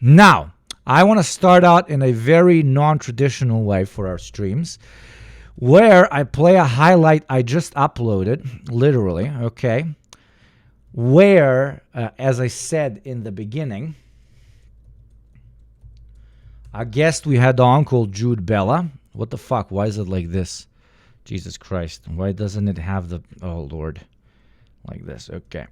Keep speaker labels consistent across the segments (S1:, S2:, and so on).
S1: Now, I want to start out in a very non-traditional way for our streams, where I play a highlight I just uploaded, literally, okay, where, as I said in the beginning, a guest we had on called Jude Bella. What the fuck? Why is it like this? Jesus Christ. Why doesn't it have the... Oh, Lord. Like this. Okay.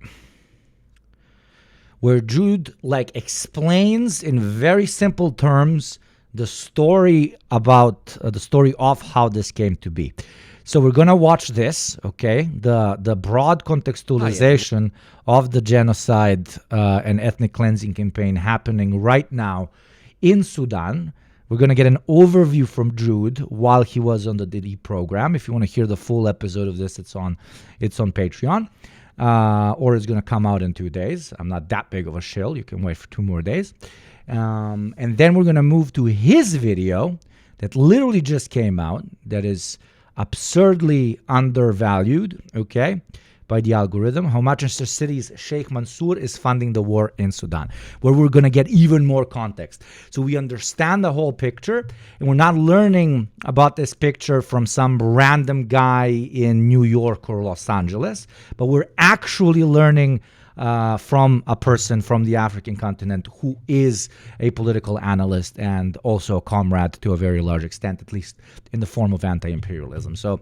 S1: Where Jude, explains in very simple terms the story about... the story of how this came to be. So we're going to watch this, okay? The broad contextualization of the genocide and ethnic cleansing campaign happening right now in Sudan. We're going to get an overview from Jude while he was on the Didi program. If you want to hear the full episode of this, it's on Patreon. Or it's going to come out in 2 days. I'm not that big of a shill. You can wait for 2 more days. And then we're going to move to his video that literally just came out that is absurdly undervalued, okay, by the algorithm, how Manchester City's Sheikh Mansour is funding the war in Sudan, where we're going to get even more context. So we understand the whole picture, and we're not learning about this picture from some random guy in New York or Los Angeles, but we're actually learning from a person from the African continent who is a political analyst and also a comrade to a very large extent, at least in the form of anti-imperialism. So,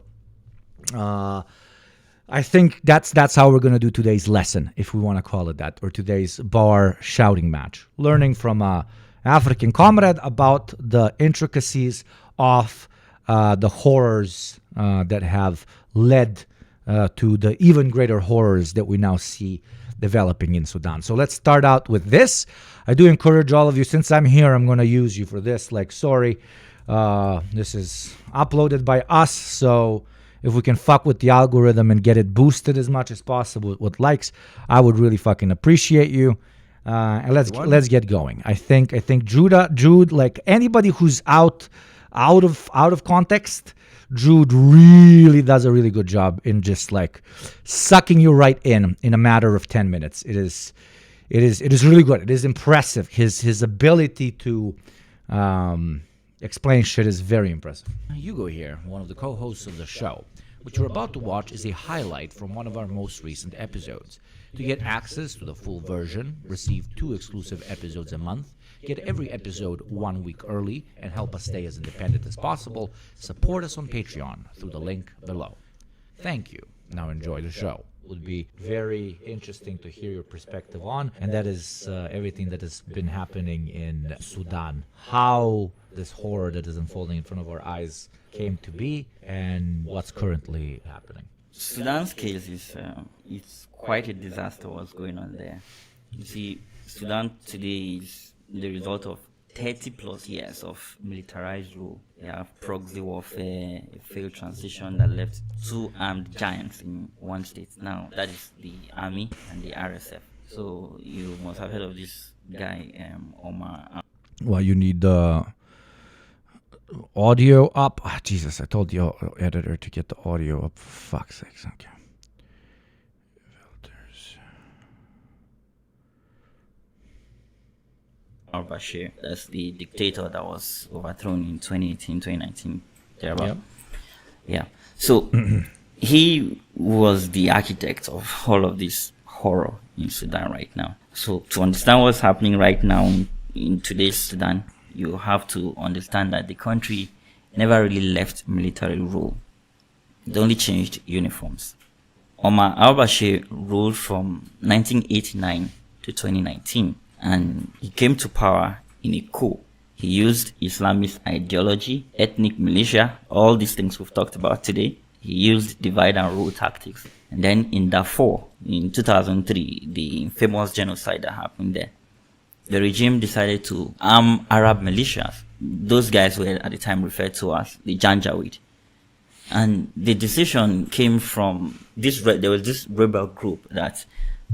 S1: I think that's how we're going to do today's lesson, if we want to call it that, or today's bar shouting match. Learning from an African comrade about the intricacies of the horrors that have led to the even greater horrors that we now see developing in Sudan. So let's start out with this. I do encourage all of you, since I'm here, I'm going to use you for this. Sorry, this is uploaded by us, so... if we can fuck with the algorithm and get it boosted as much as possible with likes, I would really fucking appreciate you. And let's get going. I think Jude, like anybody who's out of context, Jude really does a really good job in just sucking you right in a matter of 10 minutes. It is really good. It is impressive. His ability to explain shit is very impressive. Hugo here, one of the co-hosts of the show. What you're about to watch is a highlight from one of our most recent episodes. To get access to the full version, receive 2 exclusive episodes a month, get every episode 1 week early, and help us stay as independent as possible, support us on Patreon through the link below. Thank you. Now enjoy the show. Would be very interesting to hear your perspective on, and that is everything that has been happening in Sudan. How this horror that is unfolding in front of our eyes came to be, and what's currently happening.
S2: Sudan's case is it's quite a disaster what's going on there. You see, Sudan today is the result of 30 plus years of militarized rule. They have proxy warfare, a failed transition that left 2 armed giants in one state. Now, that is the army and the RSF. So you must have heard of this guy, Omar.
S1: Well, you need the audio up. Jesus, I told the editor to get the audio up, for fuck's sakes. Okay. Filters.
S2: Al-Bashir, that's the dictator that was overthrown in 2018, 2019, thereabout. Yeah. So he was the architect of all of this horror in Sudan right now. So to understand what's happening right now in today's Sudan, you have to understand that the country never really left military rule. It only changed uniforms. Omar al-Bashir ruled from 1989 to 2019, and he came to power in a coup. He used Islamist ideology, ethnic militia, all these things we've talked about today. He used divide and rule tactics. And then in Darfur, in 2003, the famous genocide that happened there, the regime decided to arm Arab militias. Those guys were at the time referred to as the Janjaweed. And the decision came from there was this rebel group that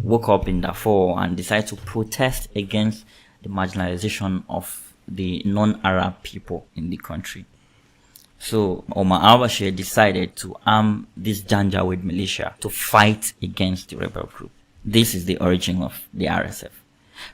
S2: woke up in Darfur and decided to protest against the marginalization of the non-Arab people in the country. So Omar al-Bashir decided to arm this Janjaweed militia to fight against the rebel group. This is the origin of the RSF.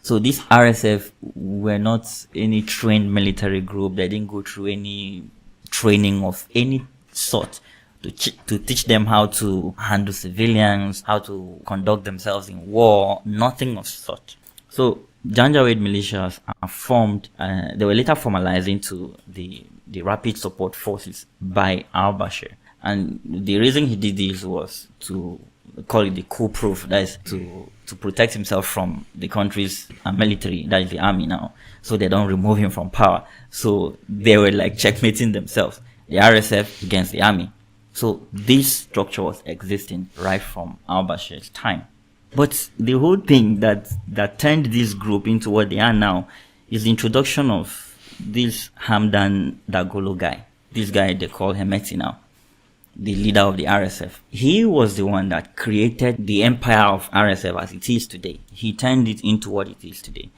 S2: So this RSF were not any trained military group. They didn't go through any training of any sort to teach them how to handle civilians, how to conduct themselves in war, nothing of such. So Janjaweed militias are formed, they were later formalized into the Rapid Support Forces by al-Bashir. And the reason he did this was to call it the coup-proof, that is to protect himself from the country's military, that is the army now, so they don't remove him from power. So they were like checkmating themselves, the RSF against the army. So this structure was existing right from al-Bashir's time. But the whole thing that turned this group into what they are now is the introduction of this Hamdan Dagolo guy. This guy they call Hemeti now, the leader of the RSF. He was the one that created the empire of RSF as it is today. He turned it into what it is today.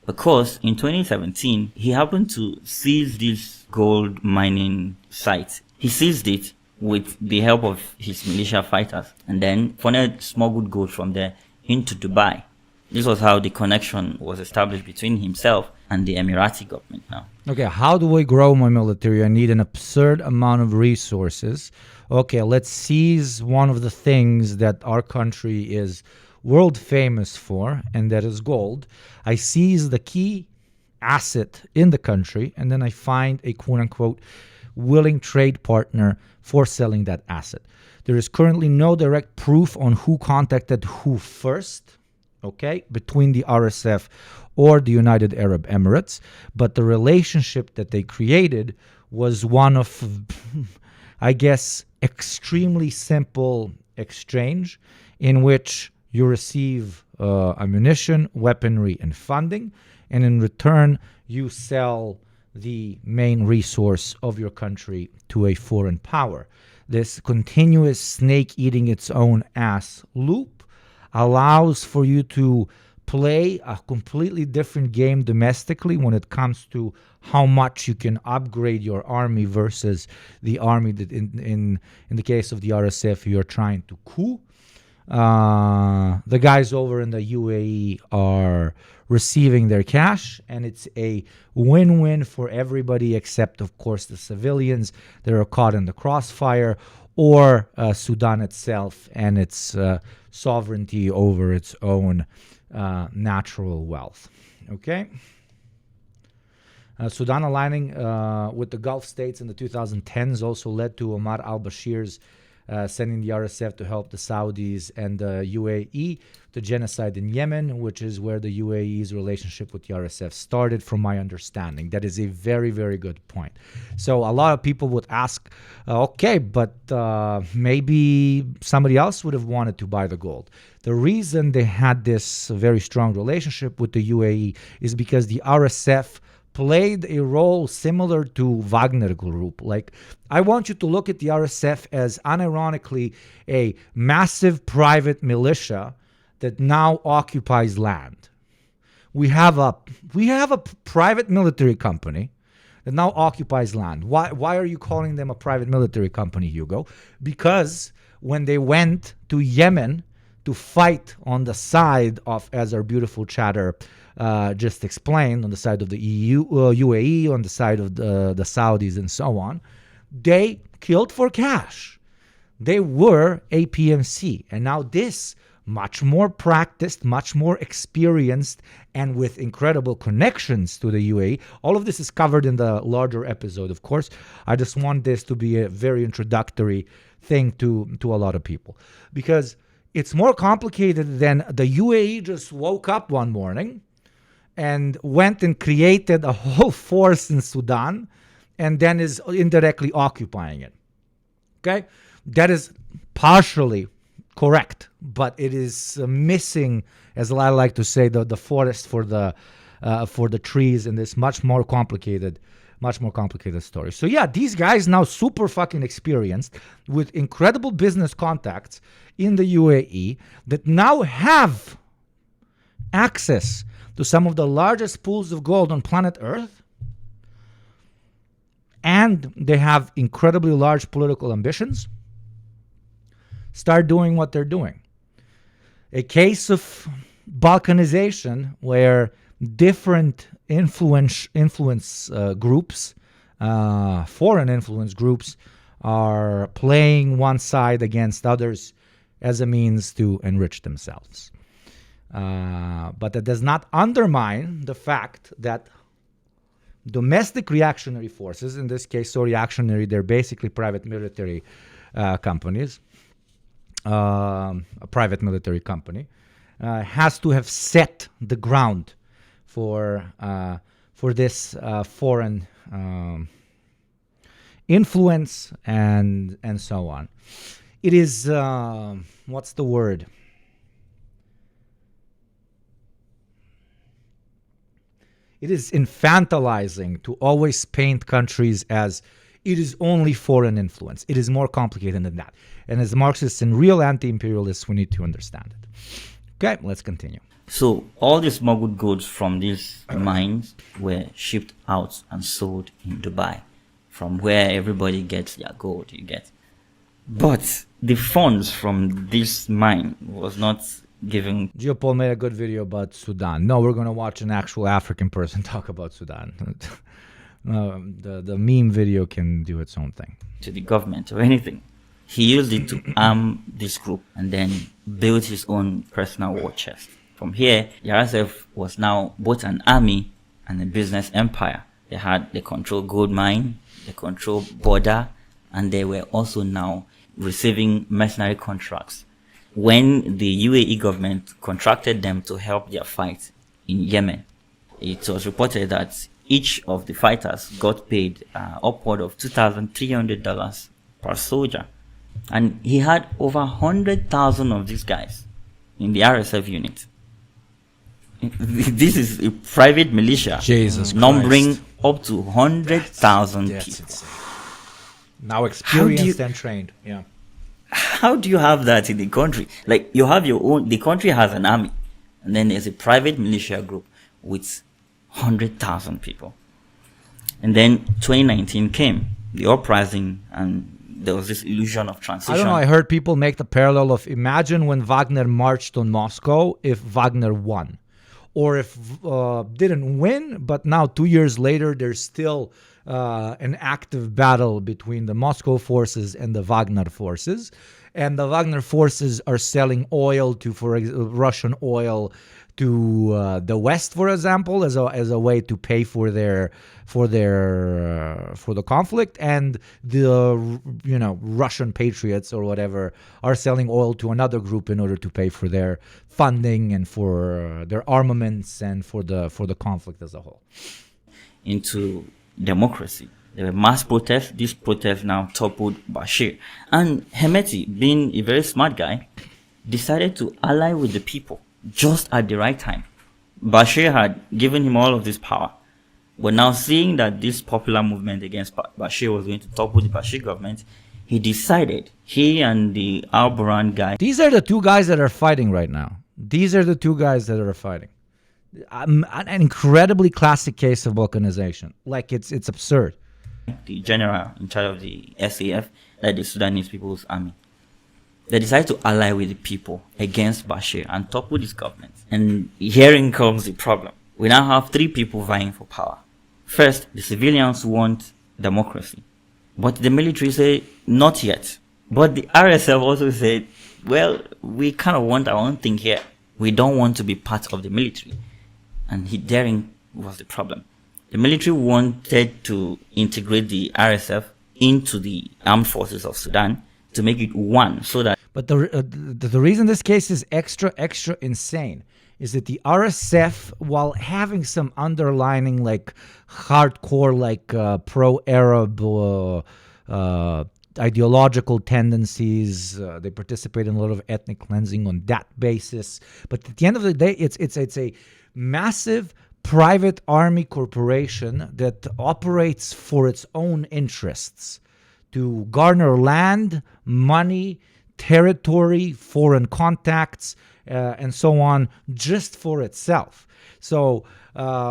S2: Because in 2017, he happened to seize this gold mining site. He seized it with the help of his militia fighters, and then smuggled gold from there into Dubai. This was how the connection was established between himself and the Emirati government now.
S1: Okay, how do I grow my military? I need an absurd amount of resources. Okay, let's seize one of the things that our country is world famous for, and that is gold. I seize the key asset in the country, and then I find a quote-unquote willing trade partner for selling that asset. There is currently no direct proof on who contacted who first, okay, between the RSF or the United Arab Emirates, but the relationship that they created was one of, I guess, extremely simple exchange in which you receive ammunition, weaponry, and funding, and in return, you sell the main resource of your country to a foreign power. This continuous snake eating its own ass loop allows for you to play a completely different game domestically when it comes to how much you can upgrade your army versus the army that in the case of the RSF you're trying to coup. The guys over in the UAE are receiving their cash, and it's a win-win for everybody except, of course, the civilians that are caught in the crossfire, or Sudan itself and its sovereignty over its own natural wealth. Okay? Sudan aligning with the Gulf states in the 2010s also led to Omar al-Bashir's sending the RSF to help the Saudis and the UAE to genocide in Yemen, which is where the UAE's relationship with the RSF started, from my understanding. That is a very, very good point. So a lot of people would ask, okay, but maybe somebody else would have wanted to buy the gold. The reason they had this very strong relationship with the UAE is because the RSF played a role similar to Wagner Group. Like, I want you to look at the RSF as unironically a massive private militia that now occupies land. We have a private military company that now occupies land. Why are you calling them a private military company, Hugo? Because when they went to Yemen to fight on the side of, as our beautiful chatter just explained, on the side of the UAE, on the side of the Saudis and so on, they killed for cash. They were APMC. And now this, much more practiced, much more experienced, and with incredible connections to the UAE. All of this is covered in the larger episode, of course. I just want this to be a very introductory thing to a lot of people. Because it's more complicated than the UAE just woke up one morning and went and created a whole force in Sudan and then is indirectly occupying it. Okay? That is partially correct, but it is missing, as I like to say, the forest for the trees in this much more complicated story. So yeah, these guys now super fucking experienced with incredible business contacts in the UAE that now have access to some of the largest pools of gold on planet Earth, and they have incredibly large political ambitions, start doing what they're doing. A case of balkanization, where different influence groups, foreign influence groups, are playing one side against others as a means to enrich themselves. But that does not undermine the fact that domestic reactionary forces, in this case, so reactionary, they're basically private military companies, a private military company, has to have set the ground for this foreign influence and so on. It is what's the word? It is infantilizing to always paint countries as it is only foreign influence. It is more complicated than that. And as Marxists and real anti-imperialists, we need to understand it. Okay, let's continue.
S2: So all the smuggled goods from these mines were shipped out and sold in Dubai, from where everybody gets their gold, you get. But the funds from this mine was not given.
S1: Geopol made a good video about Sudan. No, we're going to watch an actual African person talk about Sudan. The meme video can do its own thing.
S2: To the government or anything. He used it to arm this group and then build his own personal war chest. From here, the RSF was now both an army and a business empire. They controlled gold mine, they controlled border, and they were also now receiving mercenary contracts. When the UAE government contracted them to help their fight in Yemen, it was reported that each of the fighters got paid upward of $2,300 per soldier. And he had over 100,000 of these guys in the RSF unit. This is a private militia,
S1: Jesus
S2: numbering
S1: Christ.
S2: up to 100,000
S1: That's
S2: people.
S1: insane. Now experienced and trained. Yeah.
S2: How do you have that in the country? Like, you have your own, the country has an army, and then there's a private militia group with 100,000 people. And then 2019 came, the uprising, and there was this illusion of transition.
S1: I don't know, I heard people make the parallel of imagine when Wagner marched on Moscow if Wagner won. Or if didn't win, but now 2 years later, there's still an active battle between the Moscow forces and the Wagner forces. And the Wagner forces are selling oil to, Russian oil to the West, for example, as a way to pay for the conflict, and the Russian patriots or whatever are selling oil to another group in order to pay for their funding and for their armaments and for the conflict as a whole.
S2: Into democracy. There were mass protests. These protests now toppled Bashir. And Hemeti, being a very smart guy, decided to ally with the people just at the right time. Bashir had given him all of this power. But now, seeing that this popular movement against Bashir was going to topple the Bashir government, he decided, he and the Al-Buran guy.
S1: These are the two guys that are fighting right now. These are the two guys that are fighting. An incredibly classic case of balkanization. Like, it's absurd.
S2: The general in charge of the SAF, the Sudanese People's Army. They decided to ally with the people against Bashir and topple his government. And herein comes the problem. We now have three people vying for power. First, the civilians want democracy. But the military say, not yet. But the RSF also said, well, we kind of want our own thing here. We don't want to be part of the military. And therein was the problem. The military wanted to integrate the RSF into the armed forces of Sudan to make it one, so that.
S1: But the reason this case is extra insane is that the RSF, while having some underlining like hardcore like pro-Arab ideological tendencies, they participate in a lot of ethnic cleansing on that basis. But at the end of the day, it's a massive private army corporation that operates for its own interests to garner land, money, territory, foreign contacts, and so on, just for itself. So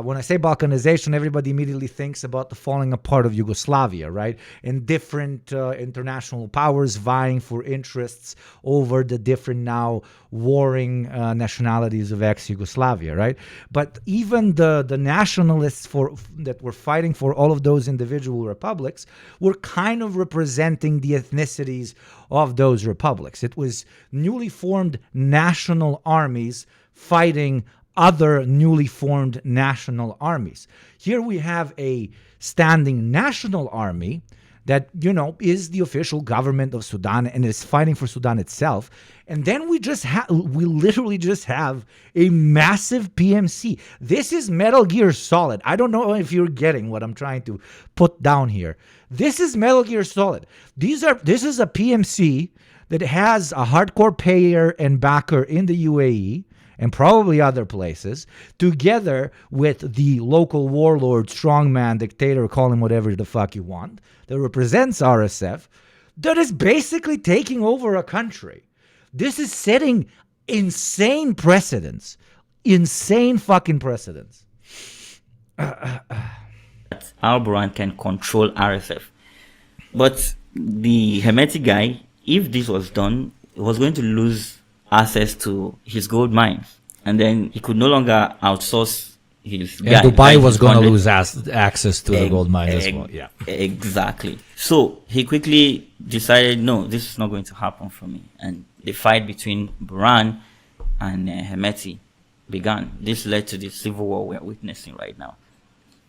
S1: when I say balkanization, everybody immediately thinks about the falling apart of Yugoslavia, right? And different international powers vying for interests over the different now warring nationalities of ex-Yugoslavia, right? But even the nationalists that were fighting for all of those individual republics were kind of representing the ethnicities of those republics. It was newly formed national armies fighting other newly formed national armies. Here we have a standing national army that, is the official government of Sudan and is fighting for Sudan itself. And then we literally just have a massive PMC. This is Metal Gear Solid. I don't know if you're getting what I'm trying to put down here. This is Metal Gear Solid. This is a PMC that has a hardcore payer and backer in the UAE and probably other places, together with the local warlord, strongman, dictator, call him whatever the fuck you want, that represents RSF, that is basically taking over a country. This is setting insane precedents. Insane fucking precedents.
S2: Al-Buran can control RSF. But the Hemeti guy, if this was done, was going to lose access to his gold mines, and then he could no longer outsource his guy.
S1: Dubai was going to lose access to the gold mines as well. Yeah,
S2: exactly. So he quickly decided, no, this is not going to happen for me. And the fight between Buran and Hemeti began. This led to the civil war we're witnessing right now.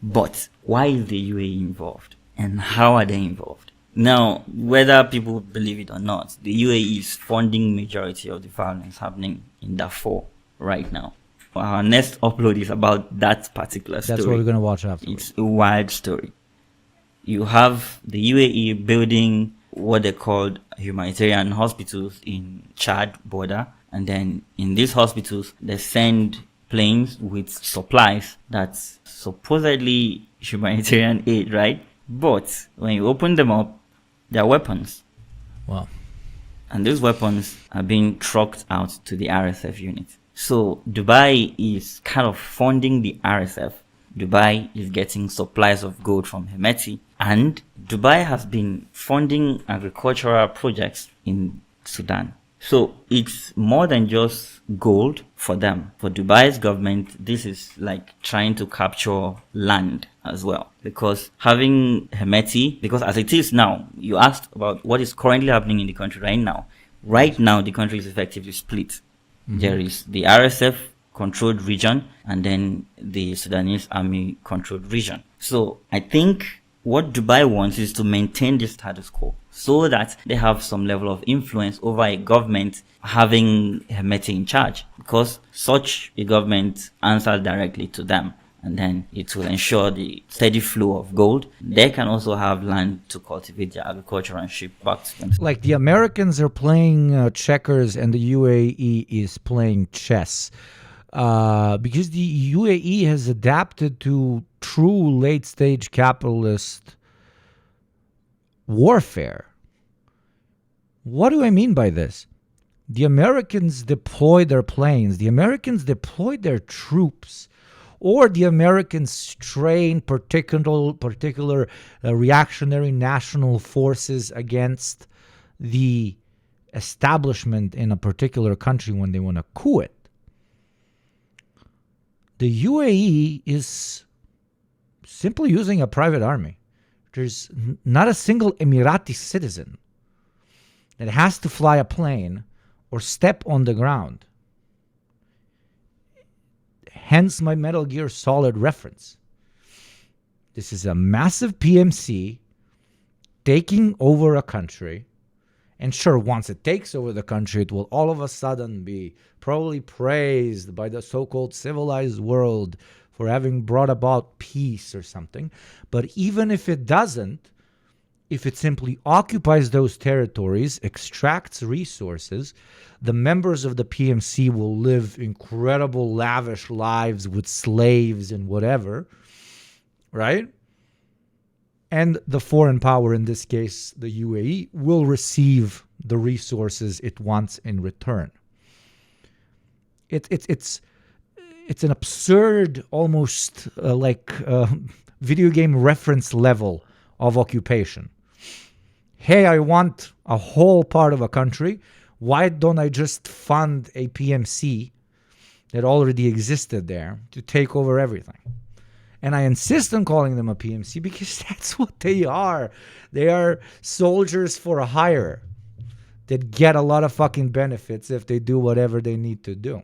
S2: But why is the UAE involved? And how are they involved? Now, whether people believe it or not, the UAE is funding majority of the violence happening in Darfur right now. Our next upload is about that particular story.
S1: That's what we're going to watch after.
S2: It's a wild story. You have the UAE building what they called humanitarian hospitals in Chad border. And then in these hospitals, they send planes with supplies that's supposedly humanitarian aid, right? But when you open them up, they're weapons.
S1: Wow.
S2: And those weapons are being trucked out to the RSF unit. So Dubai is kind of funding the RSF. Dubai is getting supplies of gold from Hemeti. And Dubai has been funding agricultural projects in Sudan. So it's more than just gold for them. For Dubai's government, this is like trying to capture land as well. Because having Hemeti, because as it is now, you asked about what is currently happening in the country right now. Right now, the country is effectively split. Mm-hmm. There is the RSF controlled region and then the Sudanese army controlled region. So I think what Dubai wants is to maintain the status quo so that they have some level of influence over a government having Hemeti in charge, because such a government answers directly to them, and then it will ensure the steady flow of gold. They can also have land to cultivate their agriculture and ship back to them.
S1: Like the Americans are playing checkers and the UAE is playing chess. Because the UAE has adapted to true late-stage capitalist warfare. What do I mean by this? The Americans deployed their planes, the Americans deployed their troops, or the Americans train particular reactionary national forces against the establishment in a particular country when they want to coup it. The UAE is simply using a private army. There's not a single Emirati citizen that has to fly a plane or step on the ground. Hence my Metal Gear Solid reference. This is a massive PMC taking over a country. And sure, once it takes over the country, it will all of a sudden be probably praised by the so-called civilized world for having brought about peace or something. But even if it doesn't, if it simply occupies those territories, extracts resources, the members of the PMC will live incredible, lavish lives with slaves and whatever, right? And the foreign power, in this case, the UAE, will receive the resources it wants in return. It's it's an absurd, almost video game reference level of occupation. Hey, I want a whole part of a country. Why don't I just fund a PMC that already existed there to take over everything? And I insist on calling them a PMC because that's what they are. They are soldiers for a hire that get a lot of fucking benefits if they do whatever they need to do.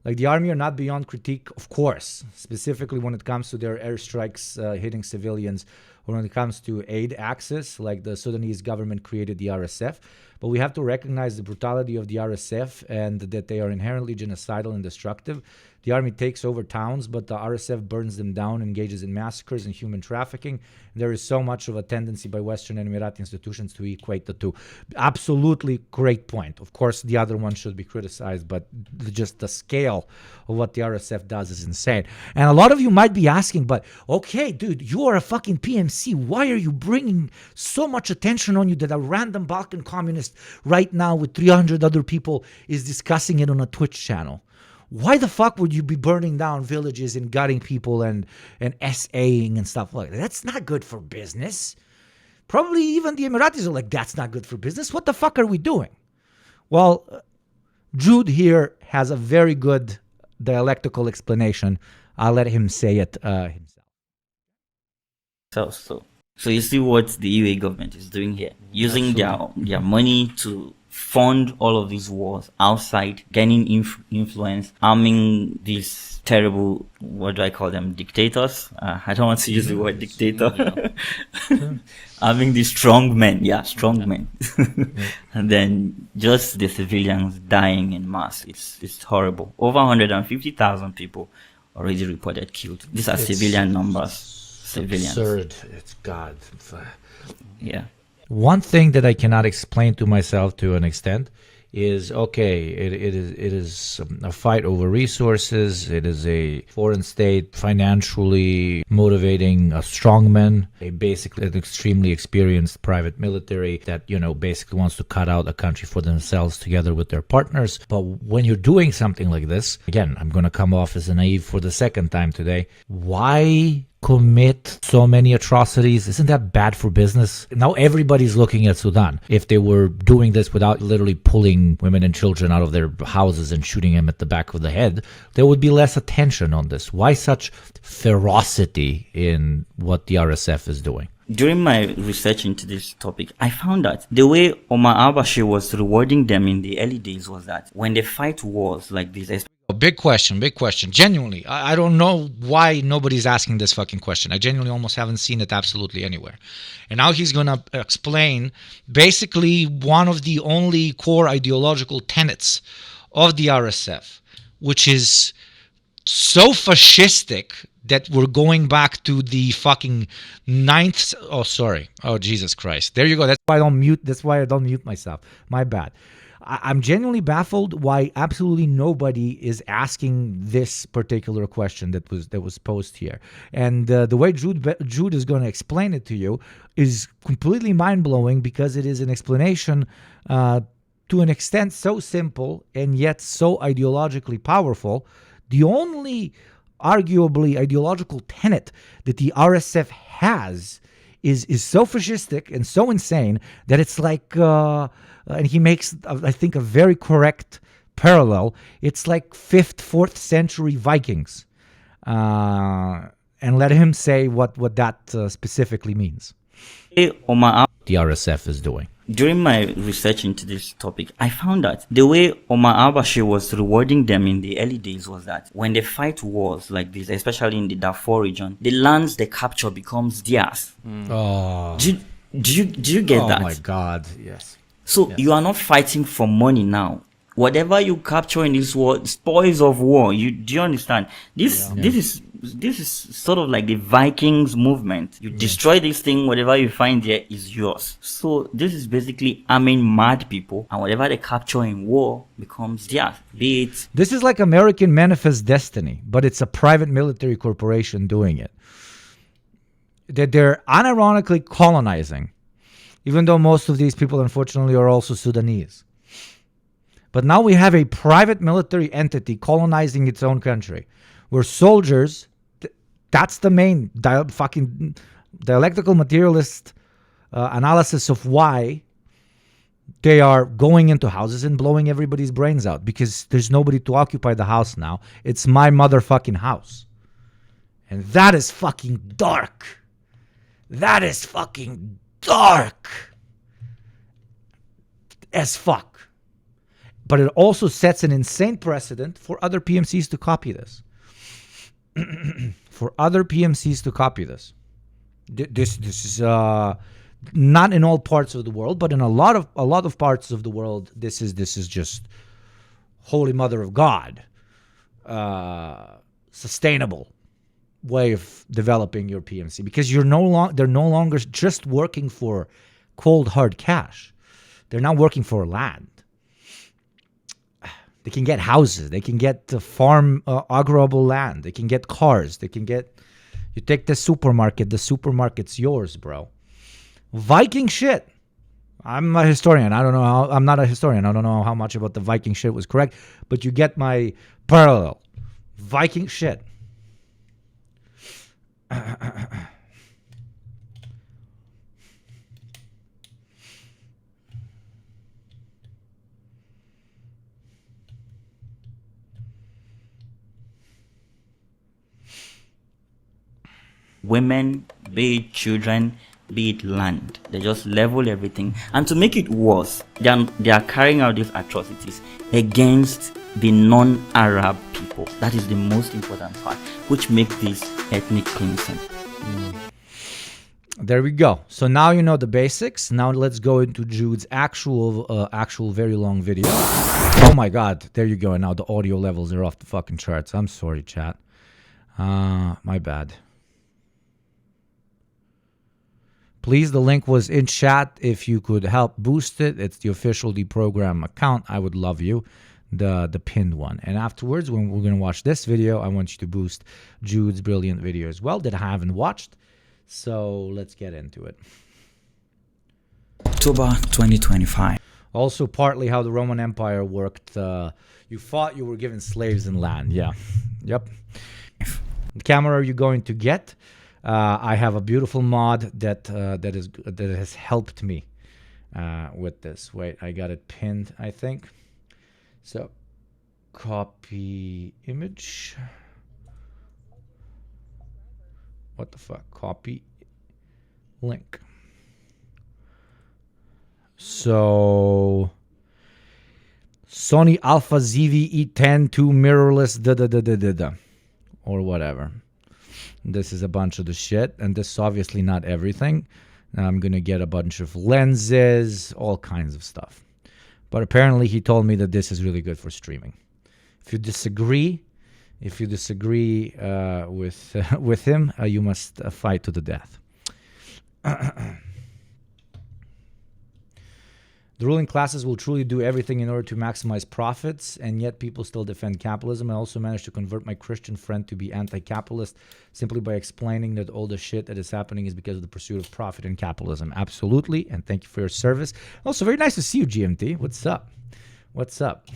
S1: Like, the army are not beyond critique, of course, specifically when it comes to their airstrikes hitting civilians, or when it comes to aid access, like the Sudanese government created the RSF. But we have to recognize the brutality of the RSF and that they are inherently genocidal and destructive. The army takes over towns, but the RSF burns them down, engages in massacres and human trafficking. There is so much of a tendency by Western and Emirati institutions to equate the two. Absolutely great point. Of course, the other one should be criticized, but just the scale of what the RSF does is insane. And a lot of you might be asking, but okay, dude, you are a fucking PMC. Why are you bringing so much attention on you that a random Balkan communist right now with 300 other people is discussing it on a Twitch channel? Why the fuck would you be burning down villages and gutting people and SAing and stuff like that? That's not good for business. Probably even the Emiratis are like, that's not good for business. What the fuck are we doing? Well, Jude here has a very good dialectical explanation. I'll let him say it himself.
S2: So you see what the UAE government is doing here, using their money to fund all of these wars outside, gaining influence, arming these terrible, what do I call them, dictators? I don't want to use the word dictator. Arming these strong men, strong men. And then just the civilians dying in mass. It's horrible. Over 150,000 people already reported killed. These are civilian numbers. Civilians.
S1: Absurd. It's God.
S2: Yeah.
S1: One thing that I cannot explain to myself to an extent is, okay, it is a fight over resources. It is a foreign state financially motivating a strongman, basically an extremely experienced private military that, basically wants to cut out a country for themselves together with their partners. But when you're doing something like this, again, I'm going to come off as a naive for the second time today. Why commit so many atrocities? Isn't that bad for business? Now everybody's looking at Sudan. If they were doing this without literally pulling women and children out of their houses and shooting them at the back of the head, there would be less attention on this. Why such ferocity in what the RSF is doing?
S2: During my research into this topic, I found that the way Omar al-Bashir was rewarding them in the early days was that when they fight wars like this,
S1: big question. Genuinely, I don't know why nobody's asking this fucking question. I genuinely almost haven't seen it absolutely anywhere. And now he's going to explain basically one of the only core ideological tenets of the RSF, which is so fascistic that we're going back to the fucking ninth. Oh, Jesus Christ. There you go. That's why I don't mute myself. My bad. I'm genuinely baffled why absolutely nobody is asking this particular question that was posed here. And the way Jude is going to explain it to you is completely mind-blowing, because it is an explanation to an extent so simple and yet so ideologically powerful. The only arguably ideological tenet that the RSF has is so fascistic and so insane that it's like... and he makes, I think, a very correct parallel. It's like 5th, 4th century Vikings. And let him say what that specifically means. The RSF is doing.
S2: During my research into this topic, I found that the way Omar al-Bashir was rewarding them in the early days was that when they fight wars like this, especially in the Darfur region, the lands they capture becomes theirs.
S1: Oh.
S2: Do you get that?
S1: Oh my God, yes.
S2: So you are not fighting for money now. Whatever you capture in this war, spoils of war. Do you understand? This is sort of like the Vikings movement. You destroy this thing, whatever you find there is yours. So this is basically arming mad people, and whatever they capture in war becomes theirs.
S1: This is like American Manifest Destiny, but it's a private military corporation doing it. That they're unironically colonizing. Even though most of these people, unfortunately, are also Sudanese. But now we have a private military entity colonizing its own country, where soldiers, that's the main dialectical materialist analysis of why they are going into houses and blowing everybody's brains out, because there's nobody to occupy the house now. It's my motherfucking house. And that is fucking dark. That is fucking dark as fuck. But it also sets an insane precedent for other PMCs to copy this. For other PMCs to copy this. This is not in all parts of the world, but in a lot of parts of the world, this is just Holy Mother of God, sustainable way of developing your PMC, because they're no longer just working for cold hard cash. They're now working for land. They can get houses. They can get farm agrarable land. They can get cars. They can get. You take the supermarket. The supermarket's yours, bro. Viking shit. I'm a historian. I'm not a historian. I don't know how much about the Viking shit was correct, but you get my parallel. Viking shit.
S2: Women, be it children, be it land. They just level everything. And to make it worse, they are carrying out these atrocities against the non-Arab people. That is the most important part, which makes this ethnic cleansing.
S1: There we go. So now you know the basics. Now let's go into Jude's actual very long video. Oh my God. There you go. And now the audio levels are off the fucking charts. I'm sorry, chat. My bad. Please, the link was in chat. If you could help boost it, it's the official deprogram account. I would love you. The pinned one. And afterwards, when we're going to watch this video, I want you to boost Jude's brilliant video as well that I haven't watched. So let's get into it.
S2: October 2025.
S1: Also, partly how the Roman Empire worked. You fought, you were given slaves and land. Yeah. Yep. The camera you're going to get. I have a beautiful mod that has helped me with this. Wait, I got it pinned, I think. So, copy image. What the fuck? Copy link. So, Sony Alpha ZV-E10 2 mirrorless or whatever. This is a bunch of the shit, and this is obviously not everything. I'm going to get a bunch of lenses, all kinds of stuff. But apparently he told me that this is really good for streaming. If you disagree with him, you must fight to the death. The ruling classes will truly do everything in order to maximize profits, and yet people still defend capitalism. I also managed to convert my Christian friend to be anti-capitalist simply by explaining that all the shit that is happening is because of the pursuit of profit in capitalism. Absolutely, and thank you for your service. Also, very nice to see you, GMT. What's up? What's up?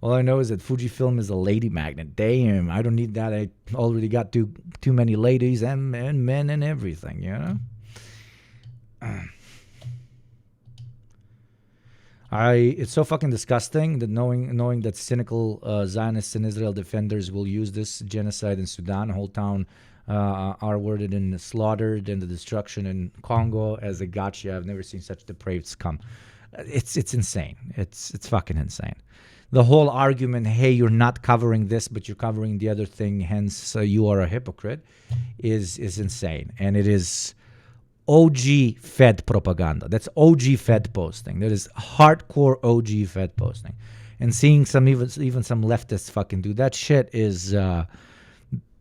S1: All I know is that Fujifilm is a lady magnet. Damn, I don't need that. I already got too many ladies and men and everything, you know? It's so fucking disgusting that knowing that cynical Zionists and Israel defenders will use this genocide in Sudan, whole town are worded and slaughtered, and the destruction in Congo as a gotcha. I've never seen such depraved scum. It's insane. It's fucking insane. The whole argument, hey, you're not covering this, but you're covering the other thing, hence you are a hypocrite, is insane. And it is OG Fed propaganda. That's OG Fed posting. That is hardcore OG Fed posting. And seeing even some leftists fucking do that shit is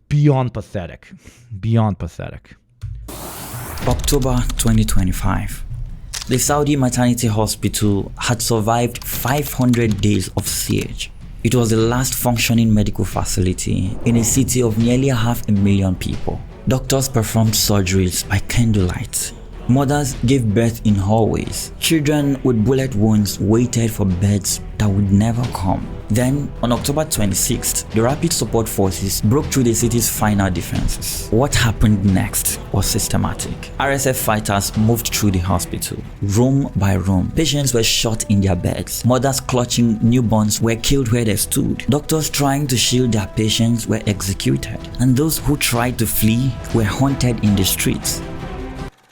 S1: beyond pathetic. Beyond pathetic.
S2: October 2025. The Saudi maternity hospital had survived 500 days of siege. It was the last functioning medical facility in a city of nearly 500,000 people. Doctors performed surgeries by candlelight. Mothers gave birth in hallways. Children with bullet wounds waited for beds that would never come. Then, on October 26th, the Rapid Support Forces broke through the city's final defenses. What happened next was systematic. RSF fighters moved through the hospital, room by room. Patients were shot in their beds. Mothers clutching newborns were killed where they stood. Doctors trying to shield their patients were executed. And those who tried to flee were hunted in the streets.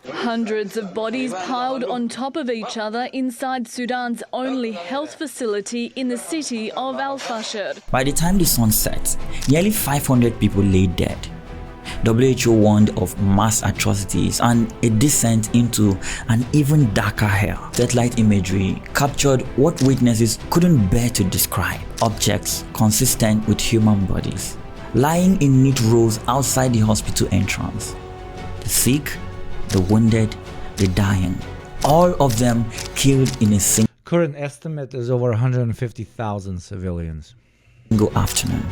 S3: Hundreds of bodies piled on top of each other inside Sudan's only health facility in the city of Al Fashir.
S2: By the time the sun set, nearly 500 people lay dead. WHO warned of mass atrocities and a descent into an even darker hell. Satellite imagery captured what witnesses couldn't bear to describe: objects consistent with human bodies, lying in neat rows outside the hospital entrance. The sick, the wounded, the dying, all of them killed in a single
S1: Current estimate is over 150,000 civilians.
S2: afternoon.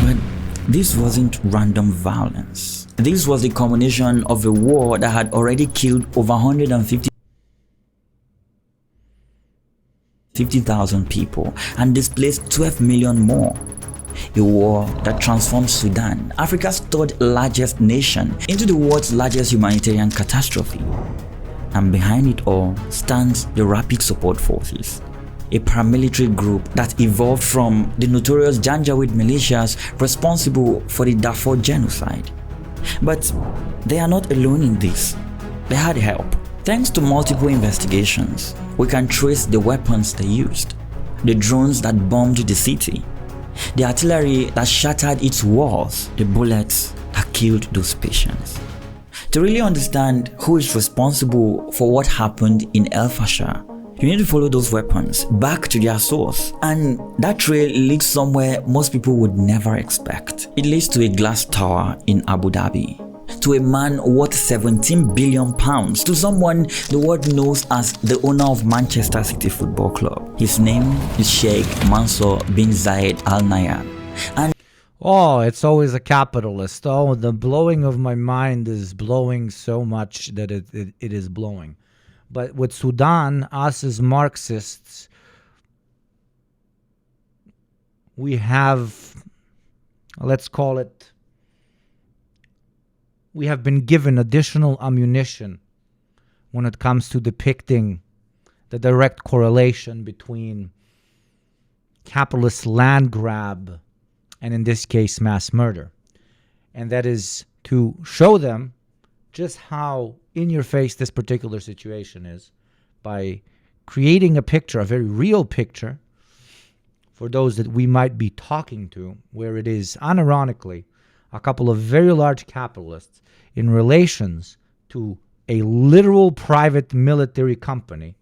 S2: But this wasn't random violence. This was the culmination of a war that had already killed over 150,000 people and displaced 12 million more. A war that transformed Sudan, Africa's third largest nation, into the world's largest humanitarian catastrophe. And behind it all stands the Rapid Support Forces, a paramilitary group that evolved from the notorious Janjaweed militias responsible for the Darfur genocide. But they are not alone in this. They had help. Thanks to multiple investigations, we can trace the weapons they used, the drones that bombed the city, the artillery that shattered its walls, the bullets that killed those patients. To really understand who is responsible for what happened in El Fasher, you need to follow those weapons back to their source. And that trail leads somewhere most people would never expect. It leads to a glass tower in Abu Dhabi, to a man worth 17 billion pounds, to someone the world knows as the owner of Manchester City Football Club. His name is Sheikh Mansour bin Zayed Al Nahyan. And
S1: Oh, it's always a capitalist. Oh, the blowing of my mind is blowing so much that it is blowing. But with Sudan, us as Marxists, we have, let's call it, we have been given additional ammunition when it comes to depicting the direct correlation between capitalist land grab and, in this case, mass murder. And that is to show them just how in your face this particular situation is by creating a picture, a very real picture, for those that we might be talking to, where it is unironically a couple of very large capitalists in relations to a literal private military company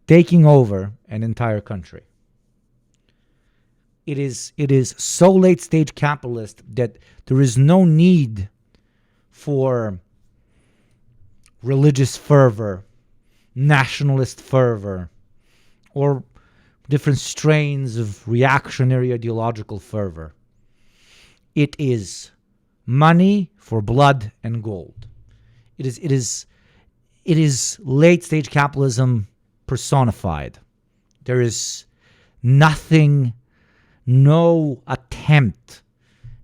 S1: taking over an entire country. It is so late stage capitalist that there is no need for religious fervor, nationalist fervor, or different strains of reactionary ideological fervor. It is money for blood and gold. It is late stage capitalism personified. There is nothing, no attempt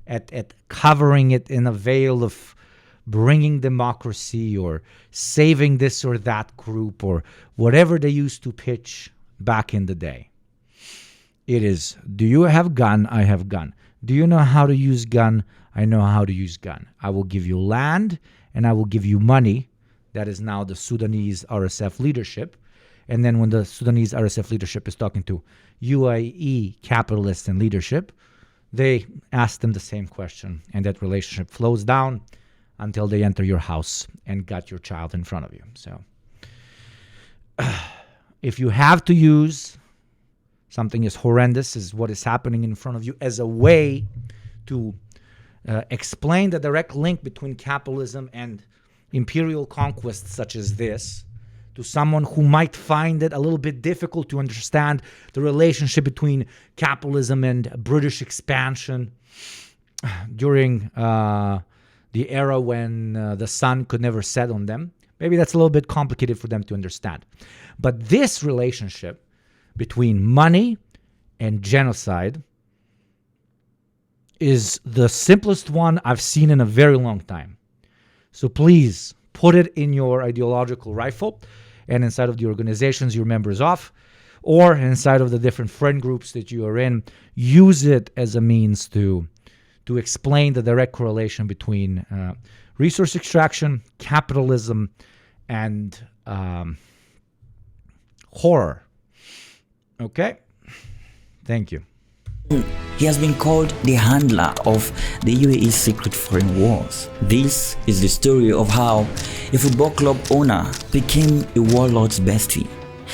S1: at covering it in a veil of bringing democracy or saving this or that group or whatever they used to pitch back in the day. It is, do you have gun? I have gun. Do you know how to use gun? I know how to use gun. I will give you land and I will give you money. That is now the Sudanese RSF leadership. And then when the Sudanese RSF leadership is talking to UAE capitalists and leadership, they ask them the same question. And that relationship flows down until they enter your house and got your child in front of you. So if you have to use something as horrendous as what is happening in front of you as a way to explain the direct link between capitalism and imperial conquests such as this, to someone who might find it a little bit difficult to understand the relationship between capitalism and British expansion during the era when the sun could never set on them. Maybe that's a little bit complicated for them to understand. But this relationship between money and genocide is the simplest one I've seen in a very long time. So please put it in your ideological rifle and inside of the organizations you're members of, or inside of the different friend groups that you are in. Use it as a means to explain the direct correlation between resource extraction, capitalism, and horror. Okay? Thank you.
S2: He has been called the handler of the UAE's secret foreign wars. This is the story of how a football club owner became a warlord's bestie,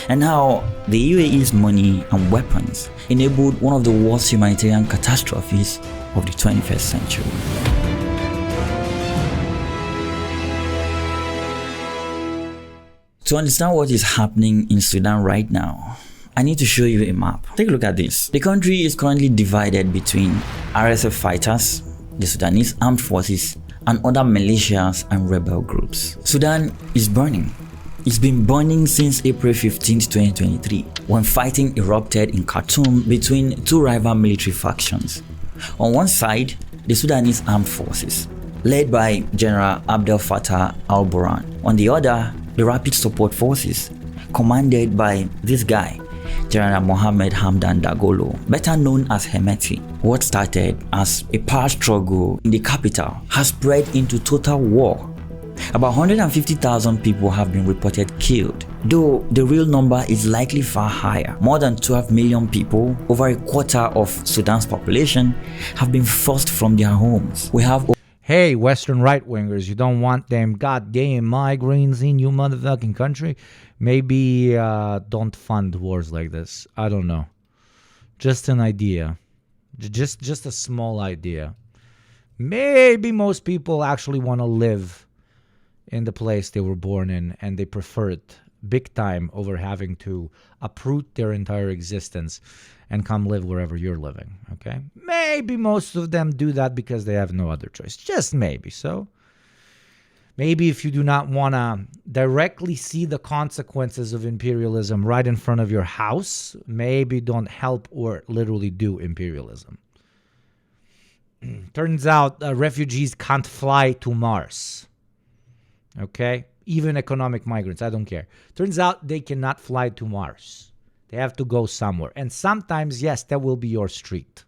S2: and how the UAE's money and weapons enabled one of the worst humanitarian catastrophes of the 21st century. To understand what is happening in Sudan right now, I need to show you a map. Take a look at this. The country is currently divided between RSF fighters, the Sudanese armed forces, and other militias and rebel groups. Sudan is burning. It's been burning since April 15, 2023, when fighting erupted in Khartoum between two rival military factions. On one side, the Sudanese armed forces, led by General Abdel Fattah al-Burhan. On the other, the Rapid Support Forces, commanded by this guy, General Mohammed Hamdan Dagolo, better known as Hemeti. What started as a power struggle in the capital has spread into total war. About 150,000 people have been reported killed, though the real number is likely far higher. More than 12 million people, over a quarter of Sudan's population, have been forced from their homes. We have
S1: Hey, Western right-wingers, you don't want them goddamn migrants in your motherfucking country? Maybe don't fund wars like this. I don't know. Just an idea. Just a small idea. Maybe most people actually want to live in the place they were born in, and they prefer it big time over having to uproot their entire existence and come live wherever you're living, okay? Maybe most of them do that because they have no other choice. Just maybe. So maybe if you do not want to directly see the consequences of imperialism right in front of your house, maybe don't help or literally do imperialism. Turns out refugees can't fly to Mars, okay? Even economic migrants, I don't care. Turns out they cannot fly to Mars. They have to go somewhere. And sometimes, yes, that will be your street.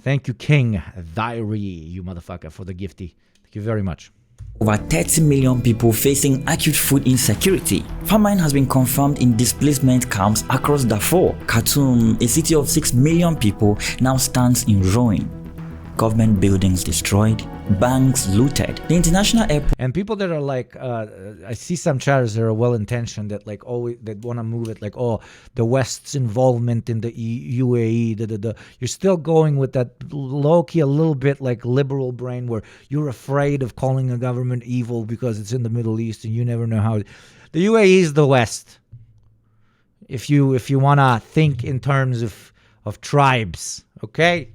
S1: Thank you, King Diary, you motherfucker, for the gifty. Thank you very much.
S2: Over 30 million people facing acute food insecurity. Famine has been confirmed in displacement camps across Darfur. Khartoum, a city of 6 million people, now stands in ruin. Government buildings destroyed, banks looted. The international airport.
S1: And people that are like, I see some chatters that are well-intentioned that like always that want to move it like, oh, the West's involvement in the UAE. You're still going with that low-key, a little bit like liberal brain where you're afraid of calling a government evil because it's in the Middle East and you never know how. The UAE is the West. If you want to think in terms of tribes, okay.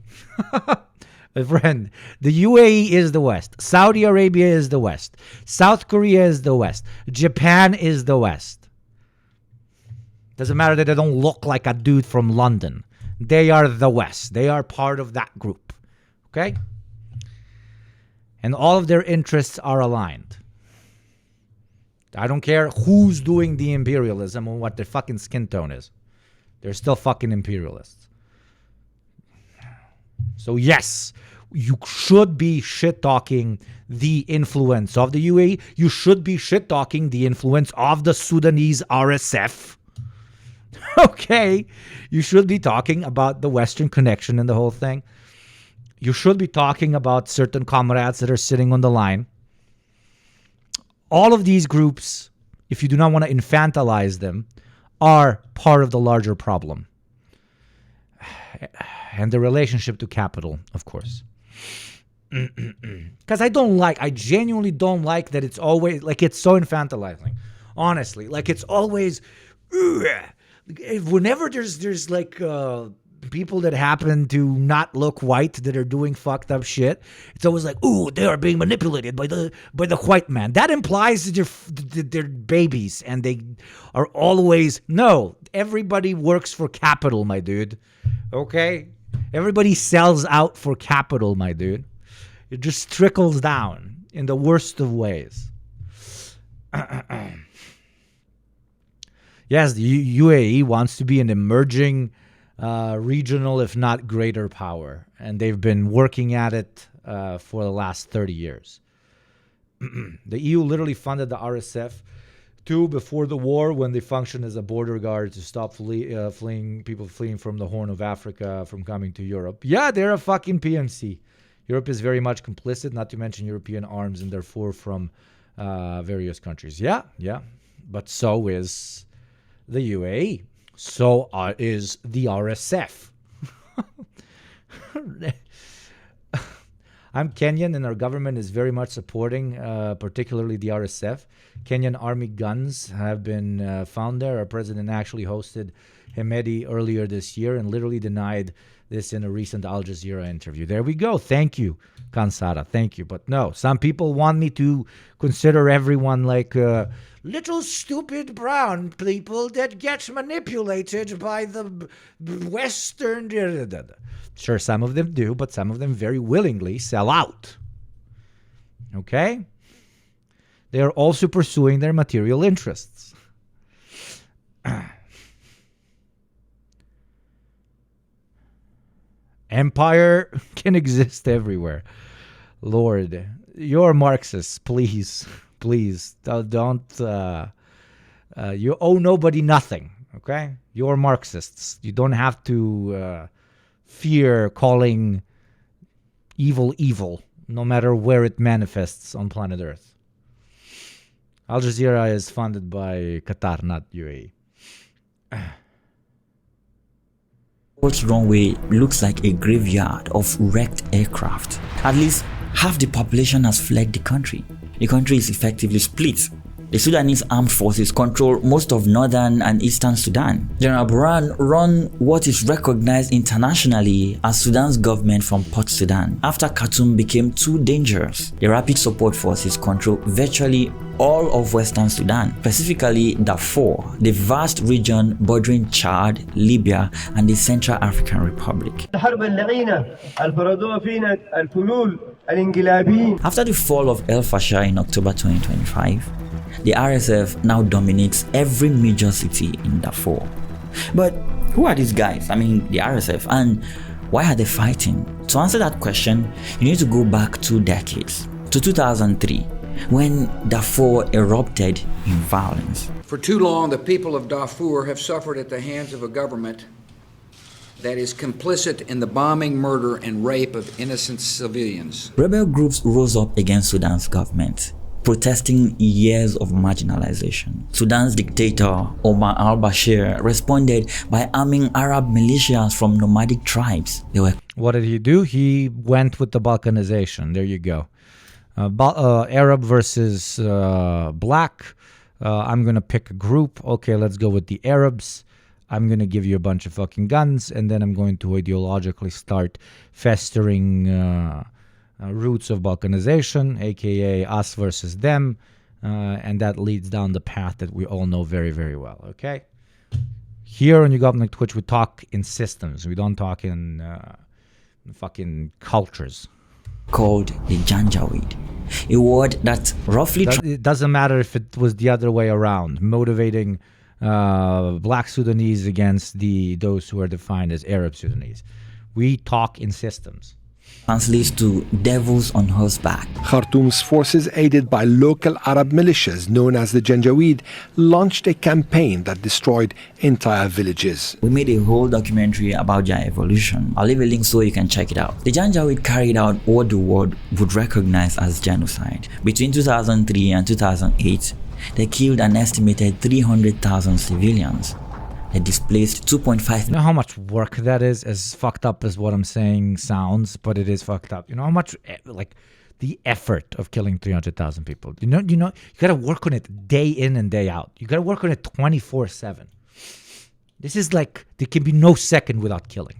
S1: My friend, the UAE is the West. Saudi Arabia is the West. South Korea is the West. Japan is the West. Doesn't matter that they don't look like a dude from London. They are the West. They are part of that group. Okay? And all of their interests are aligned. I don't care who's doing the imperialism or what their fucking skin tone is. They're still fucking imperialists. So yes, you should be shit-talking the influence of the UAE. You should be shit-talking the influence of the Sudanese RSF. Okay? You should be talking about the Western connection and the whole thing. You should be talking about certain comrades that are sitting on the line. All of these groups, if you do not want to infantilize them, are part of the larger problem. And the relationship to capital, of course. Because I genuinely don't like that it's always, like it's so infantilizing. Honestly, like it's always, whenever there's like people that happen to not look white that are doing fucked up shit, it's always like, ooh, they are being manipulated by the white man. That implies that they're babies and they are always, no, everybody works for capital, my dude. Okay? Everybody sells out for capital, my dude. It just trickles down in the worst of ways. Yes, the UAE wants to be an emerging regional, if not greater power. And they've been working at it for the last 30 years. The EU literally funded the RSF too before the war, when they functioned as a border guard to stop people fleeing from the Horn of Africa from coming to Europe. Yeah, they're a fucking PMC. Europe is very much complicit, not to mention European arms, and therefore from various countries. Yeah. But so is the UAE. So is the RSF. I'm Kenyan, and our government is very much supporting, particularly the RSF. Kenyan Army guns have been found there. Our president actually hosted Hemedi earlier this year and literally denied this in a recent Al Jazeera interview. There we go. Thank you, Kansara. Thank you. But no, some people want me to consider everyone like little stupid brown people that get manipulated by the Western. Sure, some of them do, but some of them very willingly sell out. Okay? They are also pursuing their material interests. Empire can exist everywhere. Lord, you're Marxists, please. Please, don't. You owe nobody nothing, okay? You're Marxists. You don't have to fear calling evil, no matter where it manifests on planet Earth. Al Jazeera is funded by Qatar, not UAE.
S2: Port's runway looks like a graveyard of wrecked aircraft. At least half the population has fled the country. The country is effectively split. The Sudanese armed forces control most of northern and eastern Sudan. General Burhan run what is recognized internationally as Sudan's government from Port Sudan after Khartoum became too dangerous. The Rapid Support Forces control virtually all of western Sudan, specifically Darfur, the vast region bordering Chad, Libya, and the Central African Republic. After the fall of El Fasher in October 2025, the RSF now dominates every major city in Darfur. But who are these guys? I mean, the RSF, and why are they fighting? To answer that question, you need to go back 2 decades, to 2003, when Darfur erupted in violence.
S4: For too long, the people of Darfur have suffered at the hands of a government that is complicit in the bombing, murder, and rape of innocent civilians.
S2: Rebel groups rose up against Sudan's government, protesting years of marginalization. Sudan's dictator, Omar al-Bashir, responded by arming Arab militias from nomadic tribes.
S1: What did he do? He went with the balkanization. There you go. Arab versus black. I'm going to pick a group. Okay, let's go with the Arabs. I'm going to give you a bunch of fucking guns, and then I'm going to ideologically start festering roots of balkanization, aka us versus them, and that leads down the path that we all know very, very well, okay? Here on YouGovNik Twitch, we talk in systems. We don't talk in fucking cultures.
S2: Called the Janjaweed, a word that roughly...
S1: It doesn't matter if it was the other way around, motivating black Sudanese against those who are defined as Arab Sudanese. We talk in systems.
S2: Translates to devils on horseback.
S5: Khartoum's forces, aided by local Arab militias known as the Janjaweed, launched a campaign that destroyed entire villages.
S2: We made a whole documentary about their evolution. I'll leave a link so you can check it out. The Janjaweed carried out what the world would recognize as genocide. Between 2003 and 2008, they killed an estimated 300,000 civilians. They displaced 2.5.
S1: You know how much work that is? As fucked up as what I'm saying sounds, but it is fucked up. You know how much, like, the effort of killing 300,000 people. You gotta work on it day in and day out. You gotta work on it 24/7. This is like, there can be no second without killing.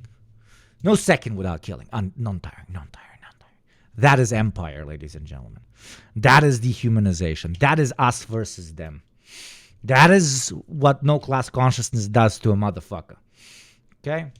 S1: No second without killing. Non-tiring. That is empire, ladies and gentlemen. That is dehumanization. That is us versus them. That is what no class consciousness does to a motherfucker. Okay?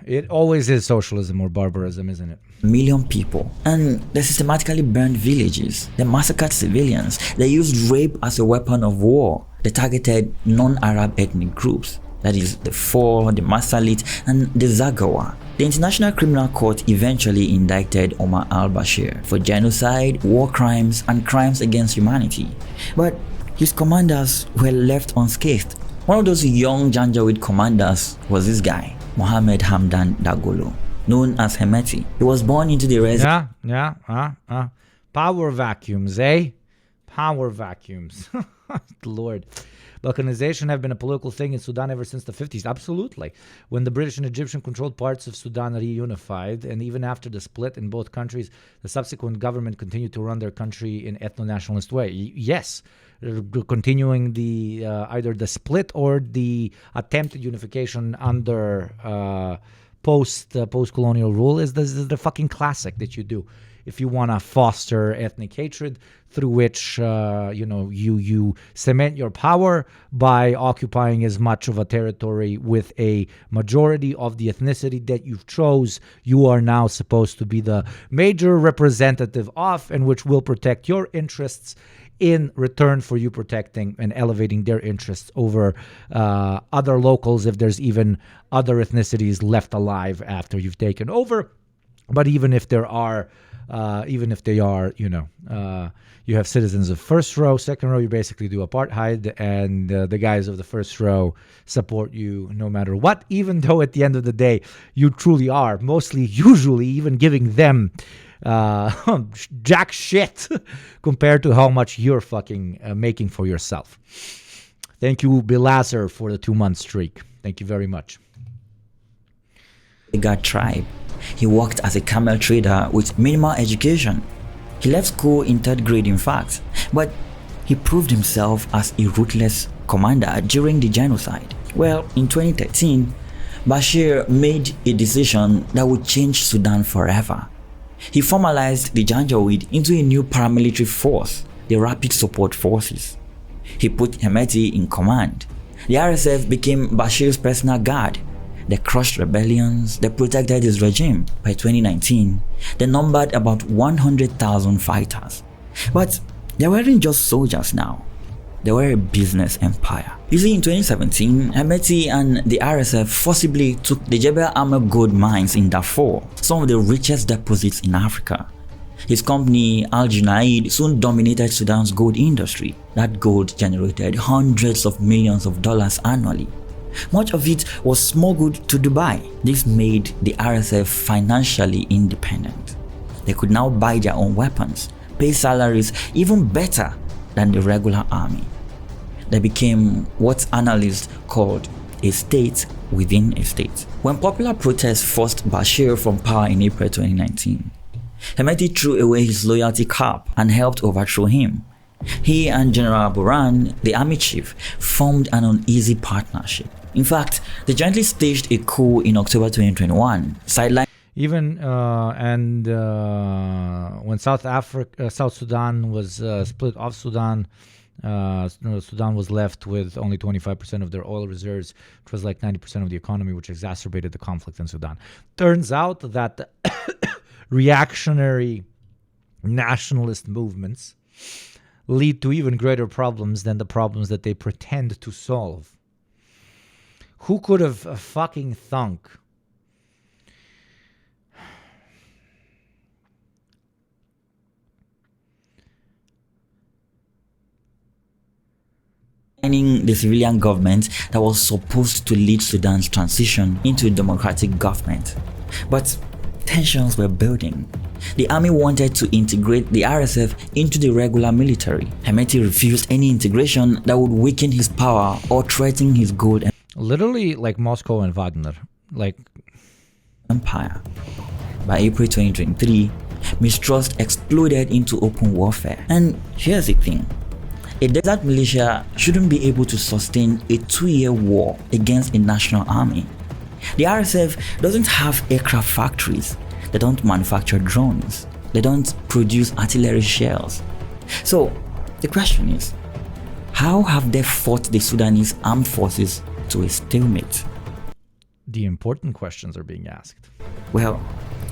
S1: It always is socialism or barbarism, isn't it?
S2: Million people, and they systematically burned villages. They massacred civilians. They used rape as a weapon of war. They targeted non-Arab ethnic groups, that is the Four, the Masalit, and the Zagawa. The International Criminal Court eventually indicted Omar al-Bashir for genocide, war crimes, and crimes against humanity. But his commanders were left unscathed. One of those young Janjaweed commanders was this guy, Mohammed Hamdan Dagolo, known as Hemeti. He was born into the
S1: Power vacuums, eh? Power vacuums. Lord. Balkanization have been a political thing in Sudan ever since the 50s. Absolutely. When the British and Egyptian controlled parts of Sudan reunified, and even after the split in both countries, the subsequent government continued to run their country in ethno-nationalist way. Yes, continuing the either the split or the attempted unification under post-colonial rule is the fucking classic that you do if you want to foster ethnic hatred, through which you cement your power by occupying as much of a territory with a majority of the ethnicity that you've chose. You are now supposed to be the major representative of, and which will protect your interests in return for you protecting and elevating their interests over other locals, if there's even other ethnicities left alive after you've taken over. But even if there are, you have citizens of first row, second row, you basically do apartheid, and the guys of the first row support you no matter what, even though at the end of the day, you truly are usually even giving them jack shit compared to how much you're fucking making for yourself. Thank you, Bilazer, for the 2-month streak. Thank you very much.
S2: The God tribe. He worked as a camel trader with minimal education. He left school in 3rd grade, in fact, but he proved himself as a ruthless commander during the genocide. Well, in 2013, Bashir made a decision that would change Sudan forever. He formalized the Janjaweed into a new paramilitary force, the Rapid Support Forces. He put Hemeti in command. The RSF became Bashir's personal guard. They crushed rebellions, they protected his regime. By 2019, they numbered about 100,000 fighters. But they weren't just soldiers now. They were a business empire. You see, in 2017, Hemeti and the RSF forcibly took the Jebel Ahmed gold mines in Darfur, some of the richest deposits in Africa. His company, Al Junaid, soon dominated Sudan's gold industry. That gold generated hundreds of millions of dollars annually. Much of it was smuggled to Dubai. This made the RSF financially independent. They could now buy their own weapons, pay salaries even better than the regular army. They became what analysts called a state within a state. When popular protests forced Bashir from power in April 2019, Hemeti threw away his loyalty cap and helped overthrow him. He and General Buran, the army chief, formed an uneasy partnership. In fact, they jointly staged a coup in October 2021, sidelined.
S1: When South Sudan was split off Sudan, Sudan was left with only 25% of their oil reserves, which was like 90% of the economy, which exacerbated the conflict in Sudan. Turns out that the reactionary nationalist movements lead to even greater problems than the problems that they pretend to solve. Who could have fucking thunk
S2: the civilian government that was supposed to lead Sudan's transition into a democratic government? But tensions were building. The army wanted to integrate the RSF into the regular military. Hemeti refused any integration that would weaken his power or threaten his gold
S1: literally like Moscow and Wagner, like
S2: empire. By April 2023, mistrust exploded into open warfare. And here's the thing. A desert militia shouldn't be able to sustain a 2-year war against a national army. The RSF doesn't have aircraft factories. They don't manufacture drones. They don't produce artillery shells. So the question is, how have they fought the Sudanese armed forces to a stalemate?
S1: The important questions are being asked.
S2: Well,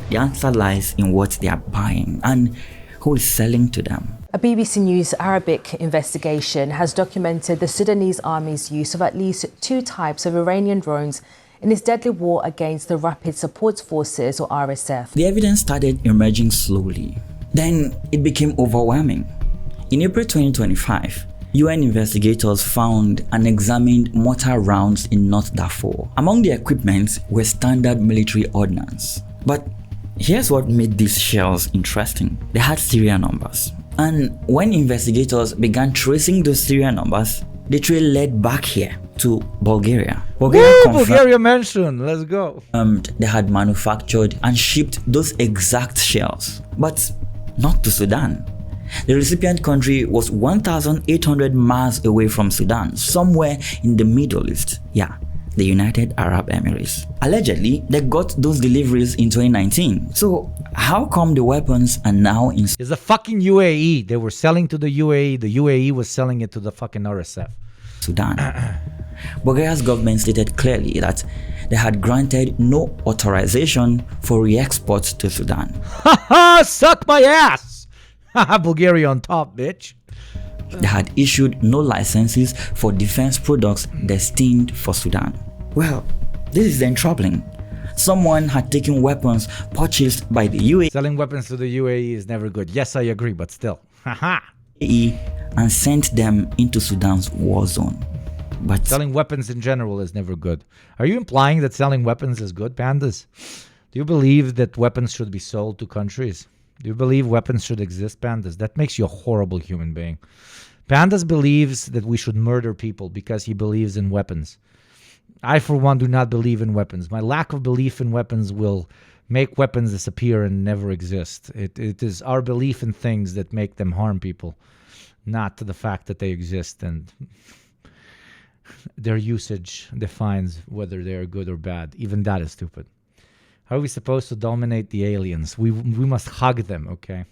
S2: the answer lies in what they are buying and who is selling to them.
S6: A BBC News Arabic investigation has documented the Sudanese army's use of at least 2 types of Iranian drones in its deadly war against the Rapid Support Forces, or RSF.
S2: The evidence started emerging slowly. Then it became overwhelming. In April 2025, UN investigators found and examined mortar rounds in North Darfur. Among the equipment were standard military ordnance. But here's what made these shells interesting. They had serial numbers. And when investigators began tracing those serial numbers, the trail led back here to Bulgaria.
S1: Bulgaria mentioned, let's go.
S2: They had manufactured and shipped those exact shells, but not to Sudan. The recipient country was 1,800 miles away from Sudan, somewhere in the Middle East. Yeah, the United Arab Emirates. Allegedly, they got those deliveries in 2019. So how come the weapons are now in
S1: It's the fucking UAE. They were selling to the UAE. The UAE was selling it to the fucking RSF.
S2: Sudan? Bulgaria's government stated clearly that they had granted no authorization for re-export to Sudan.
S1: Ha! Suck my ass! Bulgaria on top, bitch.
S2: They had issued no licenses for defense products destined for Sudan. Well, this is then troubling. Someone had taken weapons purchased by the UAE
S1: Selling weapons to the UAE is never good. Yes, I agree, but still. Haha.
S2: and sent them into Sudan's war zone. But
S1: Selling weapons in general is never good. Are you implying that selling weapons is good, pandas? Do you believe that weapons should be sold to countries? Do you believe weapons should exist, pandas? That makes you a horrible human being. Pandas believes that we should murder people because he believes in weapons. I, for one, do not believe in weapons. My lack of belief in weapons will make weapons disappear and never exist. It is our belief in things that make them harm people, not the fact that they exist, and their usage defines whether they are good or bad. Even that is stupid. How are we supposed to dominate the aliens? We must hug them, okay?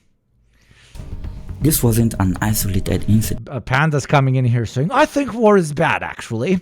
S2: this wasn't an isolated incident.
S1: Panda's coming in here saying, I think war is bad, actually.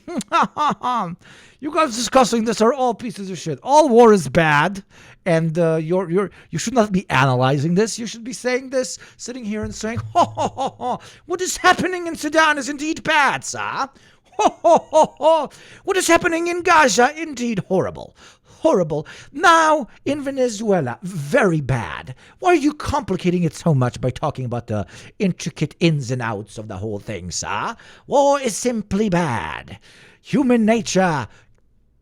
S1: You guys discussing this are all pieces of shit. All war is bad, and you should not be analyzing this. You should be saying this, sitting here and saying, what is happening in Sudan is indeed bad, sir. What is happening in Gaza, indeed horrible. Horrible. Now, in Venezuela, very bad. Why are you complicating it so much by talking about the intricate ins and outs of the whole thing, sir? War is simply bad. Human nature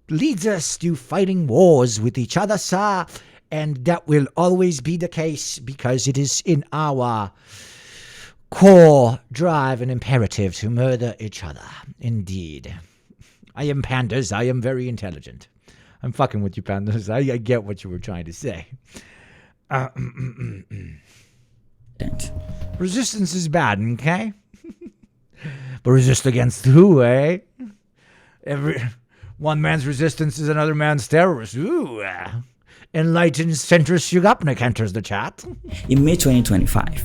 S1: leads us to fighting wars with each other, sir, and that will always be the case because it is in our core drive and imperative to murder each other. Indeed. I am pandas. I am very intelligent. I'm fucking with you, pandas. I get what you were trying to say. Resistance is bad, okay? But resist against who, eh? One man's resistance is another man's terrorist. Ooh. Enlightened centrist Yugopnik enters the chat.
S2: In May 2025,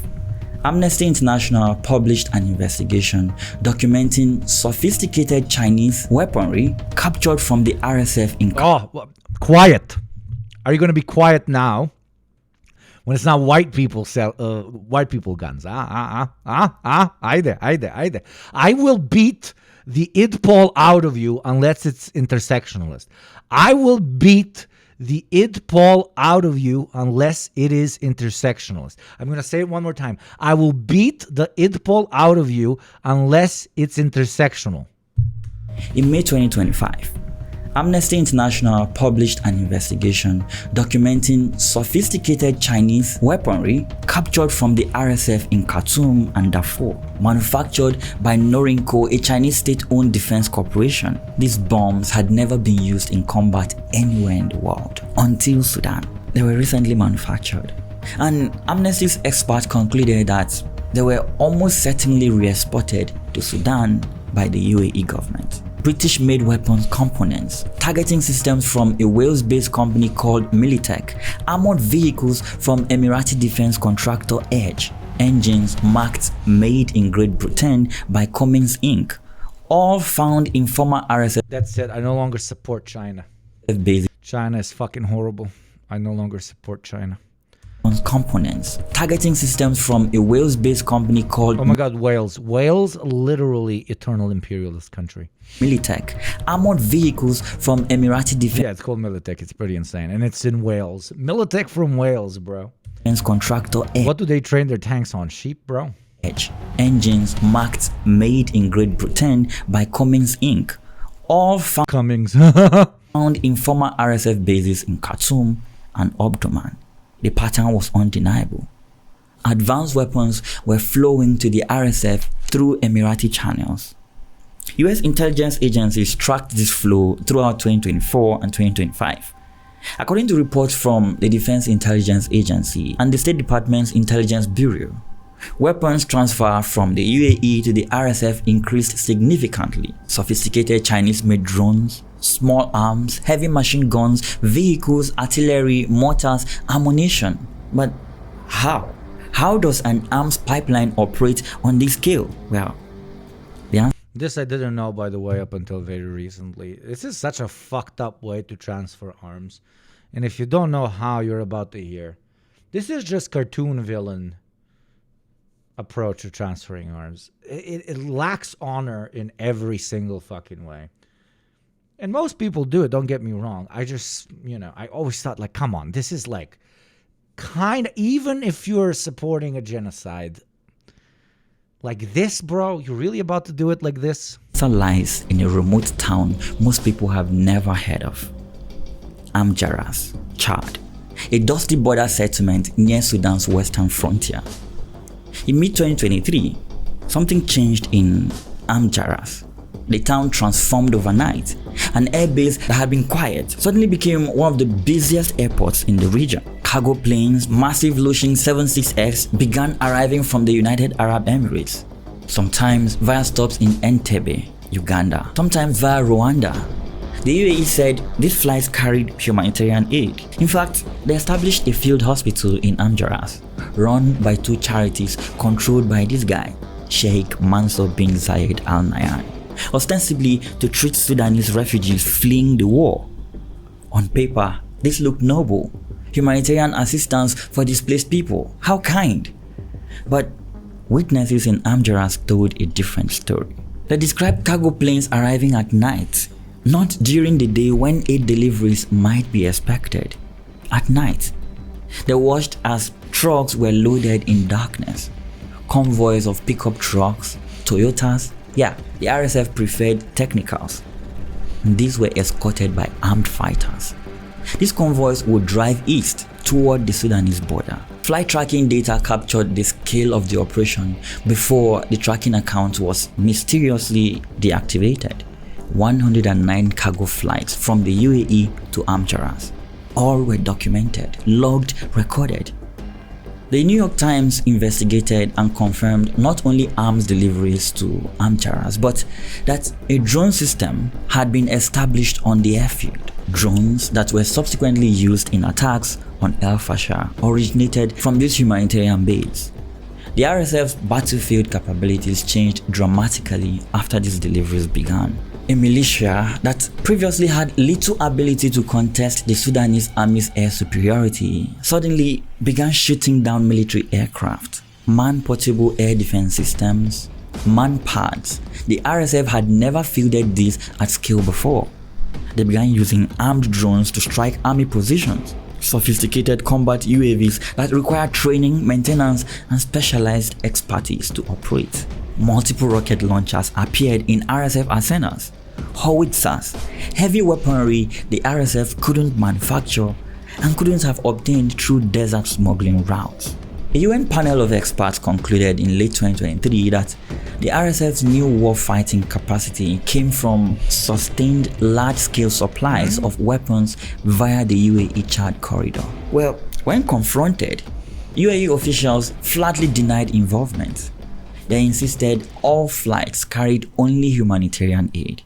S2: Amnesty International published an investigation documenting sophisticated Chinese weaponry captured from the RSF in...
S1: Quiet. Are you going to be quiet now? When it's not white people guns. Aide. I will beat the idpol out of you unless it's intersectionalist. I will beat the idpol out of you unless it is intersectionalist. I'm going to say it one more time. I will beat the idpol out of you unless it's intersectional.
S2: In May 2025, Amnesty International published an investigation documenting sophisticated Chinese weaponry captured from the RSF in Khartoum and Darfur, manufactured by Norinco, a Chinese state-owned defense corporation. These bombs had never been used in combat anywhere in the world until Sudan. They were recently manufactured. And Amnesty's expert concluded that they were almost certainly re-exported to Sudan by the UAE government. British-made weapons components, targeting systems from a Wales-based company called Militech, armored vehicles from Emirati defense contractor Edge, engines marked Made in Great Britain by Cummins Inc., all found in former RSF.
S1: That's it. I no longer support China.
S2: bases.
S1: China is fucking horrible. I no longer support China.
S2: Components, targeting systems from a Wales-based company called
S1: Oh my god, Wales. Wales, literally eternal imperialist country.
S2: Militech, armored vehicles from Emirati defense.
S1: Yeah, it's called Militech. It's pretty insane. And it's in Wales. Militech from Wales, bro.
S2: Contractor
S1: What do they train their tanks on? Sheep, bro?
S2: Edge, engines marked Made in Great Britain by Cummins Inc., all
S1: Cummings.
S2: found in former RSF bases in Khartoum and Omdurman. The pattern was undeniable. Advanced weapons were flowing to the RSF through Emirati channels. US intelligence agencies tracked this flow throughout 2024 and 2025. According to reports from the Defense Intelligence Agency and the State Department's Intelligence Bureau, weapons transfer from the UAE to the RSF increased significantly. Sophisticated Chinese-made drones, small arms, heavy machine guns, vehicles, artillery, mortars, ammunition. But how? How does an arms pipeline operate on this scale? Well, the answer
S1: This I didn't know, by the way, up until very recently. This is such a fucked up way to transfer arms. And if you don't know how, you're about to hear. This is just cartoon villain approach to transferring arms. It lacks honor in every single fucking way. And most people do it, don't get me wrong. I just, I always thought, like, come on, this is like even if you're supporting a genocide, like this, bro, you're really about to do it like this?
S2: lies in a remote town most people have never heard of. Amjaras, Chad, a dusty border settlement near Sudan's western frontier. In mid-2023, something changed in Amjaras. The town transformed overnight. An airbase that had been quiet suddenly became one of the busiest airports in the region. Cargo planes, massive Lushin 76X began arriving from the United Arab Emirates, sometimes via stops in Entebbe, Uganda, sometimes via Rwanda. The UAE said these flights carried humanitarian aid. In fact, they established a field hospital in Amjaras, run by two charities controlled by this guy, Sheikh Mansour bin Zayed Al Nahyan, ostensibly to treat Sudanese refugees fleeing the war. On paper, this looked noble. Humanitarian assistance for displaced people. How kind. But witnesses in Amjaras told a different story. They described cargo planes arriving at night, not during the day when aid deliveries might be expected. At night, they watched as trucks were loaded in darkness. Convoys of pickup trucks, Toyotas, the RSF preferred technicals. These were escorted by armed fighters. These convoys would drive east toward the Sudanese border. Flight tracking data captured the scale of the operation before the tracking account was mysteriously deactivated. 109 cargo flights from the UAE to Amjaras. All were documented, logged, recorded. The New York Times investigated and confirmed not only arms deliveries to Amjaras, but that a drone system had been established on the airfield. Drones that were subsequently used in attacks on El Fasher originated from this humanitarian base. The RSF's battlefield capabilities changed dramatically after these deliveries began. A militia that previously had little ability to contest the Sudanese army's air superiority suddenly began shooting down military aircraft, man-portable air defense systems, man-pads. The RSF had never fielded these at scale before. They began using armed drones to strike army positions, sophisticated combat UAVs that require training, maintenance, and specialized expertise to operate. Multiple rocket launchers appeared in RSF arsenals, howitzers, heavy weaponry the RSF couldn't manufacture and couldn't have obtained through desert smuggling routes. A UN panel of experts concluded in late 2023 that the RSF's new warfighting capacity came from sustained large-scale supplies of weapons via the UAE-Chad corridor. Well, when confronted, UAE officials flatly denied involvement. They insisted all flights carried only humanitarian aid.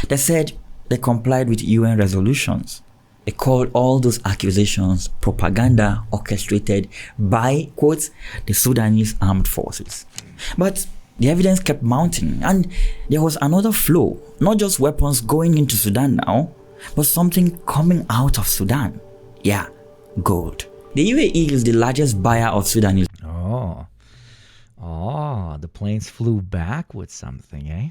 S2: They said they complied with UN resolutions. They called all those accusations propaganda orchestrated by, quote, the Sudanese armed forces. But the evidence kept mounting, and there was another flow, not just weapons going into Sudan now, but something coming out of Sudan. Yeah, gold. The UAE is the largest buyer of Sudanese
S1: the planes flew back with something, eh?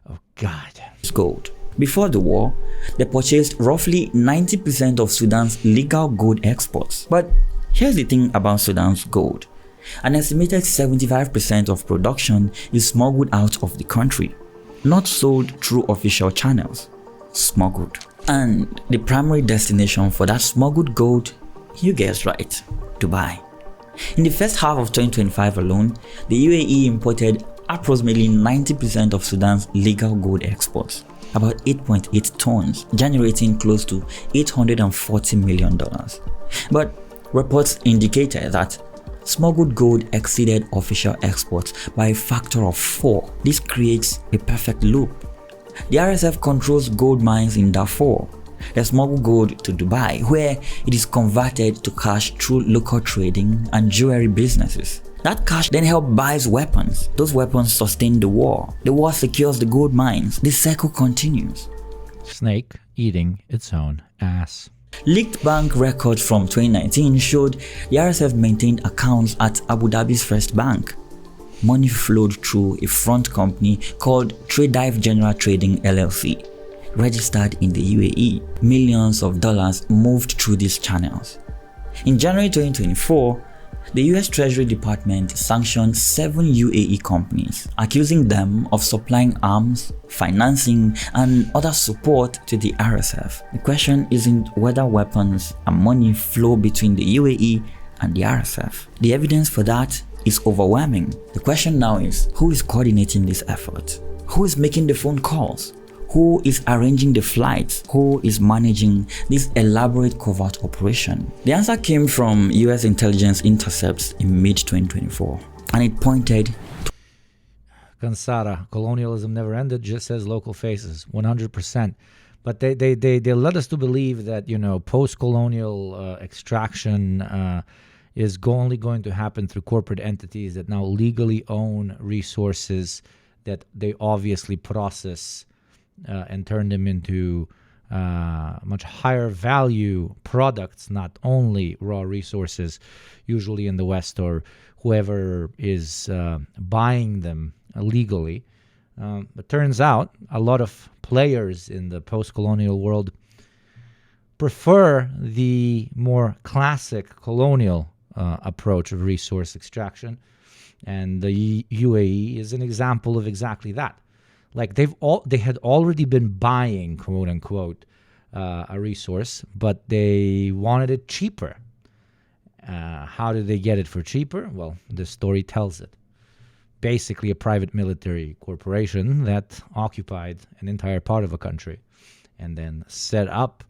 S1: Oh, God.
S2: gold. Before the war, they purchased roughly 90% of Sudan's legal gold exports. But here's the thing about Sudan's gold. An estimated 75% of production is smuggled out of the country, not sold through official channels. Smuggled. And the primary destination for that smuggled gold, you guessed right, Dubai. In the first half of 2025 alone, the UAE imported approximately 90% of Sudan's legal gold exports, about 8.8 tons, generating close to $840 million. But reports indicated that smuggled gold exceeded official exports by a factor of 4. This creates a perfect loop. The RSF controls gold mines in Darfur. They smuggle gold to Dubai, where it is converted to cash through local trading and jewelry businesses. That cash then helps buy weapons. Those weapons sustain the war. The war secures the gold mines. The cycle continues.
S1: Snake eating its own ass.
S2: Leaked bank records from 2019 showed the RSF maintained accounts at Abu Dhabi's first bank. Money flowed through a front company called Tradive General Trading LLC, registered in the UAE. Millions of dollars moved through these channels. In January 2024, the US Treasury Department sanctioned 7 UAE companies, accusing them of supplying arms, financing, and other support to the RSF. The question isn't whether weapons and money flow between the UAE and the RSF. The evidence for that is overwhelming. The question now is, who is coordinating this effort? Who is making the phone calls? Who is arranging the flights? Who is managing this elaborate covert operation? The answer came from US intelligence intercepts in mid-2024, and it pointed
S1: Kansara, colonialism never ended, just says local faces, 100%. But they led us to believe that, post-colonial extraction is only going to happen through corporate entities that now legally own resources that they obviously process and turn them into much higher value products, not only raw resources, usually in the West or whoever is buying them legally. But turns out a lot of players in the post-colonial world prefer the more classic colonial approach of resource extraction. And the UAE is an example of exactly that. Like they had already been buying, quote unquote, a resource, but they wanted it cheaper. How did they get it for cheaper? Well, the story tells it. Basically, a private military corporation that occupied an entire part of a country and then set up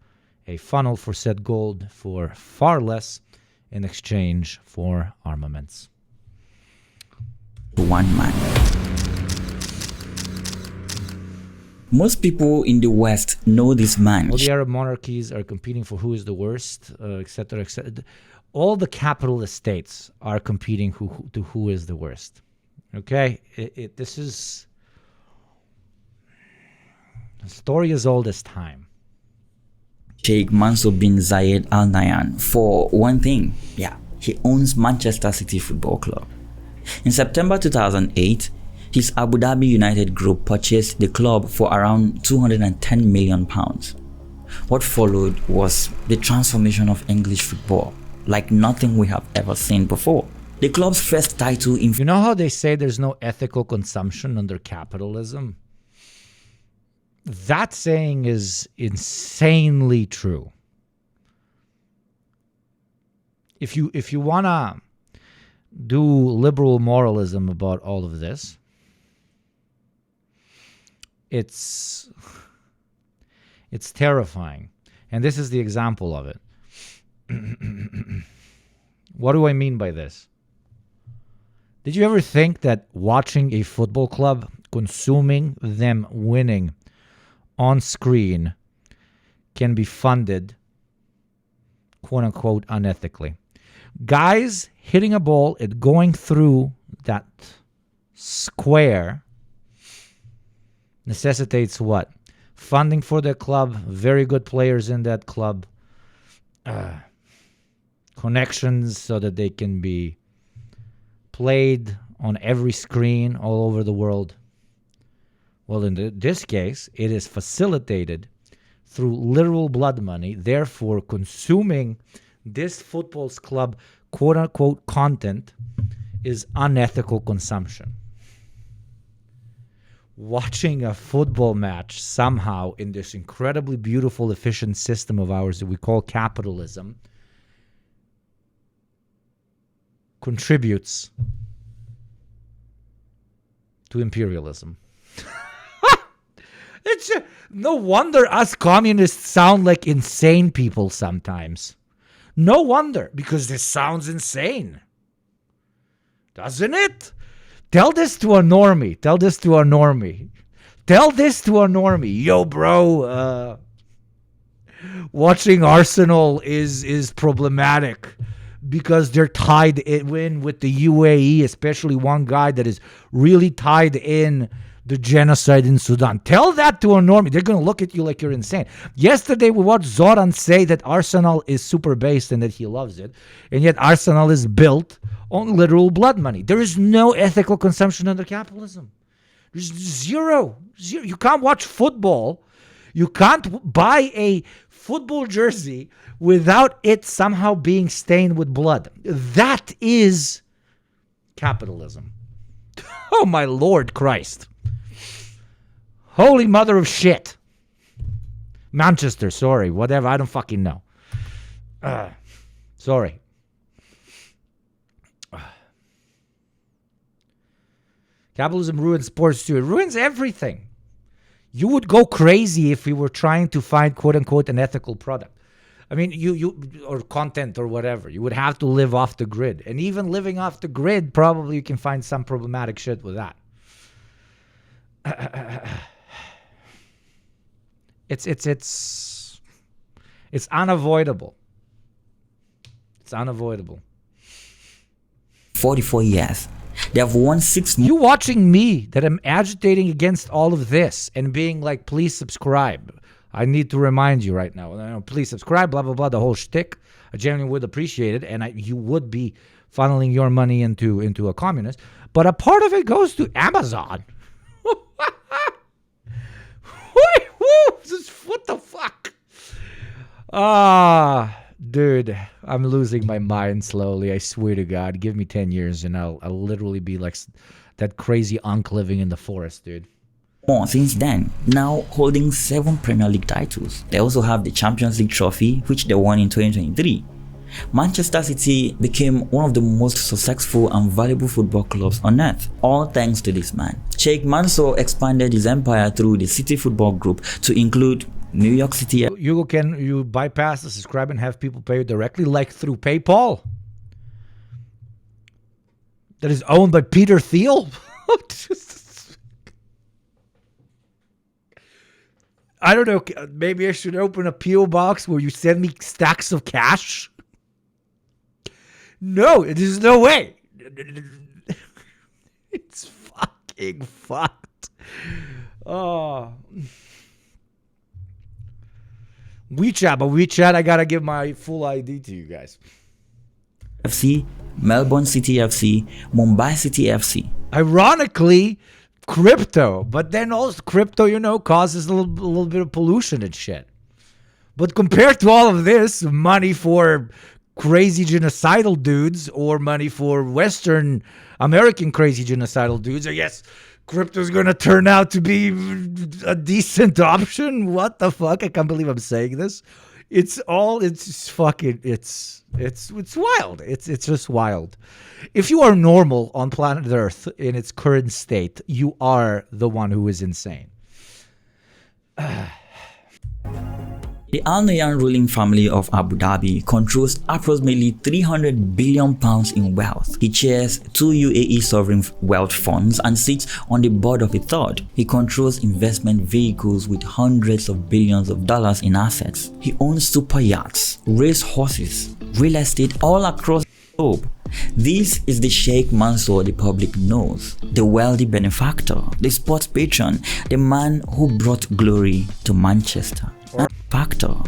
S1: a funnel for said gold for far less in exchange for armaments.
S2: one man. Most people in the West know this man.
S1: All the Arab monarchies are competing for who is the worst, etc., etc. All the capitalist states are competing to who is the worst. Okay? This is a story as old as time.
S2: Sheikh Mansour bin Zayed Al Nahyan, for one thing, he owns Manchester City Football Club. In September 2008, his Abu Dhabi United Group purchased the club for around £210 million. What followed was the transformation of English football, like nothing we have ever seen before. The club's first title in...
S1: You know how they say there's no ethical consumption under capitalism? That saying is insanely true. If you want to do liberal moralism about all of this, it's terrifying. And this is the example of it. What do I mean by this? Did you ever think that watching a football club, consuming them winning on screen, can be funded, quote unquote, unethically? Guys hitting a ball and going through that square necessitates what? Funding for the club, very good players in that club, connections so that they can be played on every screen all over the world. Well, in this case, it is facilitated through literal blood money. Therefore, consuming this football's club quote-unquote content is unethical consumption. Watching a football match somehow in this incredibly beautiful, efficient system of ours that we call capitalism contributes to imperialism. It's no wonder us communists sound like insane people sometimes. No wonder, because this sounds insane. Doesn't it? Tell this to a normie. Tell this to a normie. Tell this to a normie. Yo, bro, watching Arsenal is problematic because they're tied in with the UAE, especially one guy that is really tied in the genocide in Sudan. Tell that to a normie. They're going to look at you like you're insane. Yesterday, we watched Zoran say that Arsenal is super based and that he loves it. And yet Arsenal is built on literal blood money. There is no ethical consumption under capitalism. There's zero. You can't watch football. You can't buy a football jersey without it somehow being stained with blood. That is capitalism. Oh, my Lord Christ. Holy mother of shit. Manchester, sorry, whatever, I don't fucking know. Sorry. Capitalism ruins sports too. It ruins everything. You would go crazy if we were trying to find quote unquote an ethical product. I mean, you or content or whatever. You would have to live off the grid. And even living off the grid, probably you can find some problematic shit with that. It's unavoidable. It's unavoidable.
S2: 44 years. They have won 6
S1: You watching me that I'm agitating against all of this and being like, please subscribe. I need to remind you right now. Please subscribe, blah, blah, blah, the whole shtick. I genuinely would appreciate it. And you would be funneling your money into a communist. But a part of it goes to Amazon. What the fuck? Dude, I'm losing my mind slowly. I swear to God. Give me 10 years and I'll literally be like that crazy unk living in the forest, dude.
S2: more since then, now holding 7 Premier League titles. They also have the Champions League trophy, which they won in 2023. Manchester City became one of the most successful and valuable football clubs on earth, all thanks to this man. Sheikh Mansour expanded his empire through the City Football Group to include New York City.
S1: Can you bypass the subscribe and have people pay you directly, like through PayPal? That is owned by Peter Thiel? I don't know. Maybe I should open a P.O. box where you send me stacks of cash? No, there's no way. It's fucking fucked. Oh. WeChat, I gotta give my full ID to you guys.
S2: FC, Melbourne City FC, Mumbai City FC.
S1: Ironically, crypto, but then also crypto, causes a little bit of pollution and shit. But compared to all of this, money for crazy genocidal dudes or money for Western American crazy genocidal dudes, I guess crypto's gonna turn out to be a decent option. What the fuck? I can't believe I'm saying this. It's wild. It's just wild. If you are normal on planet Earth in its current state, you are the one who is insane.
S2: The Al Nahyan ruling family of Abu Dhabi controls approximately £300 billion in wealth. He chairs 2 UAE sovereign wealth funds and sits on the board of a third. He controls investment vehicles with hundreds of billions of dollars in assets. He owns super yachts, race horses, real estate all across the globe. This is the Sheikh Mansour the public knows, the wealthy benefactor, the sports patron, the man who brought glory to Manchester.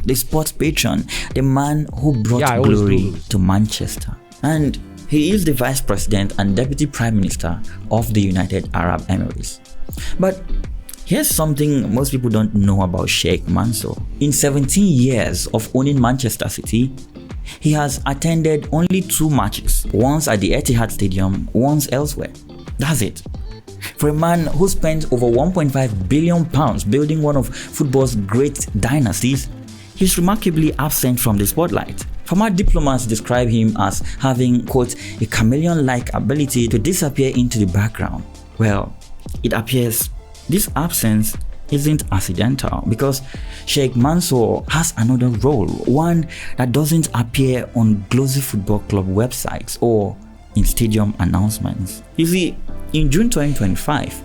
S2: The sports patron, the man who brought glory to Manchester. And he is the Vice President and Deputy Prime Minister of the United Arab Emirates. But here's something most people don't know about Sheikh Mansour. In 17 years of owning Manchester City, he has attended only 2 matches, once at the Etihad Stadium, once elsewhere. That's it. For a man who spent over £1.5 billion building one of football's great dynasties, he's remarkably absent from the spotlight. Former diplomats describe him as having, quote, a chameleon-like ability to disappear into the background. Well, it appears this absence isn't accidental, because Sheikh Mansour has another role, one that doesn't appear on glossy football club websites or in stadium announcements. You see, in June 2025,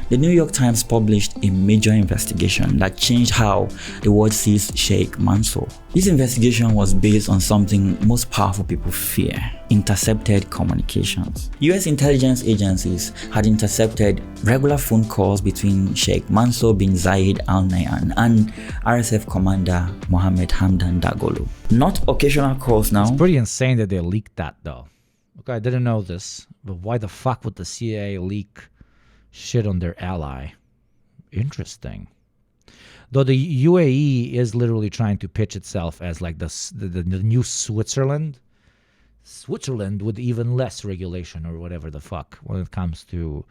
S2: the New York Times published a major investigation that changed how the world sees Sheikh Mansour. This investigation was based on something most powerful people fear: intercepted communications. US intelligence agencies had intercepted regular phone calls between Sheikh Mansour bin Zayed Al Nahyan and RSF commander Mohammed Hamdan Dagalo. Not occasional calls now.
S1: It's pretty insane that they leaked that, though. Okay, I didn't know this, but why the fuck would the CIA leak shit on their ally? Interesting. Though the UAE is literally trying to pitch itself as like the new Switzerland. Switzerland with even less regulation or whatever the fuck when it comes to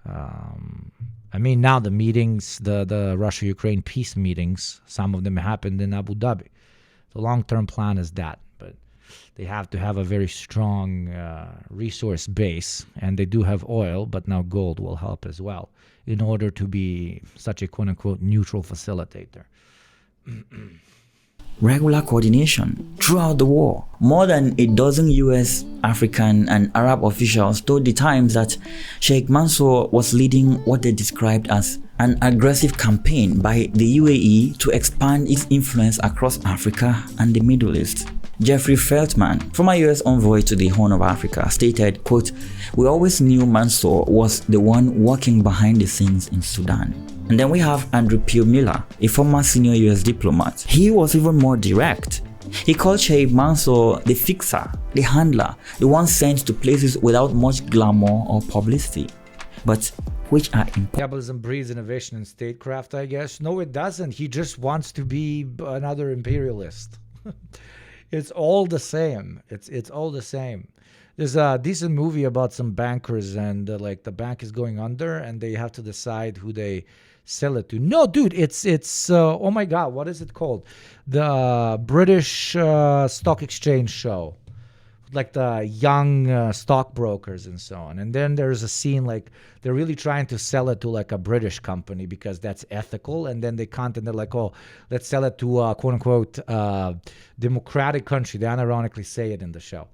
S1: I mean, now the meetings, the Russia-Ukraine peace meetings, some of them happened in Abu Dhabi. The long-term plan is that, but they have to have a very strong resource base, and they do have oil, but now gold will help as well in order to be such a quote-unquote neutral facilitator.
S2: Regular coordination throughout the war. More than a dozen US, African, and Arab officials told the Times that Sheikh Mansour was leading what they described as an aggressive campaign by the UAE to expand its influence across Africa and the Middle East. Jeffrey Feltman, former US envoy to the Horn of Africa, stated, quote, "We always knew Mansour was the one working behind the scenes in Sudan." And then we have Andrew Peel Miller, a former senior US diplomat. He was even more direct. He called Sheikh Mansour the fixer, the handler, the one sent to places without much glamour or publicity, but which are important.
S1: Capitalism breeds innovation in statecraft, I guess. No, it doesn't. He just wants to be another imperialist. It's all the same. It's all the same. There's a decent movie about some bankers and like the bank is going under and they have to decide who they sell it to. No, dude, it's oh my God, what is it called? The British Stock Exchange show, like the young stockbrokers and so on. And then there's a scene like they're really trying to sell it to like a British company because that's ethical. And then they can't, and they're like, oh, let's sell it to a quote unquote democratic country. They unironically say it in the show.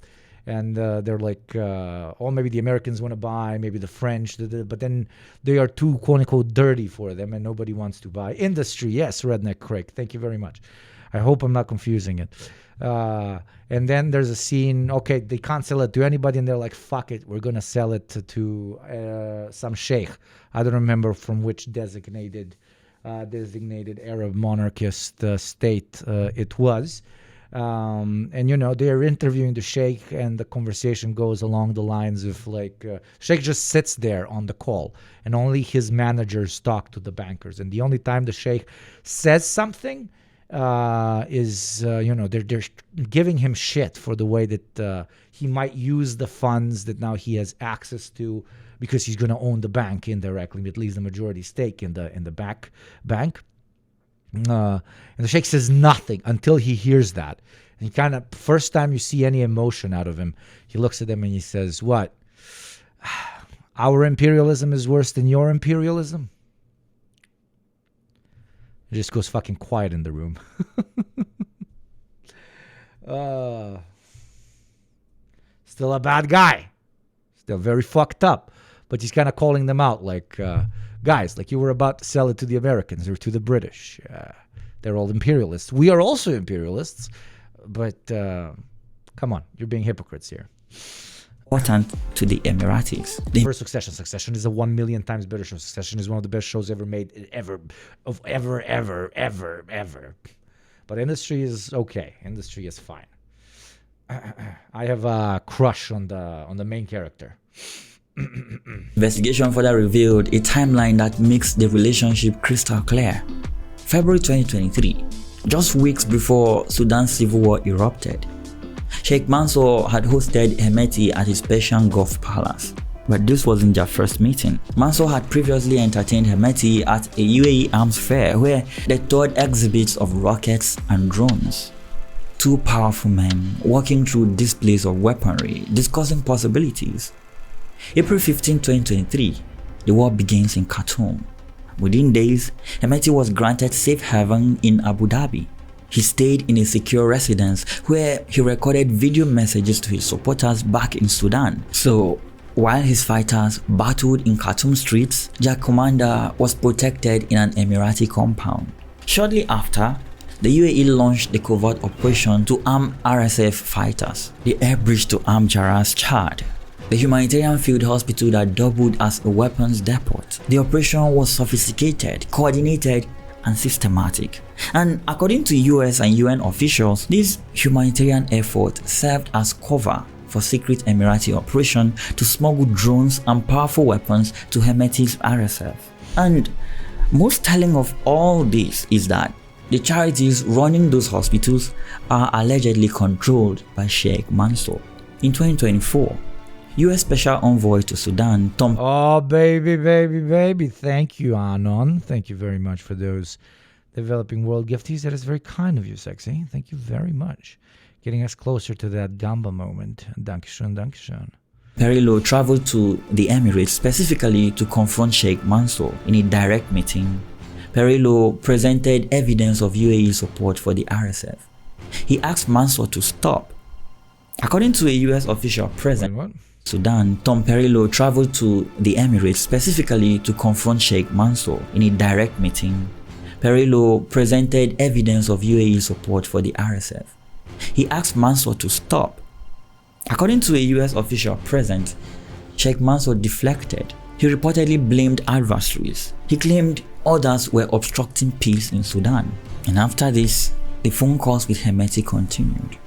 S1: And they're like, oh, maybe the Americans want to buy, maybe the French, but then they are too, quote unquote, dirty for them and nobody wants to buy. Industry, yes, Redneck Craig, thank you very much. I hope I'm not confusing it. And then there's a scene, okay, they can't sell it to anybody, and they're like, fuck it, we're going to sell it to some sheikh. I don't remember from which designated Arab monarchist state it was. And you know, they're interviewing the sheikh and the conversation goes along the lines of like sheikh just sits there on the call and only his managers talk to the bankers, and the only time the sheikh says something is you know, they're giving him shit for the way that he might use the funds that now he has access to because he's going to own the bank indirectly, at least the majority stake in the bank. And the sheikh says nothing until he hears that. And he kind of, first time you see any emotion out of him, he looks at them and he says, what? Our imperialism is worse than your imperialism? It just goes fucking quiet in the room. Still a bad guy. Still very fucked up. But he's kind of calling them out like, guys, like you were about to sell it to the Americans or to the British. They're all imperialists. We are also imperialists. But come on, you're being hypocrites here.
S2: Important to the Emiratis.
S1: First Succession. Succession is a 1 million times better show. Succession is one of the best shows ever made, ever. But Industry is okay. Industry is fine. I have a crush on the main character.
S2: Investigation further revealed a timeline that makes the relationship crystal clear. February 2023, just weeks before Sudan's civil war erupted, Sheikh Mansour had hosted Hemeti at his Persian Gulf Palace. But this wasn't their first meeting. Mansour had previously entertained Hemeti at a UAE arms fair where they toured exhibits of rockets and drones. Two powerful men walking through displays of weaponry, discussing possibilities. April 15, 2023, the war begins in Khartoum. Within days, Hemeti was granted safe haven in Abu Dhabi. He stayed in a secure residence where he recorded video messages to his supporters back in Sudan. So, while his fighters battled in Khartoum streets, their commander was protected in an Emirati compound. Shortly after, the UAE launched the covert operation to arm RSF fighters. The air bridge to arm Jarrah's Chad, the humanitarian field hospital that doubled as a weapons depot. The operation was sophisticated, coordinated, and systematic. And according to US and UN officials, this humanitarian effort served as cover for secret Emirati operation to smuggle drones and powerful weapons to Hemeti's RSF. And most telling of all this is that the charities running those hospitals are allegedly controlled by Sheikh Mansour. In 2024, US Special Envoy to Sudan, Tom...
S1: Oh, baby. Thank you, Anon. Thank you very much for those developing world gifties. That is very kind of you, Sexy. Thank you very much. Getting us closer to that Gamba moment. Dankeschön.
S2: Perillo traveled to the Emirates specifically to confront Sheikh Mansour. In a direct meeting, Perillo presented evidence of UAE support for the RSF. He asked Mansour to stop. According to a US official present in Sudan, Tom Perillo traveled to the Emirates specifically to confront Sheikh Mansour. In a direct meeting, Perillo presented evidence of UAE support for the RSF. He asked Mansour to stop. According to a US official present, Sheikh Mansour deflected. He reportedly blamed adversaries. He claimed others were obstructing peace in Sudan. And after this, the phone calls with Hemeti continued.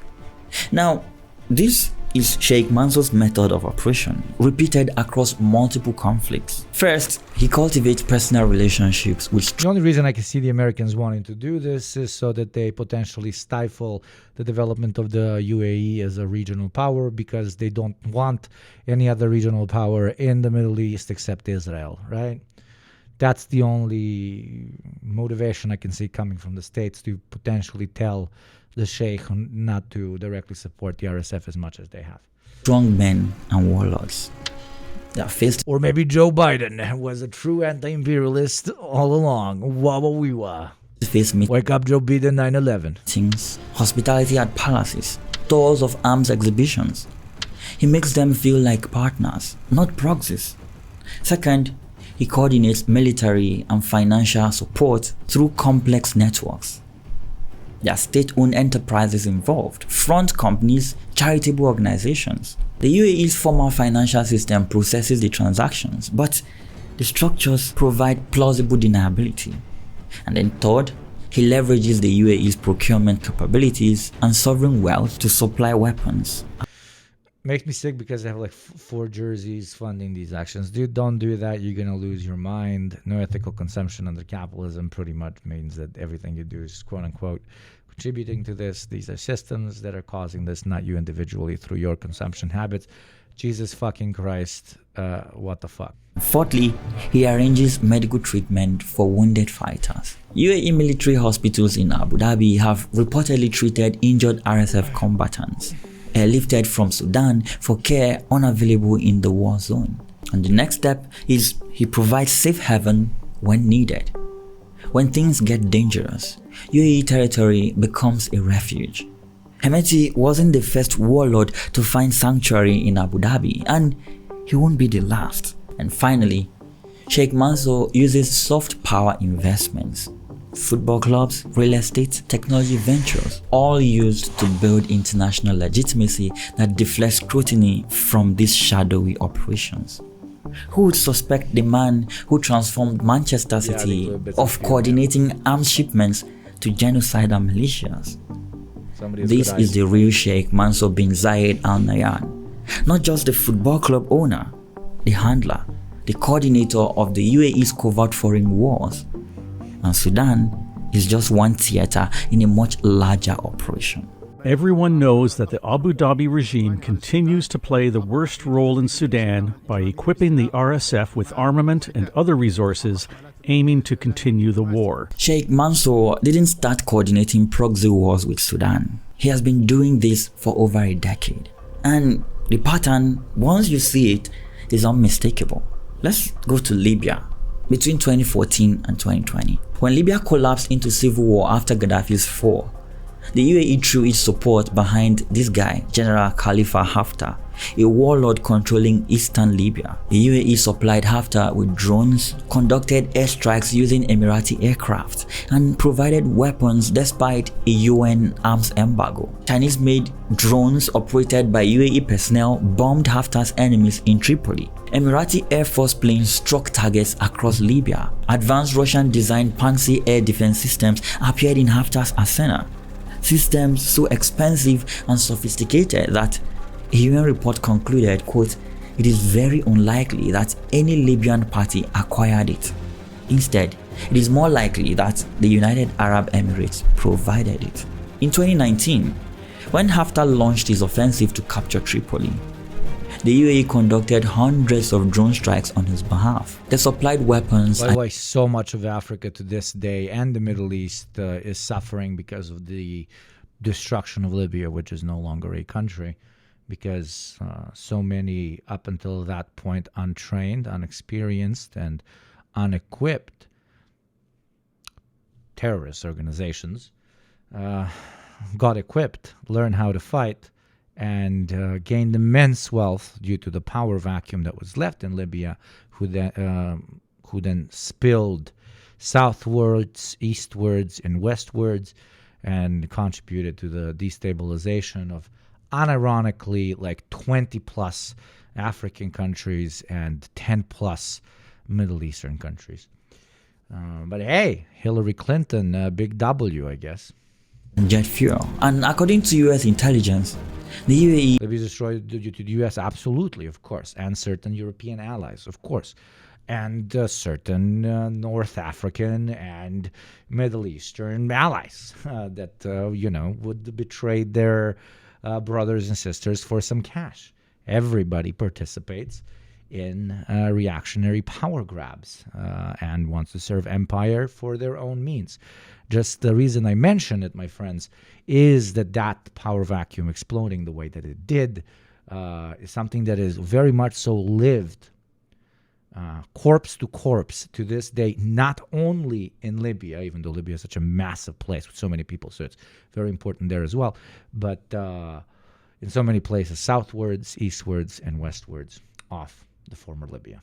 S2: Now, this is Sheikh Mansour's method of operation, repeated across multiple conflicts. First, he cultivates personal relationships with...
S1: The only reason I can see the Americans wanting to do this is so that they potentially stifle the development of the UAE as a regional power, because they don't want any other regional power in the Middle East except Israel, right? That's the only motivation I can see coming from the States, to potentially tell the Sheikh not to directly support the RSF as much as they have.
S2: Strong men and warlords. They are faced...
S1: Or maybe Joe Biden was a true anti-imperialist all along. Wawa-weewa. Wake up, Joe Biden, 9/11.
S2: Things, hospitality at palaces, tours of arms exhibitions. He makes them feel like partners, not proxies. Second, he coordinates military and financial support through complex networks. There are state-owned enterprises involved, front companies, charitable organizations. The UAE's formal financial system processes the transactions, but the structures provide plausible deniability. And then third, he leverages the UAE's procurement capabilities and sovereign wealth to supply weapons.
S1: Makes me sick because I have like 4 jerseys funding these actions. Dude, don't do that. You're going to lose your mind. No ethical consumption under capitalism pretty much means that everything you do is quote unquote contributing to this. These are systems that are causing this, not you individually through your consumption habits. Jesus fucking Christ. What the fuck?
S2: Fourthly, he arranges medical treatment for wounded fighters. UAE military hospitals in Abu Dhabi have reportedly treated injured RSF combatants airlifted from Sudan for care unavailable in the war zone. And the next step is he provides safe haven when needed. When things get dangerous, UAE territory becomes a refuge. Hemeti wasn't the first warlord to find sanctuary in Abu Dhabi, and he won't be the last. And finally, Sheikh Mansour uses soft power investments. Football clubs, real estate, technology ventures, all used to build international legitimacy that deflects scrutiny from these shadowy operations. Who would suspect the man who transformed Manchester City of coordinating arms shipments to genocidal militias? This is the real Sheikh Mansour bin Zayed Al Nahyan, not just the football club owner, the handler, the coordinator of the UAE's covert foreign wars. And Sudan is just one theater in a much larger operation.
S7: Everyone knows that the Abu Dhabi regime continues to play the worst role in Sudan by equipping the RSF with armament and other resources aiming to continue the war.
S2: Sheikh Mansour didn't start coordinating proxy wars with Sudan. He has been doing this for over a decade. And the pattern, once you see it, is unmistakable. Let's go to Libya between 2014 and 2020. When Libya collapsed into civil war after Gaddafi's fall, the UAE threw its support behind this guy, General Khalifa Haftar, a warlord controlling eastern Libya. The UAE supplied Haftar with drones, conducted airstrikes using Emirati aircraft, and provided weapons despite a UN arms embargo. Chinese-made drones operated by UAE personnel bombed Haftar's enemies in Tripoli. Emirati Air Force planes struck targets across Libya. Advanced Russian-designed Pantsir air defense systems appeared in Haftar's arsenal. Systems so expensive and sophisticated that a UN report concluded, quote, "It is very unlikely that any Libyan party acquired it. Instead, it is more likely that the United Arab Emirates provided it." In 2019, when Haftar launched his offensive to capture Tripoli, the UAE conducted hundreds of drone strikes on his behalf. They supplied weapons.
S1: By the way, so much of Africa to this day and the Middle East is suffering because of the destruction of Libya, which is no longer a country, because so many, up until that point, untrained, unexperienced, and unequipped terrorist organizations got equipped, learned how to fight, and gained immense wealth due to the power vacuum that was left in Libya, who then spilled southwards, eastwards, and westwards, and contributed to the destabilization of, unironically, like 20 plus African countries and 10 plus Middle Eastern countries. But hey, Hillary Clinton, big W, I guess.
S2: Jet fuel. And according to US intelligence, the UAE
S1: Libya destroyed due to the US, absolutely, of course, and certain European allies, of course, and certain North African and Middle Eastern allies that, would betray their brothers and sisters for some cash. Everybody participates in reactionary power grabs and wants to serve empire for their own means. Just the reason I mention it, my friends, is that power vacuum exploding the way that it did is something that is very much so lived corpse to corpse to this day, not only in Libya, even though Libya is such a massive place with so many people, so it's very important there as well, but in so many places, southwards, eastwards, and westwards off the former Libya.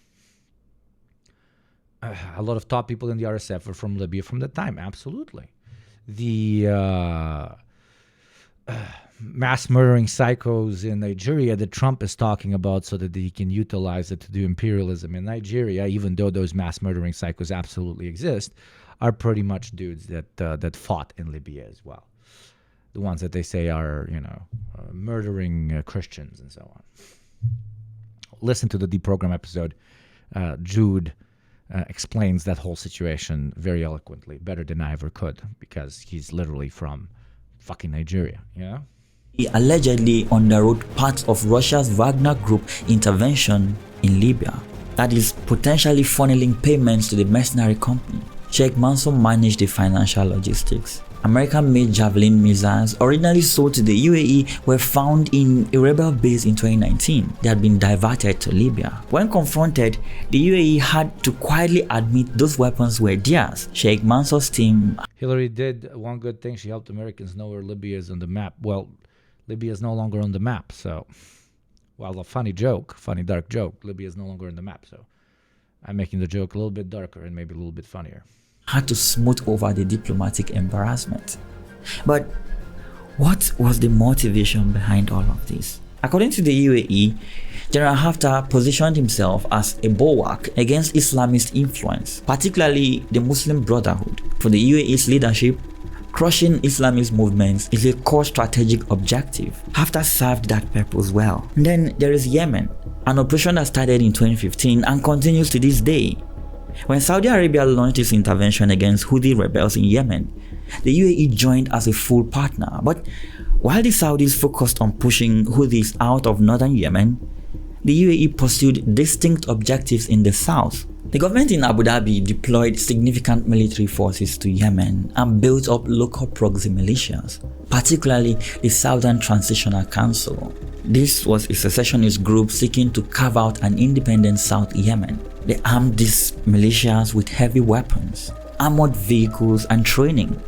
S1: A lot of top people in the RSF are from Libya from that time, absolutely. The mass murdering psychos in Nigeria that Trump is talking about so that he can utilize it to do imperialism in Nigeria, even though those mass murdering psychos absolutely exist, are pretty much dudes that fought in Libya as well. The ones that they say are, murdering Christians and so on. Listen to the Deprogram episode. Jude explains that whole situation very eloquently, better than I ever could, because he's literally from fucking Nigeria,
S2: He allegedly underwrote parts of Russia's Wagner Group intervention in Libya, that is potentially funneling payments to the mercenary company. Sheikh Mansour managed the financial logistics. American-made Javelin missiles, originally sold to the UAE, were found in a rebel base in 2019. They had been diverted to Libya. When confronted, the UAE had to quietly admit those weapons were theirs. Sheikh Mansour's team...
S1: Hillary did one good thing. She helped Americans know where Libya is on the map. Well, Libya is no longer on the map. So, well, a funny dark joke, Libya is no longer on the map. So I'm making the joke a little bit darker and maybe a little bit funnier.
S2: Had to smooth over the diplomatic embarrassment. But what was the motivation behind all of this? According to the UAE, General Haftar positioned himself as a bulwark against Islamist influence, particularly the Muslim Brotherhood. For the UAE's leadership, crushing Islamist movements is a core strategic objective. Haftar served that purpose well. And then there is Yemen, an operation that started in 2015 and continues to this day. When Saudi Arabia launched its intervention against Houthi rebels in Yemen, the UAE joined as a full partner. But while the Saudis focused on pushing Houthis out of northern Yemen, the UAE pursued distinct objectives in the south. The government in Abu Dhabi deployed significant military forces to Yemen and built up local proxy militias, particularly the Southern Transitional Council. This was a secessionist group seeking to carve out an independent South Yemen. They armed these militias with heavy weapons, armored vehicles, and training.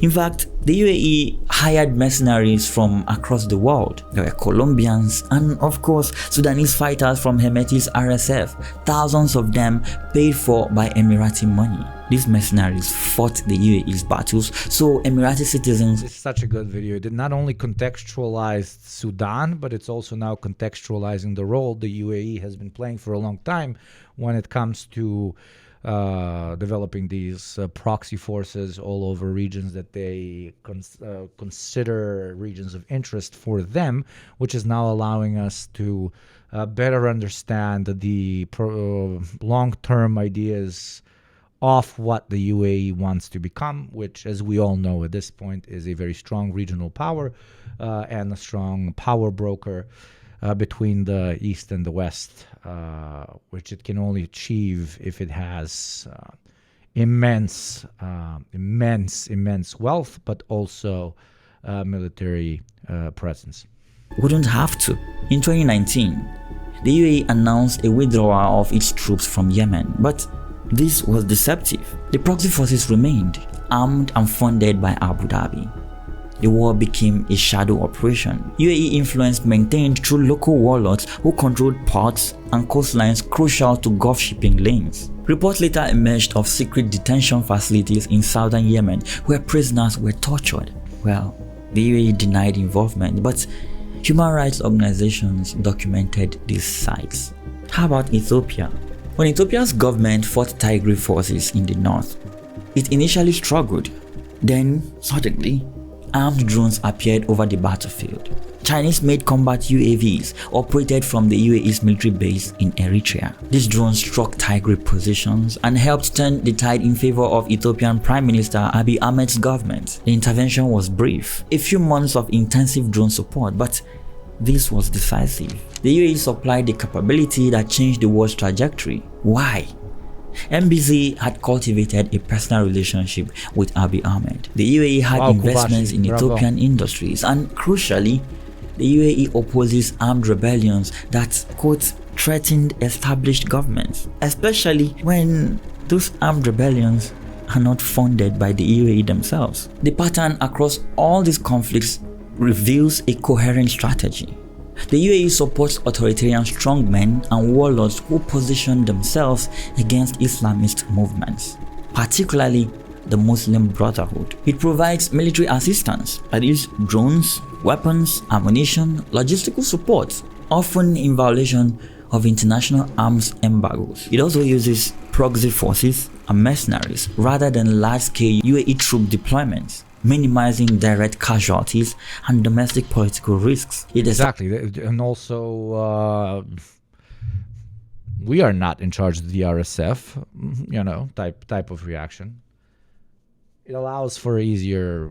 S2: In fact, the UAE hired mercenaries from across the world. There were Colombians and, of course, Sudanese fighters from Hemeti's RSF, thousands of them paid for by Emirati money. These mercenaries fought the UAE's battles, so Emirati citizens...
S1: It's such a good video. It not only contextualized Sudan, but it's also now contextualizing the role the UAE has been playing for a long time when it comes to developing these proxy forces all over regions that they consider regions of interest for them, which is now allowing us to better understand the long-term ideas of what the UAE wants to become, which, as we all know at this point, is a very strong regional power and a strong power broker between the East and the West, which it can only achieve if it has immense wealth, but also military presence.
S2: Wouldn't have to. In 2019, the UAE announced a withdrawal of its troops from Yemen, but this was deceptive. The proxy forces remained, armed and funded by Abu Dhabi. The war became a shadow operation. UAE influence maintained through local warlords who controlled ports and coastlines crucial to Gulf shipping lanes. Reports later emerged of secret detention facilities in southern Yemen where prisoners were tortured. Well, the UAE denied involvement, but human rights organizations documented these sites. How about Ethiopia? When Ethiopia's government fought Tigray forces in the north, it initially struggled. Then, suddenly, armed drones appeared over the battlefield. Chinese-made combat UAVs operated from the UAE's military base in Eritrea. These drones struck Tigray positions and helped turn the tide in favor of Ethiopian Prime Minister Abiy Ahmed's government. The intervention was brief, a few months of intensive drone support, but this was decisive. The UAE supplied the capability that changed the war's trajectory. Why? MBZ had cultivated a personal relationship with Abiy Ahmed. The UAE had investments in Ethiopian industries, and crucially, the UAE opposes armed rebellions that, quote, threatened established governments, especially when those armed rebellions are not funded by the UAE themselves. The pattern across all these conflicts reveals a coherent strategy. The UAE supports authoritarian strongmen and warlords who position themselves against Islamist movements, particularly the Muslim Brotherhood. It provides military assistance, that is, drones, weapons, ammunition, logistical support, often in violation of international arms embargoes. It also uses proxy forces and mercenaries rather than large-scale UAE troop deployments, minimizing direct casualties and domestic political risks.
S1: Exactly, and also we are not in charge of the RSF, type of reaction. It allows for easier,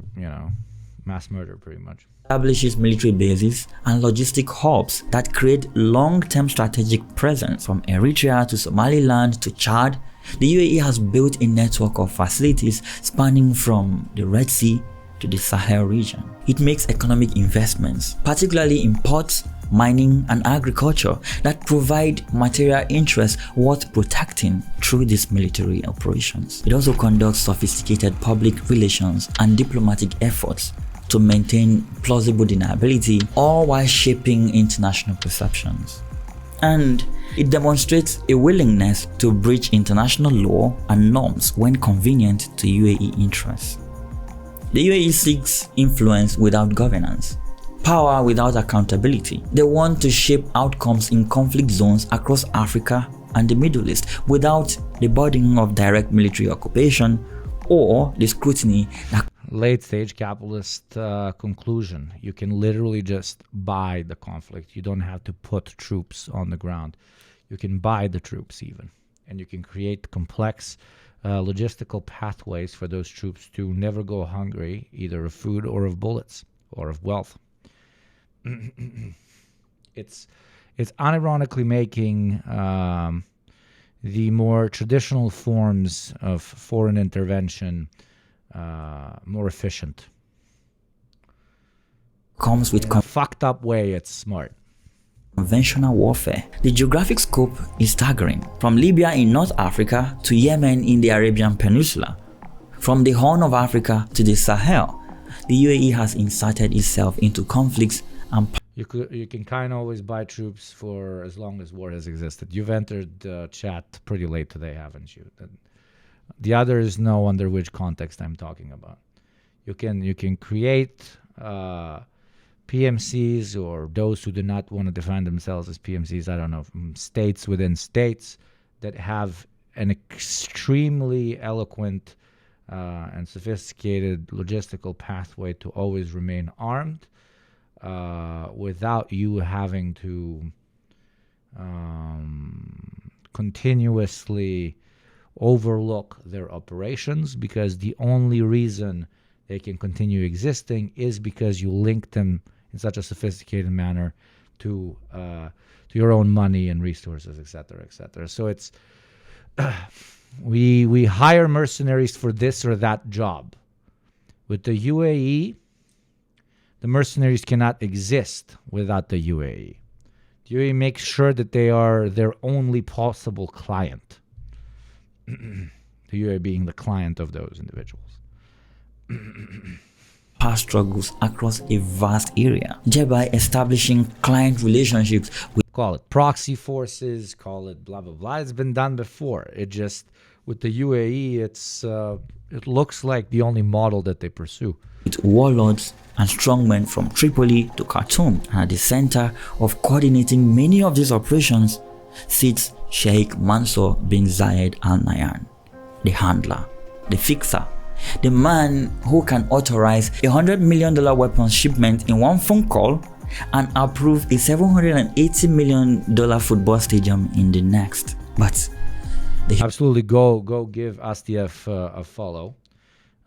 S1: mass murder, pretty much.
S2: Establishes military bases and logistic hubs that create long-term strategic presence from Eritrea to Somaliland to Chad. The UAE has built a network of facilities spanning from the Red Sea to the Sahel region. It makes economic investments, particularly in ports, mining, and agriculture, that provide material interests worth protecting through these military operations. It also conducts sophisticated public relations and diplomatic efforts to maintain plausible deniability, all while shaping international perceptions. And it demonstrates a willingness to breach international law and norms when convenient to UAE interests. The UAE seeks influence without governance, power without accountability. They want to shape outcomes in conflict zones across Africa and the Middle East without the burden of direct military occupation or the scrutiny that
S1: late-stage capitalist conclusion. You can literally just buy the conflict. You don't have to put troops on the ground. You can buy the troops even. And you can create complex logistical pathways for those troops to never go hungry, either of food or of bullets or of wealth. It's unironically making the more traditional forms of foreign intervention more efficient.
S2: comes with
S1: In a fucked up way, it's smart.
S2: conventional warfare. The geographic scope is staggering, from Libya in North Africa to Yemen in the Arabian Peninsula. From the Horn of Africa to the Sahel, the UAE has inserted itself into conflicts and
S1: You can kind of always buy troops for as long as war has existed. You've entered the chat pretty late today, haven't you? The others know under which context I'm talking about. You can create PMCs, or those who do not want to define themselves as PMCs, I don't know, states within states that have an extremely eloquent and sophisticated logistical pathway to always remain armed, without you having to continuously overlook their operations, because the only reason they can continue existing is because you link them in such a sophisticated manner to your own money and resources, etc., etc. So it's we hire mercenaries for this or that job. With the UAE, the mercenaries cannot exist without the UAE. The UAE makes sure that they are their only possible client. The UAE being the client of those individuals.
S2: power struggles across a vast area, thereby establishing client relationships with
S1: Call it proxy forces, call it blah, blah, blah. It's been done before. It just, with the UAE, it looks like the only model that they pursue.
S2: warlords and strongmen from Tripoli to Khartoum. And at the center of coordinating many of these operations sits Sheikh Mansour bin Zayed Al Nahyan, the handler, the fixer, the man who can authorize $100 million weapons shipment in one phone call and approve a $780 million football stadium in the next. But
S1: absolutely go give ASTF a follow.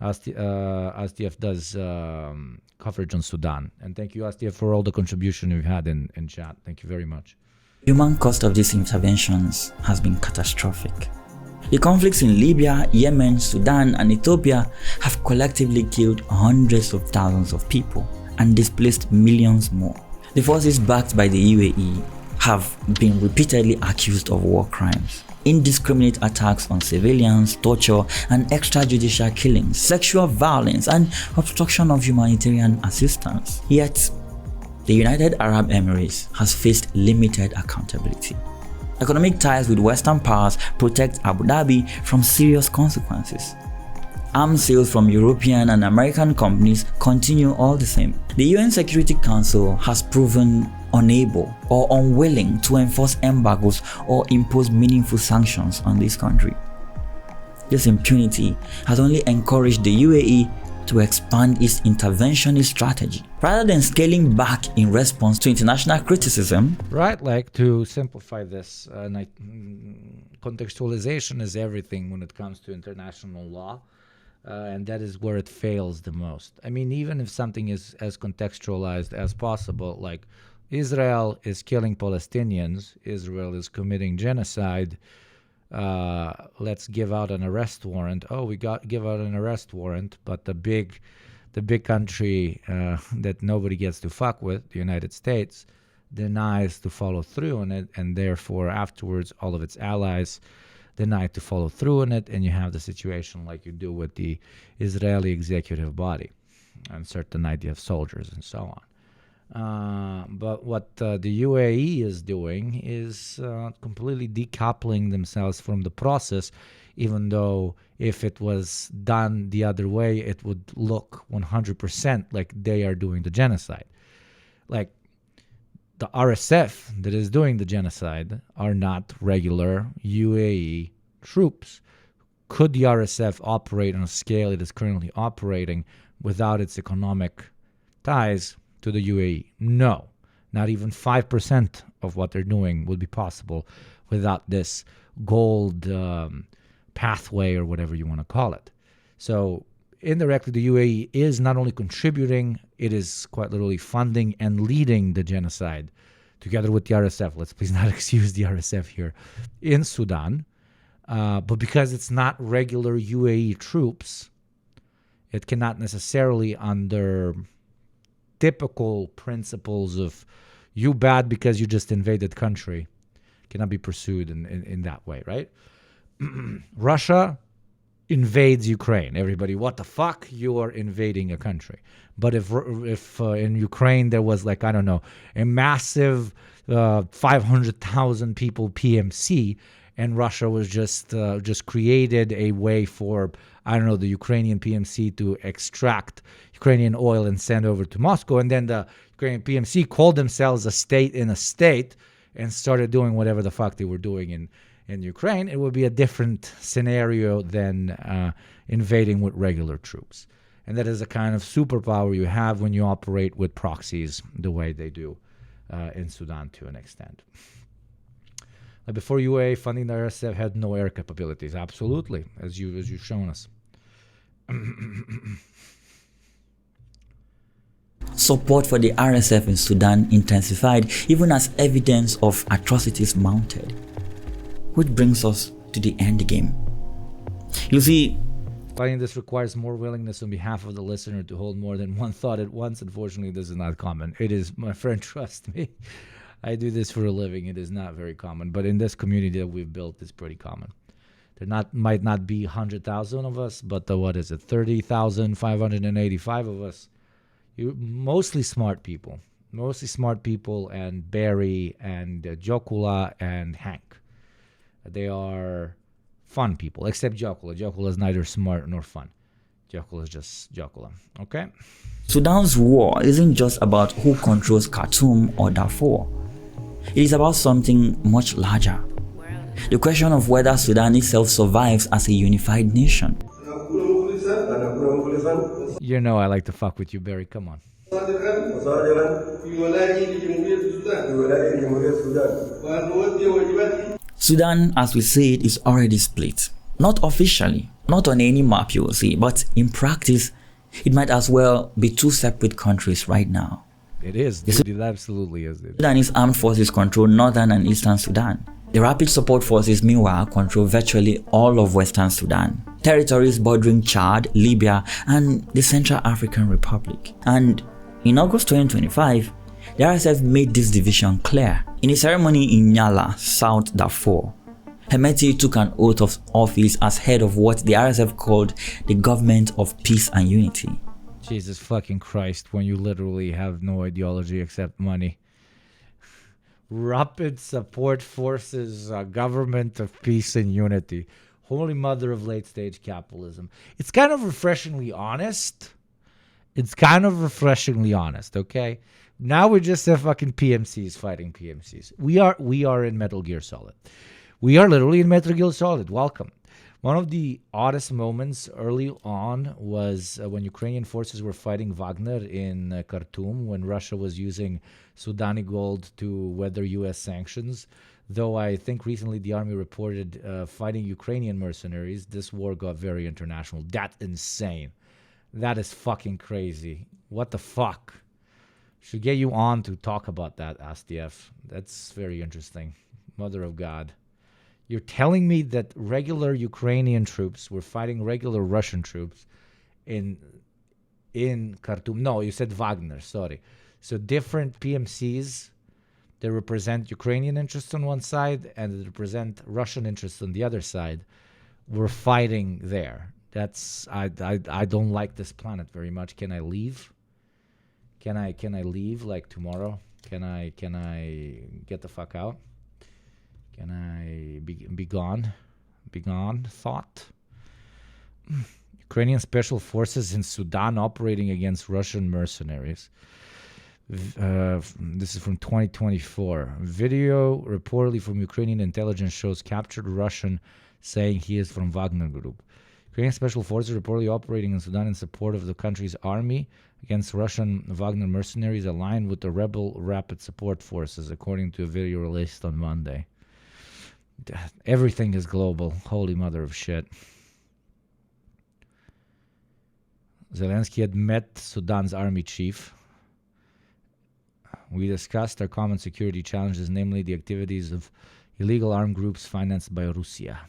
S1: ASTF does coverage on Sudan. And thank you, ASTF, for all the contribution you've had in chat. Thank you very much.
S2: human cost of these interventions has been catastrophic. The conflicts in Libya, Yemen, Sudan, and Ethiopia have collectively killed hundreds of thousands of people and displaced millions more. The forces backed by the UAE have been repeatedly accused of war crimes, indiscriminate attacks on civilians, torture and extrajudicial killings, sexual violence, and obstruction of humanitarian assistance. Yet, the United Arab Emirates has faced limited accountability. Economic ties with Western powers protect Abu Dhabi from serious consequences. Arms sales from European and American companies continue all the same. The UN Security Council has proven unable or unwilling to enforce embargoes or impose meaningful sanctions on this country. This impunity has only encouraged the UAE to expand its interventionist strategy. Rather than scaling back in response to international criticism,
S1: Right, like to simplify this, contextualization is everything when it comes to international law. And that is where it fails the most. I mean, even if something is as contextualized as possible, like Israel is killing Palestinians, Israel is committing genocide, let's give out an arrest warrant. Oh, give out an arrest warrant, but the big country that nobody gets to fuck with, the United States, denies to follow through on it, and therefore afterwards all of its allies deny to follow through on it, and you have the situation like you do with the Israeli executive body. and certain idea of soldiers and so on. But what the UAE is doing is completely decoupling themselves from the process, even though if it was done the other way, it would look 100% like they are doing the genocide. Like, the RSF that is doing the genocide are not regular UAE troops. Could the RSF operate on a scale it is currently operating without its economic ties to the UAE? No. Not even 5% of what they're doing would be possible without this gold pathway or whatever you want to call it. So indirectly, the UAE is not only contributing, it is quite literally funding and leading the genocide together with the RSF. Let's please not excuse the RSF here in Sudan. But because it's not regular UAE troops, it cannot necessarily, under typical principles of you bad because you just invaded country, cannot be pursued in that way, right? Russia invades Ukraine. Everybody, what the fuck? You are invading a country. But if in Ukraine there was, like, I don't know, a massive 500,000 people PMC, and Russia was just created a way for, I don't know, the Ukrainian PMC to extract Ukrainian oil and send over to Moscow, and then the Ukrainian PMC called themselves a state in a state and started doing whatever the fuck they were doing in Ukraine, it would be a different scenario than invading with regular troops. And that is a kind of superpower you have when you operate with proxies the way they do in Sudan to an extent. Before UAE, funding the RSF had no air capabilities. Absolutely, as you've shown us.
S2: Support for the RSF in Sudan intensified even as evidence of atrocities mounted. Which brings us to the end game. You see,
S1: Finding this requires more willingness on behalf of the listener to hold more than one thought at once. Unfortunately, this is not common. It is, my friend, trust me. I do this for a living. It is not very common. But in this community that we've built, it's pretty common. There might not be 100,000 of us, but 30,585 of us. Mostly smart people. And Barry and Jokula and Hank. They are fun people, except Jokula. Jokula is neither smart nor fun. Jokula is just Jokula. Okay?
S2: Sudan's war isn't just about who controls Khartoum or Darfur. It is about something much larger. The question of whether Sudan itself survives as a unified nation.
S1: You know I like to fuck with you, Barry. Come on.
S2: Sudan, as we see it, is already split. Not officially, not on any map you will see, but in practice, it might as well be two separate countries right now.
S1: It is, dude. It absolutely is.
S2: Sudanese armed forces control northern and eastern Sudan. The Rapid Support Forces, meanwhile, control virtually all of western Sudan, territories bordering Chad, Libya, and the Central African Republic. And in August 2025, the RSF made this division clear. In a ceremony in Nyala, South Darfur, Hemeti took an oath of office as head of what the RSF called the Government of Peace and Unity.
S1: Jesus fucking Christ, when you literally have no ideology except money. Rapid Support Forces, Government of Peace and Unity. Holy mother of late-stage capitalism. It's kind of refreshingly honest. Okay? Now we just have fucking PMCs fighting PMCs. We are in Metal Gear Solid. We are literally in Metal Gear Solid. Welcome. One of the oddest moments early on was when Ukrainian forces were fighting Wagner in Khartoum, when Russia was using Sudani gold to weather U.S. sanctions. Though I think recently the army reported fighting Ukrainian mercenaries, this war got very international. That's insane. That is fucking crazy. What the fuck? Should get you on to talk about that, SDF. That's very interesting. Mother of God. You're telling me that regular Ukrainian troops were fighting regular Russian troops in Khartoum? No, you said Wagner, sorry. So different PMCs that represent Ukrainian interests on one side and that represent Russian interests on the other side were fighting there. I don't like this planet very much. Can I leave? Can I leave like tomorrow? Can I get the fuck out? Can I be gone? Be gone? Thought. Ukrainian special forces in Sudan operating against Russian mercenaries. This is from 2024. Video reportedly from Ukrainian intelligence shows captured Russian saying he is from Wagner Group. Ukrainian special forces reportedly operating in Sudan in support of the country's army against Russian Wagner mercenaries aligned with the rebel rapid support forces, according to a video released on Monday. Everything is global. Holy mother of shit. Zelensky had met Sudan's army chief. We discussed our common security challenges, namely the activities of illegal armed groups financed by Russia.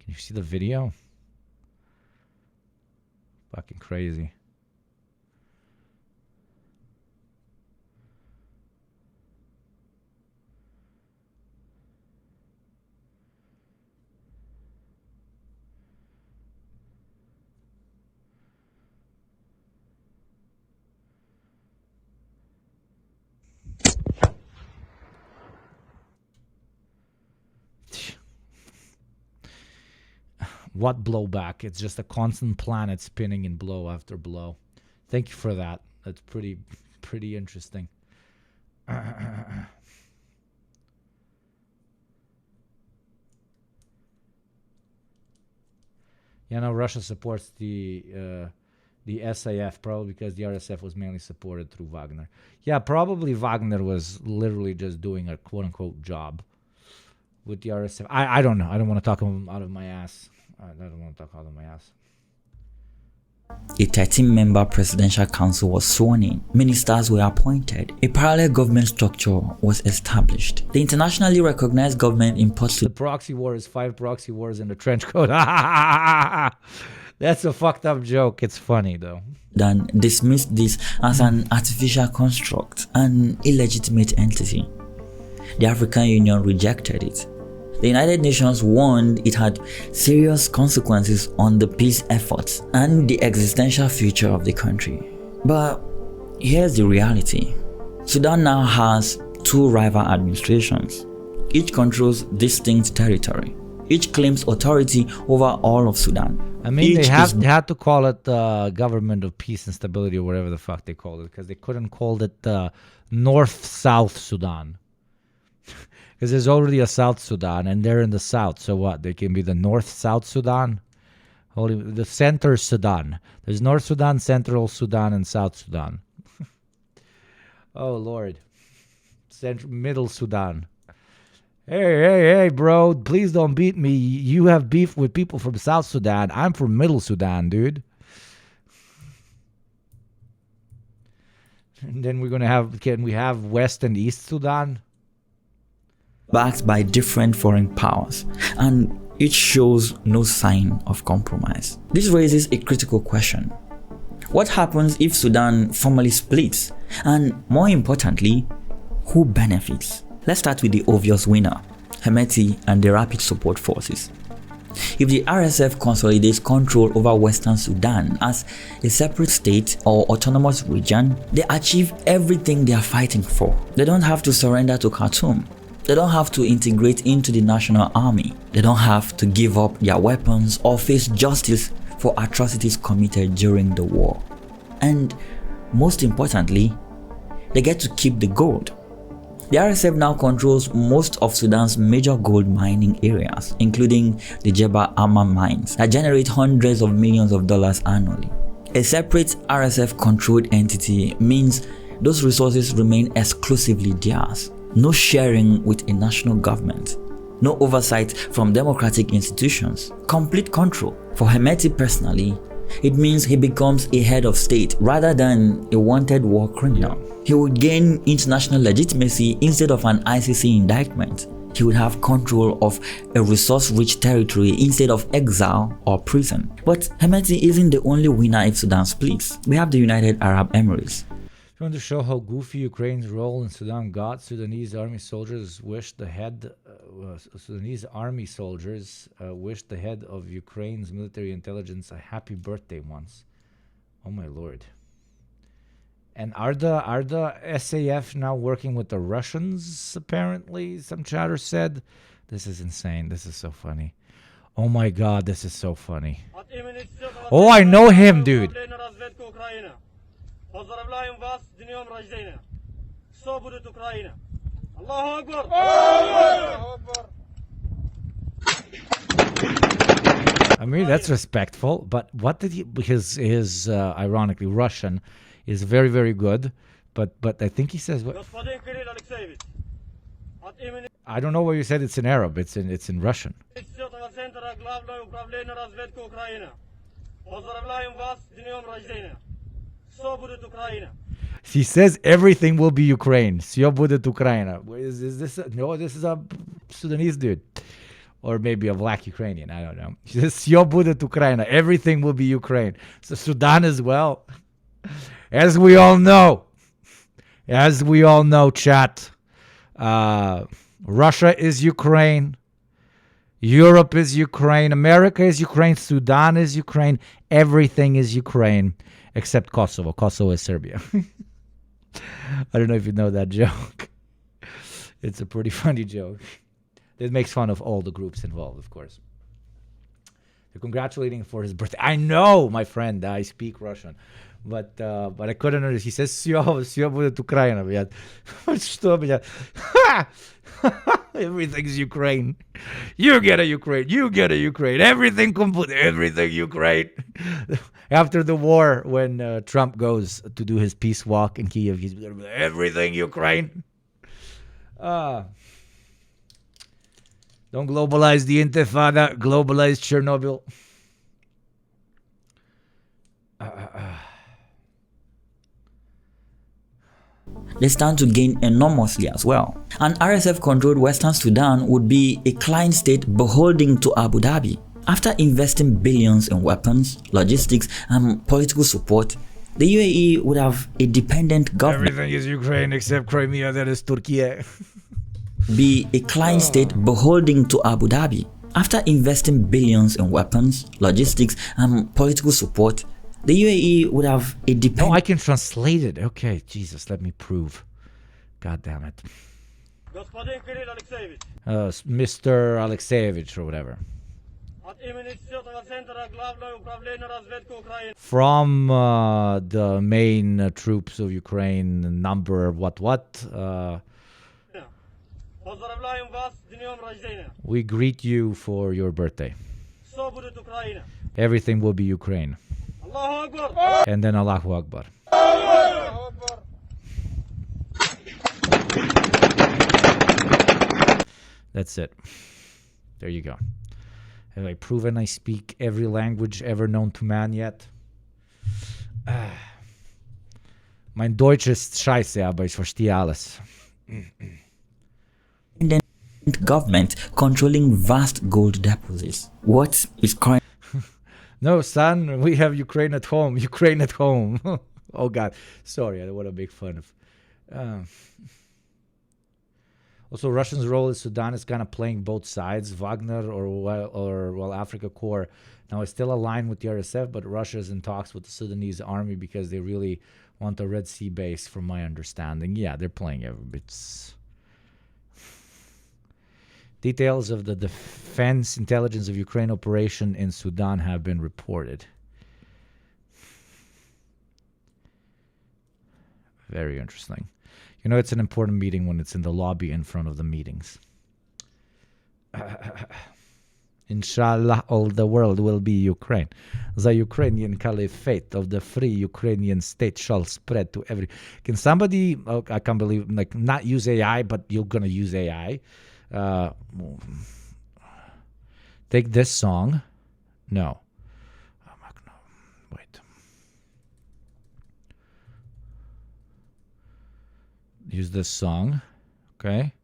S1: Can you see the video? Fucking crazy. What blowback? It's just a constant planet spinning in blow after blow. Thank you for that. That's pretty interesting. Russia supports the SAF probably because the RSF was mainly supported through Wagner. Yeah, probably Wagner was literally just doing a quote-unquote job with the RSF. I don't know. I don't want to talk out of my ass. I don't want to talk out of my ass.
S2: A 13-member presidential council was sworn in. Ministers were appointed. A parallel government structure was established. The internationally recognized government in Port
S1: The proxy war is 5 proxy wars in a trench coat. That's a fucked up joke. It's funny though.
S2: Sudan dismissed this as an artificial construct, an illegitimate entity. The African Union rejected it. The United Nations warned it had serious consequences on the peace efforts and the existential future of the country. But here's the reality. Sudan now has 2 rival administrations. Each controls distinct territory. Each claims authority over all of Sudan.
S1: I mean, they had to call it the Government of Peace and Stability or whatever the fuck they called it, because they couldn't call it the North-South Sudan. Because there's already a South Sudan, and they're in the South. So what? They can be the North-South Sudan? The Center Sudan. There's North Sudan, Central Sudan, and South Sudan. Oh, Lord. Middle Sudan. Hey, bro. Please don't beat me. You have beef with people from South Sudan. I'm from Middle Sudan, dude. And then can we have West and East Sudan?
S2: Backed by different foreign powers, and it shows no sign of compromise. This raises a critical question. What happens if Sudan formally splits? And more importantly, who benefits? Let's start with the obvious winner, Hemeti and the Rapid Support Forces. If the RSF consolidates control over Western Sudan as a separate state or autonomous region, they achieve everything they are fighting for. They don't have to surrender to Khartoum. They don't have to integrate into the national army. They don't have to give up their weapons or face justice for atrocities committed during the war. And most importantly, they get to keep the gold. The RSF now controls most of Sudan's major gold mining areas, including the Jebel Amma mines that generate hundreds of millions of dollars annually. A separate RSF-controlled entity means those resources remain exclusively theirs. No sharing with a national government. No oversight from democratic institutions. Complete control. For Hemeti personally, it means he becomes a head of state rather than a wanted war criminal. He would gain international legitimacy instead of an ICC indictment. He would have control of a resource-rich territory instead of exile or prison. But Hemeti isn't the only winner if Sudan splits. We have the United Arab Emirates.
S1: If you want to show how goofy Ukraine's role in Sudan got, Sudanese army soldiers wished the head Sudanese army soldiers wished the head of Ukraine's military intelligence a happy birthday once. Oh my lord. And are the SAF now working with the Russians, apparently? Some chatter said. This is insane. This is so funny. Oh my god, this is so funny. Oh, I know him, dude. I mean, that's respectful, but what did he, his ironically Russian is very, very good, but I think he says what, I don't know what you said. It's in Arab. It's in Russian. He says everything will be Ukraine. Все будет Украина. Is this no? This is a Sudanese dude, or maybe a black Ukrainian. I don't know. He says все будет Украина. Everything will be Ukraine. So Sudan as well, as we all know, chat. Russia is Ukraine. Europe is Ukraine. America is Ukraine. Sudan is Ukraine. Everything is Ukraine except Kosovo. Kosovo is Serbia. I don't know if you know that joke. It's a pretty funny joke. It makes fun of all the groups involved, of course. They're congratulating him for his birthday. I know, my friend. I speak Russian. But I couldn't understand. He says, все будет Украина, блядь. Что, блядь? Everything's Ukraine. You get a Ukraine. You get a Ukraine. Everything complete. Everything Ukraine. After the war, when Trump goes to do his peace walk in Kiev, he's going to be like, everything Ukraine. Don't globalize the Intifada. Globalize Chernobyl.
S2: They stand to gain enormously as well. An RSF-controlled Western Sudan would be a client state beholden to Abu Dhabi. After investing billions in weapons, logistics, and political support, the UAE would have a dependent government.
S1: Everything is Ukraine except Crimea, that is Turkey.
S2: Be a client state beholden to Abu Dhabi. After investing billions in weapons, logistics, and political support, the UAE would have a dependent...
S1: Oh, I can translate it. Okay, Jesus, let me prove. God damn it. Mr. Alexeyevich or whatever. From the main troops of Ukraine, number what? We greet you for your birthday. Everything will be Ukraine. And then Allahu Akbar. That's it. There you go. Have I proven I speak every language ever known to man yet? Mein Deutsch ist scheiße, aber ich verstehe alles.
S2: Government controlling vast gold deposits. What is current?
S1: No, son, we have Ukraine at home. Ukraine at home. Oh, God. Sorry, I don't want to make fun of. Also, Russians' role in Sudan is kind of playing both sides. Wagner or Africa Corps now is still aligned with the RSF, but Russia is in talks with the Sudanese army because they really want a Red Sea base, from my understanding. Yeah, they're playing every bit. Details of the Defense Intelligence of Ukraine operation in Sudan have been reported. Very interesting. You know, it's an important meeting when it's in the lobby in front of the meetings. Inshallah, all the world will be Ukraine. The Ukrainian caliphate of the free Ukrainian state shall spread to every... Can somebody, I can't believe, like, not use AI, but you're going to use AI. Take this song. No. Wait. Use this song. Okay.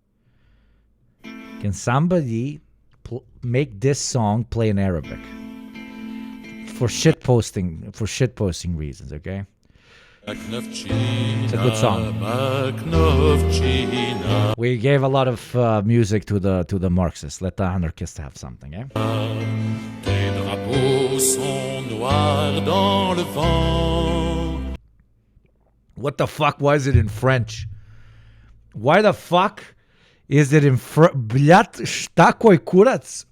S1: Can somebody make this song play in Arabic? For shitposting reasons, okay? It's a good song. We gave a lot of music to the Marxists. Let the anarchists have something, eh? What the fuck was it in French? Why the fuck is it in French? Блядь, такой курац.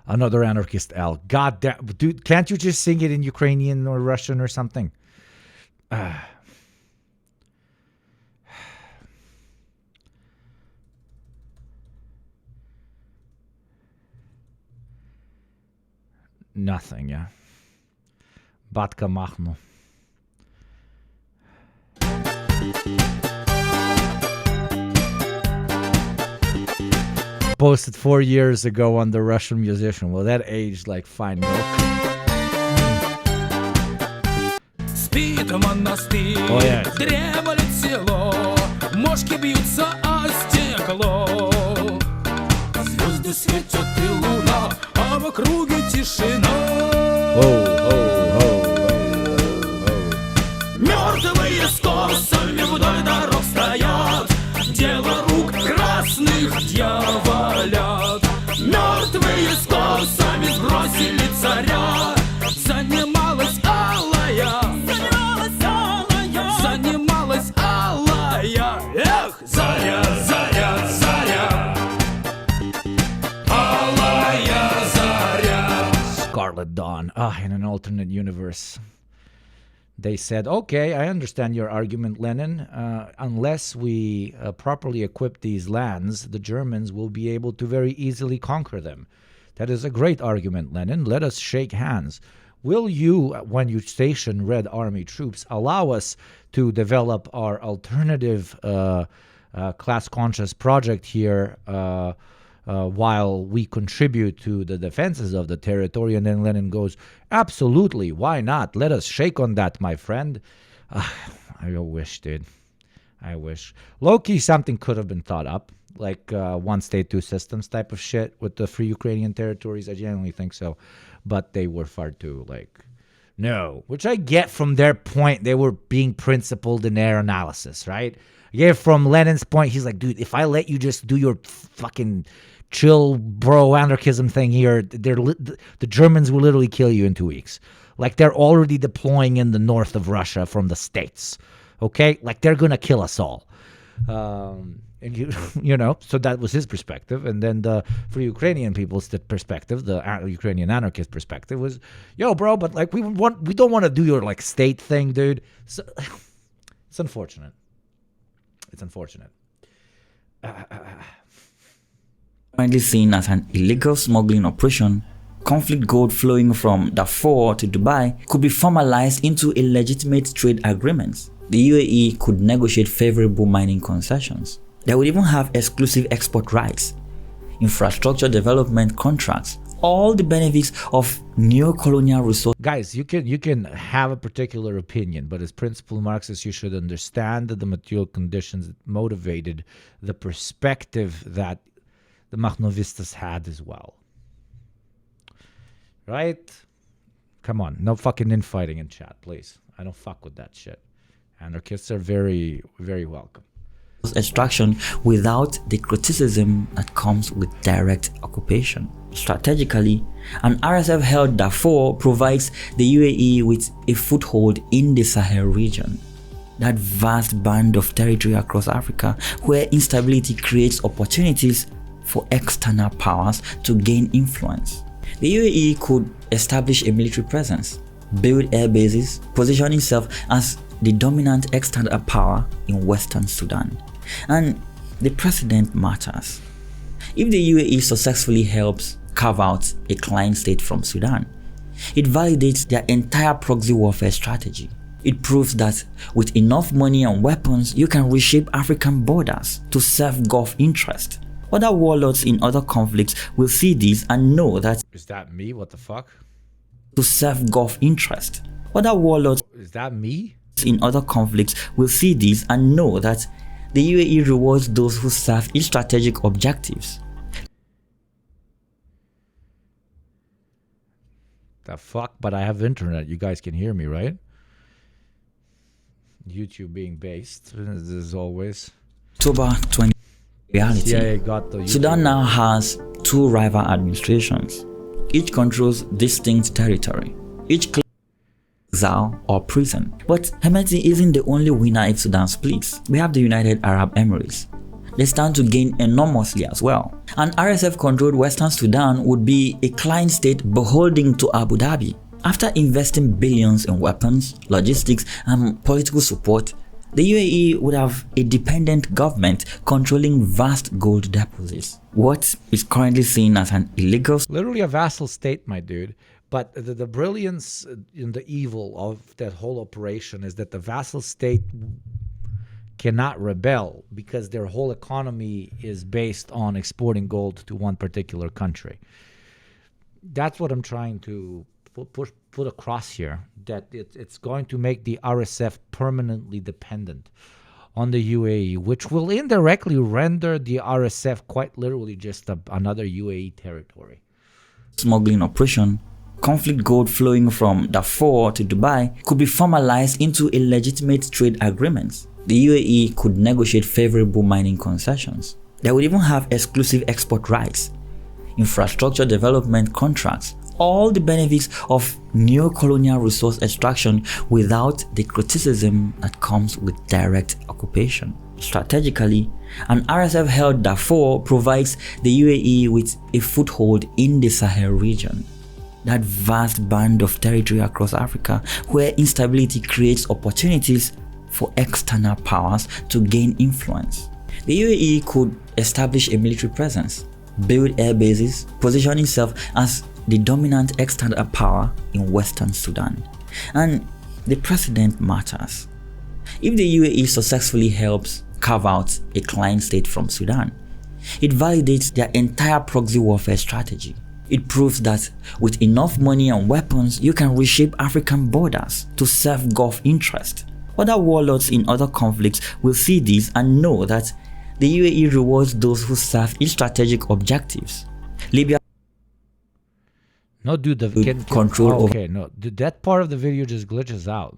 S1: Another anarchist L. God damn, dude, can't you just sing it in Ukrainian or Russian or something? Nothing, yeah. Batka Machno. Posted 4 years ago on the Russian musician. Well, that aged like fine milk. Oh, yeah.
S8: Дремлет село, мошки бьются о стекло. Звезды светят и луна, а в округе тишина. Мертвые с косами вдоль дорог стоят, дело рук красных дьяволят. Мертвые с косами сбросили царя, занималась алая. Занималась алая. Эх, заря, заря, заря. Алая заря.
S1: Scarlet Dawn. In an alternate universe. They said, okay, I understand your argument, Lenin. Unless we properly equip these lands, the Germans will be able to very easily conquer them. That is a great argument, Lenin. Let us shake hands. Will you, when you station Red Army troops, allow us to develop our alternative class-conscious project here while we contribute to the defenses of the territory? And then Lenin goes, absolutely, why not? Let us shake on that, my friend. I wish, dude. I wish. Low-key, something could have been thought up, like one state, two systems type of shit with the free Ukrainian territories. I genuinely think so. But they were far too, no. Which I get from their point. They were being principled in their analysis, right? I get from Lenin's point. He's like, dude, if I let you just do your fucking chill bro anarchism thing here, the Germans will literally kill you in 2 weeks. Like, they're already deploying in the north of Russia from the States. Okay? Like, they're going to kill us all. And you know, so that was his perspective. And then for Ukrainian people's perspective, the Ukrainian anarchist perspective was, yo, bro, but we don't want to do your state thing, dude. So, it's unfortunate. It's unfortunate.
S2: Currently seen as an illegal smuggling operation, conflict gold flowing from Darfur to Dubai could be formalized into a legitimate trade agreement. The UAE could negotiate favorable mining concessions. They would even have exclusive export rights, infrastructure development contracts, all the benefits of neo-colonial resources.
S1: Guys, you can have a particular opinion, but as principal Marxists, you should understand that the material conditions that motivated the perspective that the Makhnovistas had as well. Right? Come on, no fucking infighting in chat, please. I don't fuck with that shit. Anarchists are very, very welcome.
S2: Extraction without the criticism that comes with direct occupation. Strategically, an RSF-held Darfur provides the UAE with a foothold in the Sahel region, that vast band of territory across Africa where instability creates opportunities for external powers to gain influence. The UAE could establish a military presence, build air bases, position itself as the dominant external power in Western Sudan. And the precedent matters. If the UAE successfully helps carve out a client state from Sudan, it validates their entire proxy warfare strategy. It proves that with enough money and weapons, you can reshape African borders to serve Gulf interest. Other warlords in other conflicts will see this and know that...
S1: Is that me? What the fuck?
S2: To serve Gulf interest. Other warlords...
S1: Is that me?
S2: In other conflicts will see this and know that the UAE rewards those who serve its strategic objectives.
S1: The fuck? But I have internet. You guys can hear me, right? YouTube being based, as always.
S2: October 20 reality.
S1: CIA got the
S2: Sudan now has two rival administrations. Each controls distinct territory. Each claims exile or prison. But Hemeti isn't the only winner if Sudan splits. We have the United Arab Emirates. They stand to gain enormously as well. An RSF-controlled Western Sudan would be a client state beholden to Abu Dhabi. After investing billions in weapons, logistics, and political support, the UAE would have a dependent government controlling vast gold deposits. What is currently seen as an illegal,
S1: literally a vassal state, my dude. But the brilliance and the evil of that whole operation is that the vassal state cannot rebel because their whole economy is based on exporting gold to one particular country. That's what I'm trying to put across here, that it's going to make the RSF permanently dependent on the UAE, which will indirectly render the RSF quite literally just another UAE territory.
S2: smuggling operation, conflict gold flowing from Darfur to Dubai could be formalized into a legitimate trade agreement. The UAE could negotiate favorable mining concessions. They would even have exclusive export rights, infrastructure development contracts, all the benefits of neo-colonial resource extraction without the criticism that comes with direct occupation. Strategically, an RSF-held Darfur provides the UAE with a foothold in the Sahel region, that vast band of territory across Africa where instability creates opportunities for external powers to gain influence. The UAE could establish a military presence, build air bases, position itself as the dominant external power in Western Sudan. And the precedent matters. If the UAE successfully helps carve out a client state from Sudan, it validates their entire proxy warfare strategy. It proves that with enough money and weapons, you can reshape African borders to serve Gulf interests. Other warlords in other conflicts will see this and know that the UAE rewards those who serve its strategic objectives. Libya
S1: No, dude, okay, no, dude, that part of the video just glitches out.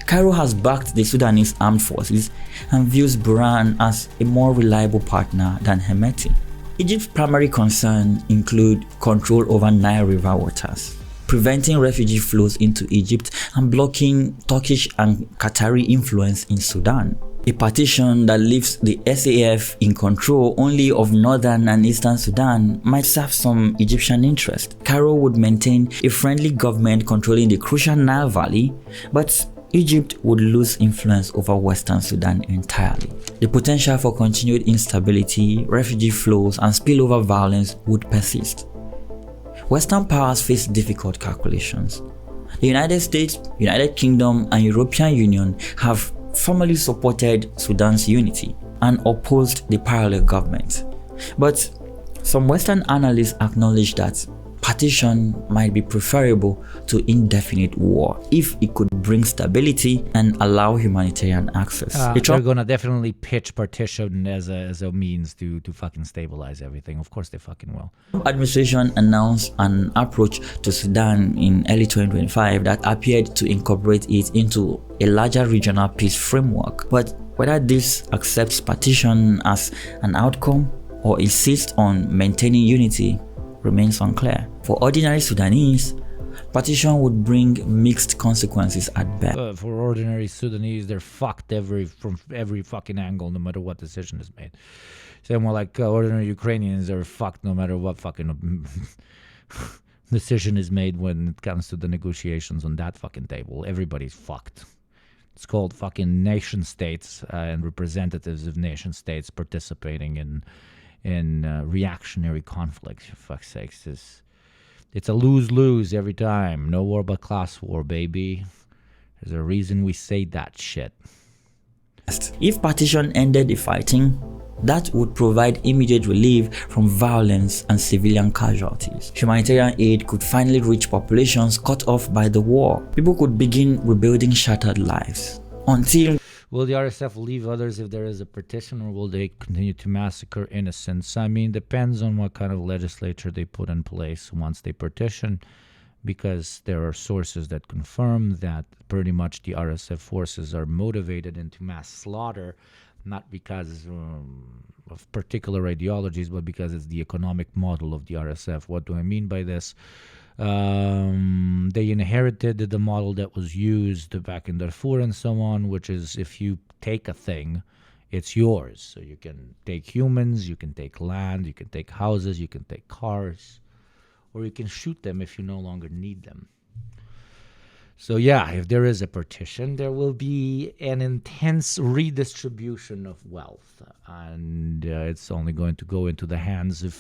S2: Cairo has backed the Sudanese armed forces and views Buran as a more reliable partner than Hemeti. Egypt's primary concerns include control over Nile River waters, preventing refugee flows into Egypt, and blocking Turkish and Qatari influence in Sudan. A partition that leaves the SAF in control only of northern and eastern Sudan might serve some Egyptian interest. Cairo would maintain a friendly government controlling the crucial Nile Valley, but Egypt would lose influence over Western Sudan entirely. The potential for continued instability, refugee flows, and spillover violence would persist. Western powers face difficult calculations. The United States, United Kingdom, and European Union have formally supported Sudan's unity and opposed the parallel government. But some Western analysts acknowledge that partition might be preferable to indefinite war if it could bring stability and allow humanitarian access.
S1: They're gonna definitely pitch partition as a means to fucking stabilize everything. Of course they fucking will.
S2: Administration announced an approach to Sudan in early 2025 that appeared to incorporate it into a larger regional peace framework. But whether this accepts partition as an outcome or insists on maintaining unity remains unclear. For ordinary Sudanese, partition would bring mixed consequences at best.
S1: For ordinary Sudanese, they're fucked from every fucking angle, no matter what decision is made. Same way like ordinary Ukrainians are fucked no matter what fucking decision is made when it comes to the negotiations on that fucking table. Everybody's fucked. It's called fucking nation states and representatives of nation states participating in reactionary conflicts. For fuck's sakes, it's a lose-lose every time. No war but class war, baby. There's a reason we say that shit.
S2: If partition ended the fighting, that would provide immediate relief from violence and civilian casualties. Humanitarian aid could finally reach populations cut off by the war. People could begin rebuilding shattered lives. Until
S1: will the RSF leave others if there is a partition, or will they continue to massacre innocents? I mean, depends on what kind of legislature they put in place once they partition, because there are sources that confirm that pretty much the RSF forces are motivated into mass slaughter, not because of particular ideologies, but because it's the economic model of the RSF. What do I mean by this? They inherited the model that was used back in Darfur and so on, which is if you take a thing, it's yours. So you can take humans, you can take land, you can take houses, you can take cars, or you can shoot them if you no longer need them. So yeah, if there is a partition, there will be an intense redistribution of wealth, and it's only going to go into the hands of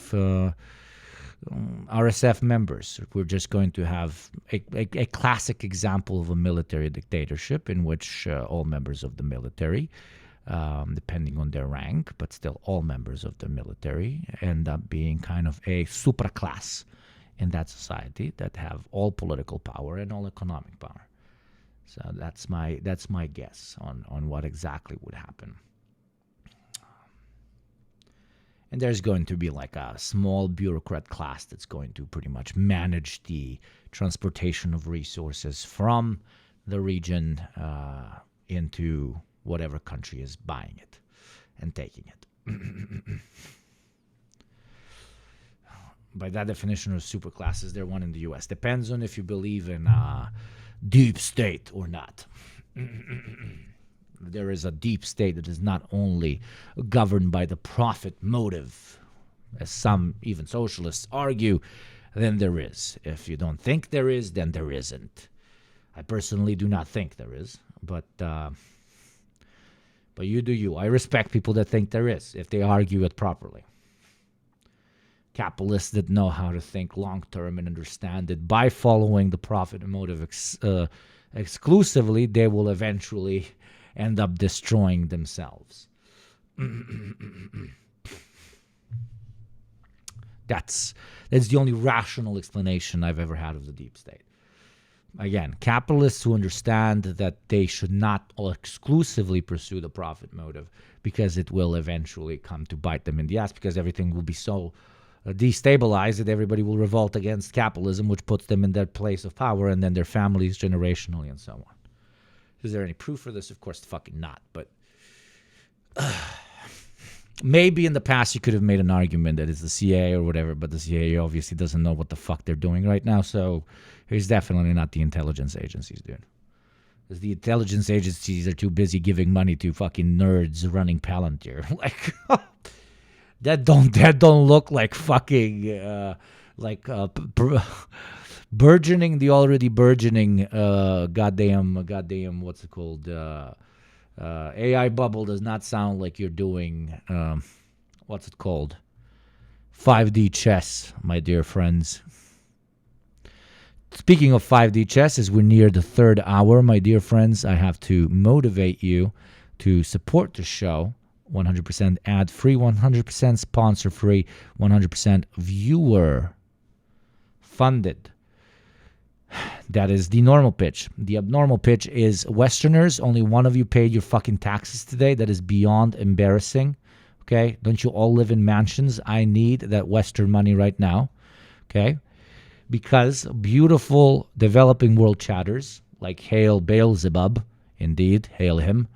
S1: RSF members. We're just going to have a classic example of a military dictatorship in which all members of the military, depending on their rank, but still all members of the military, end up being kind of a supraclass in that society that have all political power and all economic power. So that's my guess on what exactly would happen. And there's going to be like a small bureaucrat class that's going to pretty much manage the transportation of resources from the region into whatever country is buying it and taking it. By that definition of superclass, is there one in the U.S.? Depends on if you believe in deep state or not. There is a deep state that is not only governed by the profit motive, as some even socialists argue, then there is. If you don't think there is, then there isn't. I personally do not think there is, but you do you. I respect people that think there is, if they argue it properly. Capitalists that know how to think long-term and understand that by following the profit motive exclusively, they will eventually end up destroying themselves. That's the only rational explanation I've ever had of the deep state. Again, capitalists who understand that they should not exclusively pursue the profit motive because it will eventually come to bite them in the ass, because everything will be so destabilized that everybody will revolt against capitalism, which puts them in their place of power, and then their families generationally and so on. Is there any proof for this? Of course, fucking not. But maybe in the past you could have made an argument that it's the CIA or whatever, but the CIA obviously doesn't know what the fuck they're doing right now, so it's definitely not the intelligence agencies, dude. Because the intelligence agencies are too busy giving money to fucking nerds running Palantir. Like, that don't look like fucking burgeoning, the already burgeoning goddamn what's it called, AI bubble does not sound like you're doing what's it called, 5D chess, my dear friends. Speaking of 5D chess, as we're near the third hour, my dear friends, I have to motivate you to support the show. 100% ad-free, 100% sponsor-free, 100% viewer-funded. That is the normal pitch. The abnormal pitch is Westerners. Only one of you paid your fucking taxes today. That is beyond embarrassing. Okay? Don't you all live in mansions? I need that Western money right now. Okay? Because beautiful developing world chatters, like Hail Beelzebub, indeed, hail him,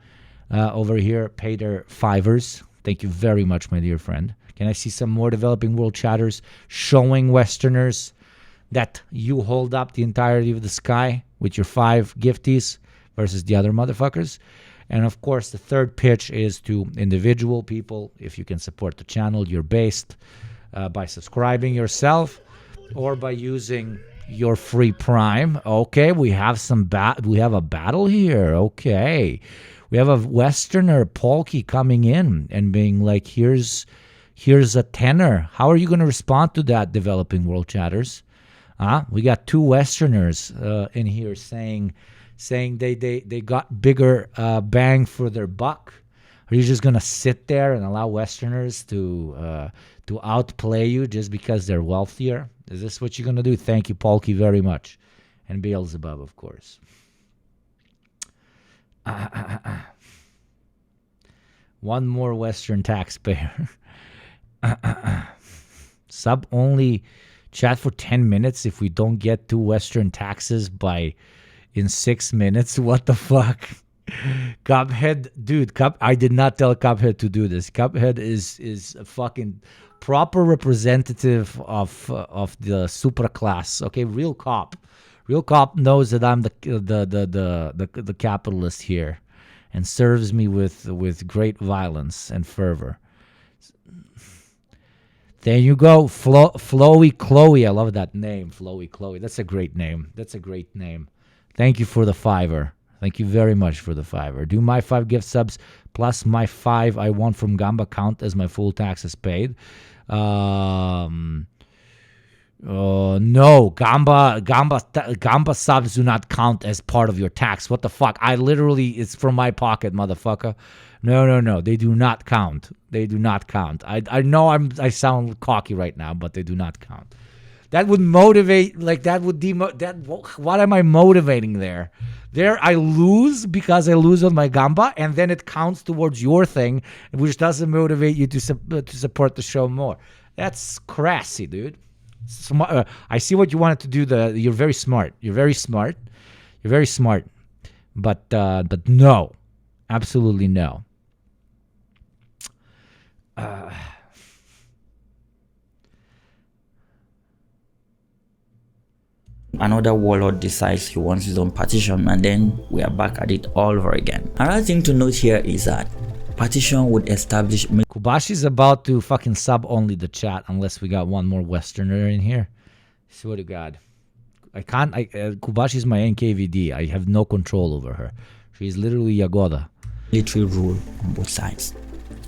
S1: over here, pay their fivers. Thank you very much, my dear friend. Can I see some more developing world chatters showing Westerners that you hold up the entirety of the sky with your 5 gifties versus the other motherfuckers? And of course, the third pitch is to individual people. If you can support the channel, you're based by subscribing yourself or by using your free Prime. Okay, we have we have a battle here. Okay. We have a Westerner, Polky, coming in and being like, here's a tenor. How are you going to respond to that, developing world chatters? We got 2 Westerners in here saying they got bigger bang for their buck. Are you just going to sit there and allow Westerners to outplay you just because they're wealthier? Is this what you're going to do? Thank you, Polky, very much. And Beelzebub, of course. One more Western taxpayer. Sub only Chat for 10 minutes if we don't get to Western taxes in 6 minutes. What the fuck? Cuphead, dude, I did not tell Cuphead to do this. Cuphead is a fucking proper representative of the supra class. Okay, real cop knows that I'm the capitalist here, and serves me with great violence and fervor. There you go, Flowy Chloe. I love that name, Flowy Chloe. That's a great name. Thank you for the $5. Thank you very much for the $5. Do my 5 gift subs plus my 5 I won from Gamba count as my full taxes paid? No, Gamba subs do not count as part of your tax. What the fuck? It's from my pocket, motherfucker. No, they do not count. I know I sound cocky right now, but they do not count. That would motivate, what am I motivating there? There I lose because I lose on my Gamba, and then it counts towards your thing, which doesn't motivate you to support the show more. That's crassy, dude. I see what you wanted to do. You're very smart. But no, absolutely no.
S2: Another warlord decides he wants his own partition, and then we are back at it all over again. Another thing to note here is that partition would establish...
S1: Kubashi's about to fucking sub only the chat unless we got one more Westerner in here. Swear to God. Kubashi's my NKVD. I have no control over her. She's literally Yagoda.
S2: Military rule on both sides.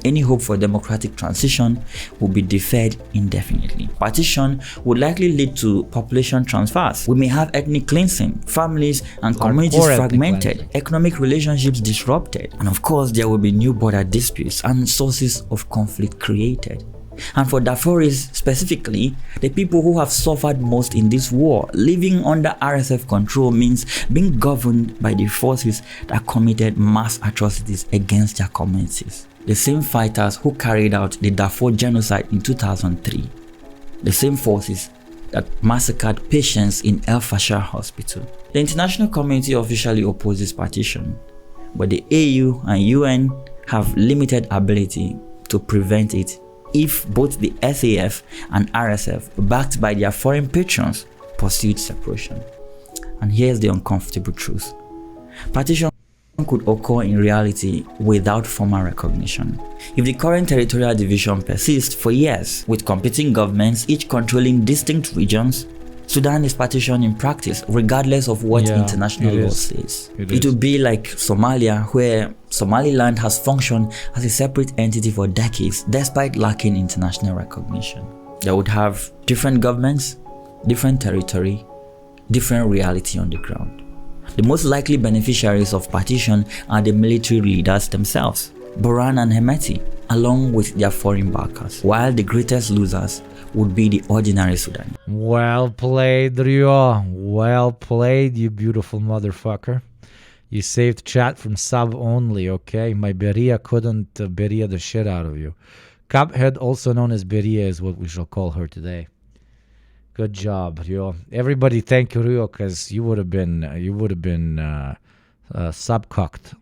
S2: Any hope for democratic transition will be deferred indefinitely. Partition would likely lead to population transfers. We may have ethnic cleansing, families and communities fragmented, economic relationships disrupted, and of course there will be new border disputes and sources of conflict created. And for Darfuris specifically, the people who have suffered most in this war, living under RSF control means being governed by the forces that committed mass atrocities against their communities. The same fighters who carried out the Darfur genocide in 2003. The same forces that massacred patients in El Fasher Hospital. The international community officially opposes partition, but the AU and UN have limited ability to prevent it if both the SAF and RSF, backed by their foreign patrons, pursued separation. And here's the uncomfortable truth. Partition could occur in reality without formal recognition. If the current territorial division persists for years, with competing governments each controlling distinct regions, Sudan is partitioned in practice regardless of what international law says. It would be like Somalia, where Somaliland has functioned as a separate entity for decades despite lacking international recognition. They would have different governments, different territory, different reality on the ground. The most likely beneficiaries of partition are the military leaders themselves, Boran and Hemeti, along with their foreign backers, while the greatest losers would be the ordinary Sudan.
S1: Well played, Rio. Well played, you beautiful motherfucker. You saved chat from sub only, okay? My Beria couldn't Beria the shit out of you. Cuphead, also known as Beria, is what we shall call her today. Good job, Rio. Everybody thank you, Rio, because you would have been subcocked.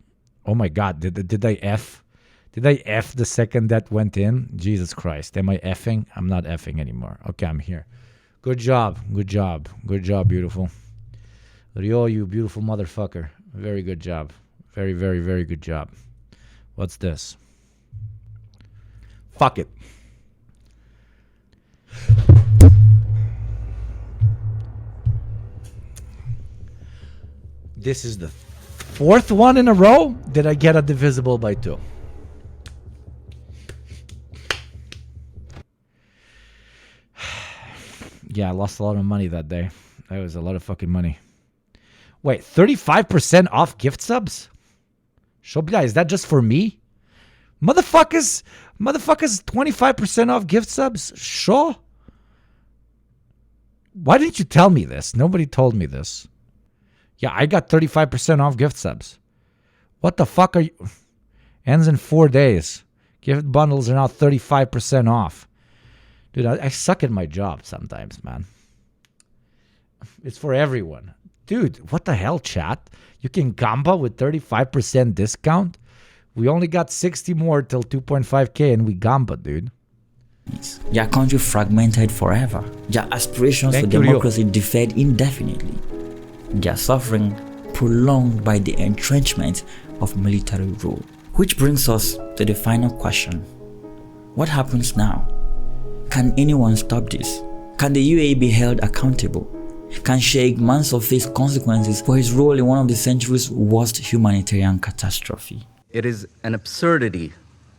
S1: Oh my God, did I F? Did I F the second that went in? Jesus Christ, am I effing? I'm not effing anymore. Okay, I'm here. Good job, beautiful. Rio, you beautiful motherfucker. Very good job. Very, very, very good job. What's this? Fuck it. This is the fourth one in a row that I get a divisible by 2. Yeah, I lost a lot of money that day. That was a lot of fucking money. Wait, 35% off gift subs? Shobya, is that just for me? Motherfuckers, 25% off gift subs? Sure. Why didn't you tell me this? Nobody told me this. Yeah, I got 35% off gift subs. What the fuck are you? Ends in 4 days. Gift bundles are now 35% off. Dude, I suck at my job sometimes, man. It's for everyone. Dude, what the hell, chat? You can gamba with 35% discount? We only got 60 more till 2.5K and we gamba, dude.
S2: Their country fragmented forever. Their aspirations for democracy deferred indefinitely. Their suffering prolonged by the entrenchment of military rule. Which brings us to the final question. What happens now? Can anyone stop this? Can the UAE be held accountable? Can Sheikh Mansour face consequences for his role in one of the century's worst humanitarian catastrophe?
S9: It is an absurdity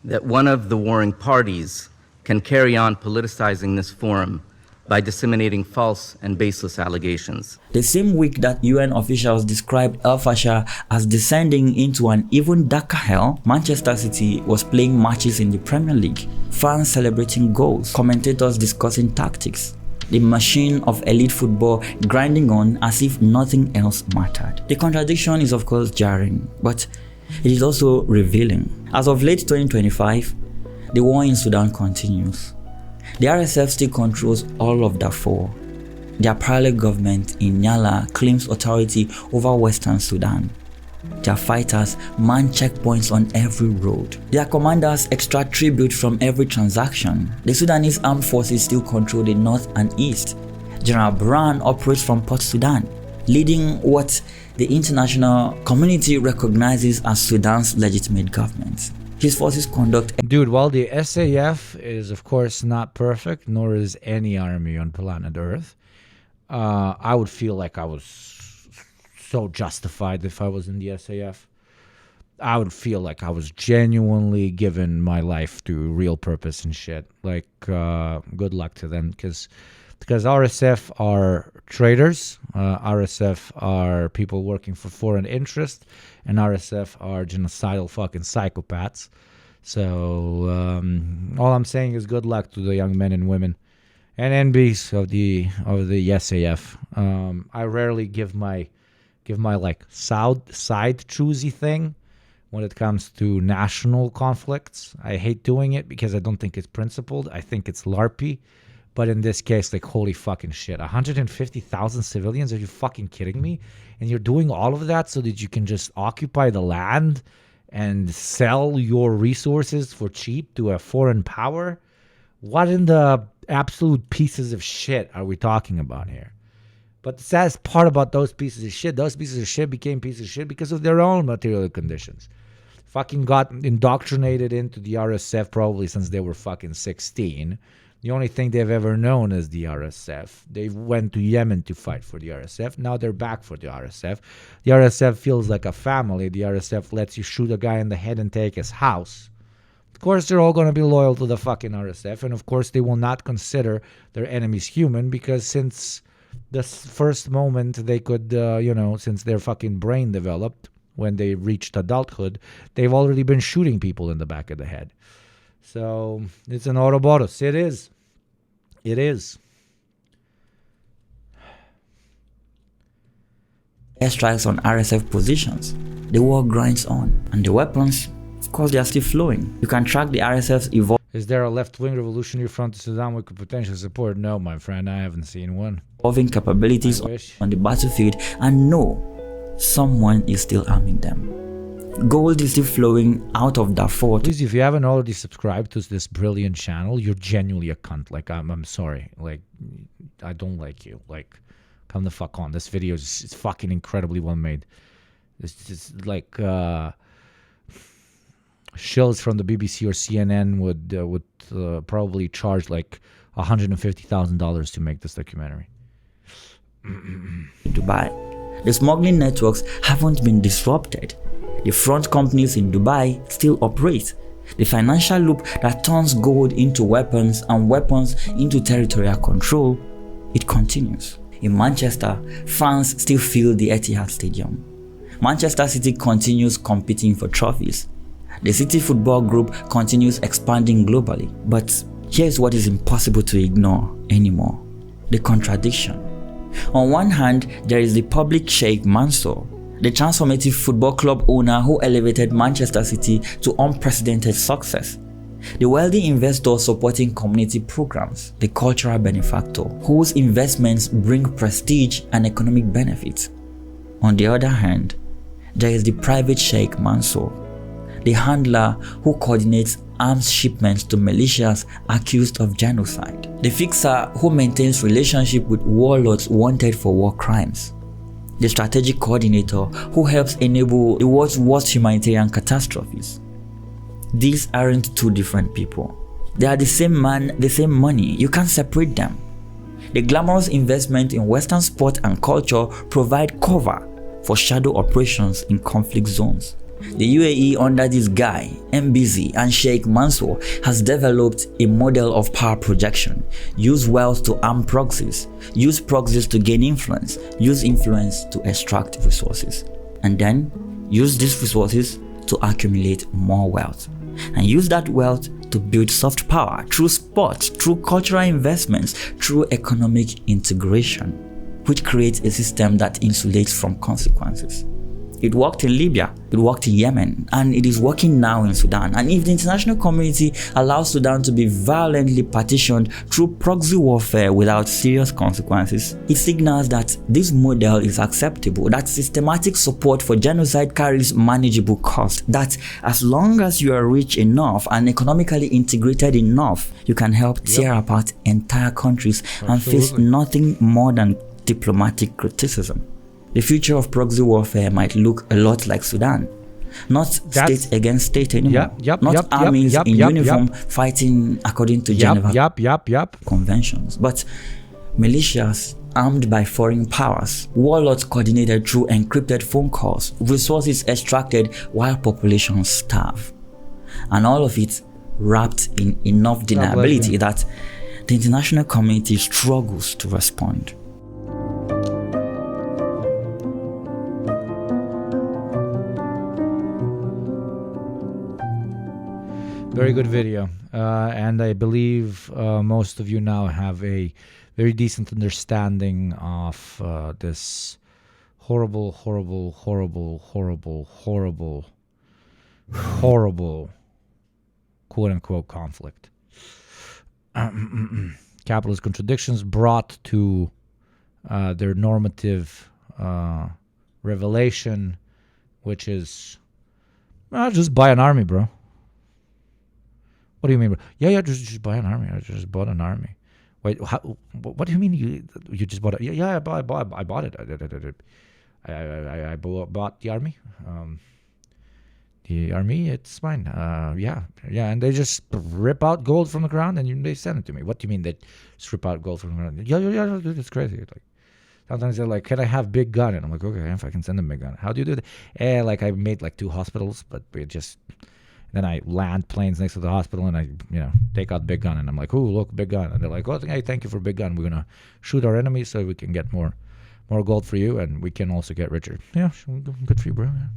S9: that one of the warring parties can carry on politicizing this forum by disseminating false and baseless allegations.
S2: The same week that UN officials described El Fasher as descending into an even darker hell, Manchester City was playing matches in the Premier League, fans celebrating goals, commentators discussing tactics, the machine of elite football grinding on as if nothing else mattered. The contradiction is of course jarring, but it is also revealing. As of late 2025, the war in Sudan continues. The RSF still controls all of Darfur. Their parallel government in Nyala claims authority over Western Sudan. Their fighters man checkpoints on every road. Their commanders extract tribute from every transaction. The Sudanese armed forces still control the north and east. General Bran operates from Port Sudan, leading what the international community recognizes as Sudan's legitimate government. His forces conduct...
S1: Dude, while the SAF is of course not perfect, nor is any army on planet Earth, I would feel like I was so justified if I was in the SAF. I would feel like I was genuinely giving my life to real purpose and shit. Like, good luck to them, because RSF are traitors, RSF are people working for foreign interest, and RSF are genocidal fucking psychopaths. So all I'm saying is good luck to the young men and women and NBs of the SAF. I rarely give my like side choosy thing when it comes to national conflicts. I hate doing it because I don't think it's principled. I think it's LARPy. But in this case, like, holy fucking shit. 150,000 civilians? Are you fucking kidding me? And you're doing all of that so that you can just occupy the land and sell your resources for cheap to a foreign power? What in the absolute pieces of shit are we talking about here? But the saddest part about those pieces of shit became pieces of shit because of their own material conditions. Fucking got indoctrinated into the RSF probably since they were fucking 16. The only thing they've ever known is the RSF. They went to Yemen to fight for the RSF. Now they're back for the RSF. The RSF feels like a family. The RSF lets you shoot a guy in the head and take his house. Of course, they're all going to be loyal to the fucking RSF. And of course, they will not consider their enemies human because since the first moment they could, since their fucking brain developed when they reached adulthood, they've already been shooting people in the back of the head. So it's an Ouroboros. It is. It is.
S2: Airstrikes on RSF positions. The war grinds on. And the weapons, of course, they are still flowing. You can track the RSF's evolving.
S1: Is there a left-wing revolutionary front to Sudan we could potentially support? No, my friend, I haven't seen one.
S2: Capabilities on the battlefield, and no, someone is still arming them. Gold is still flowing out of Darfur.
S1: Please, if you haven't already subscribed to this brilliant channel, you're genuinely a cunt. Like, I'm sorry. Like, I don't like you. Like, come the fuck on. This video is fucking incredibly well made. It's just like shills from the BBC or CNN would probably charge like $150,000 to make this documentary.
S2: Dubai. The smuggling networks haven't been disrupted. The front companies in Dubai still operate. The financial loop that turns gold into weapons and weapons into territorial control, it continues. In Manchester, fans still fill the Etihad Stadium. Manchester City continues competing for trophies. The City Football Group continues expanding globally. But here's what is impossible to ignore anymore: the contradiction. On one hand, there is the public Sheikh Mansour, the transformative football club owner who elevated Manchester City to unprecedented success. The wealthy investor supporting community programs, the cultural benefactor, whose investments bring prestige and economic benefits. On the other hand, there is the private Sheikh Mansour, the handler who coordinates arms shipments to militias accused of genocide, the fixer who maintains relationship with warlords wanted for war crimes, the strategic coordinator who helps enable the world's worst humanitarian catastrophes. These aren't two different people. They are the same man, the same money. You can't separate them. The glamorous investment in Western sport and culture provide cover for shadow operations in conflict zones. The UAE under this guy, MBZ and Sheikh Mansour has developed a model of power projection. Use wealth to arm proxies, use proxies to gain influence, use influence to extract resources, and then use these resources to accumulate more wealth. And use that wealth to build soft power through sports, through cultural investments, through economic integration, which creates a system that insulates from consequences. It worked in Libya, it worked in Yemen, and it is working now in Sudan. And if the international community allows Sudan to be violently partitioned through proxy warfare without serious consequences, it signals that this model is acceptable, that systematic support for genocide carries manageable cost, that as long as you are rich enough and economically integrated enough, you can help tear apart entire countries and face nothing more than diplomatic criticism. The future of proxy warfare might look a lot like Sudan. Not state against state anymore. Not armies in uniform fighting according to Geneva conventions, but militias armed by foreign powers, warlords coordinated through encrypted phone calls, resources extracted while populations starve. And all of it wrapped in enough deniability that the international community struggles to respond.
S1: Very good video. And I believe most of you now have a very decent understanding of this horrible, horrible, horrible, horrible, horrible, horrible, quote-unquote conflict. Capitalist contradictions brought to their normative revelation, which is, just buy an army, bro. What do you mean, bro? Yeah, just buy an army. I just bought an army. Wait, what do you mean you just bought it? Yeah, I bought it. I bought the army. The army, it's fine. Yeah, and they just rip out gold from the ground and they send it to me. What do you mean they just rip out gold from the ground? Yeah, it's crazy. Like, sometimes they're like, can I have big gun? And I'm like, okay, if I can send them big gun. How do you do that? Like I made like 2 hospitals, but we just... Then I land planes next to the hospital and I, take out big gun and I'm like, oh, look, big gun. And they're like, oh, hey, thank you for big gun. We're going to shoot our enemies so we can get more gold for you and we can also get richer. Yeah, good for you, bro. Yeah.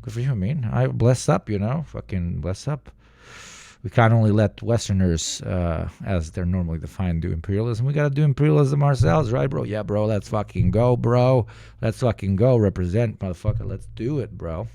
S1: Good for you, I mean. I bless up, fucking bless up. We can't only let Westerners, as they're normally defined, do imperialism. We got to do imperialism ourselves, right, bro? Yeah, bro, let's fucking go, bro. Let's fucking go. Represent, motherfucker. Let's do it, bro.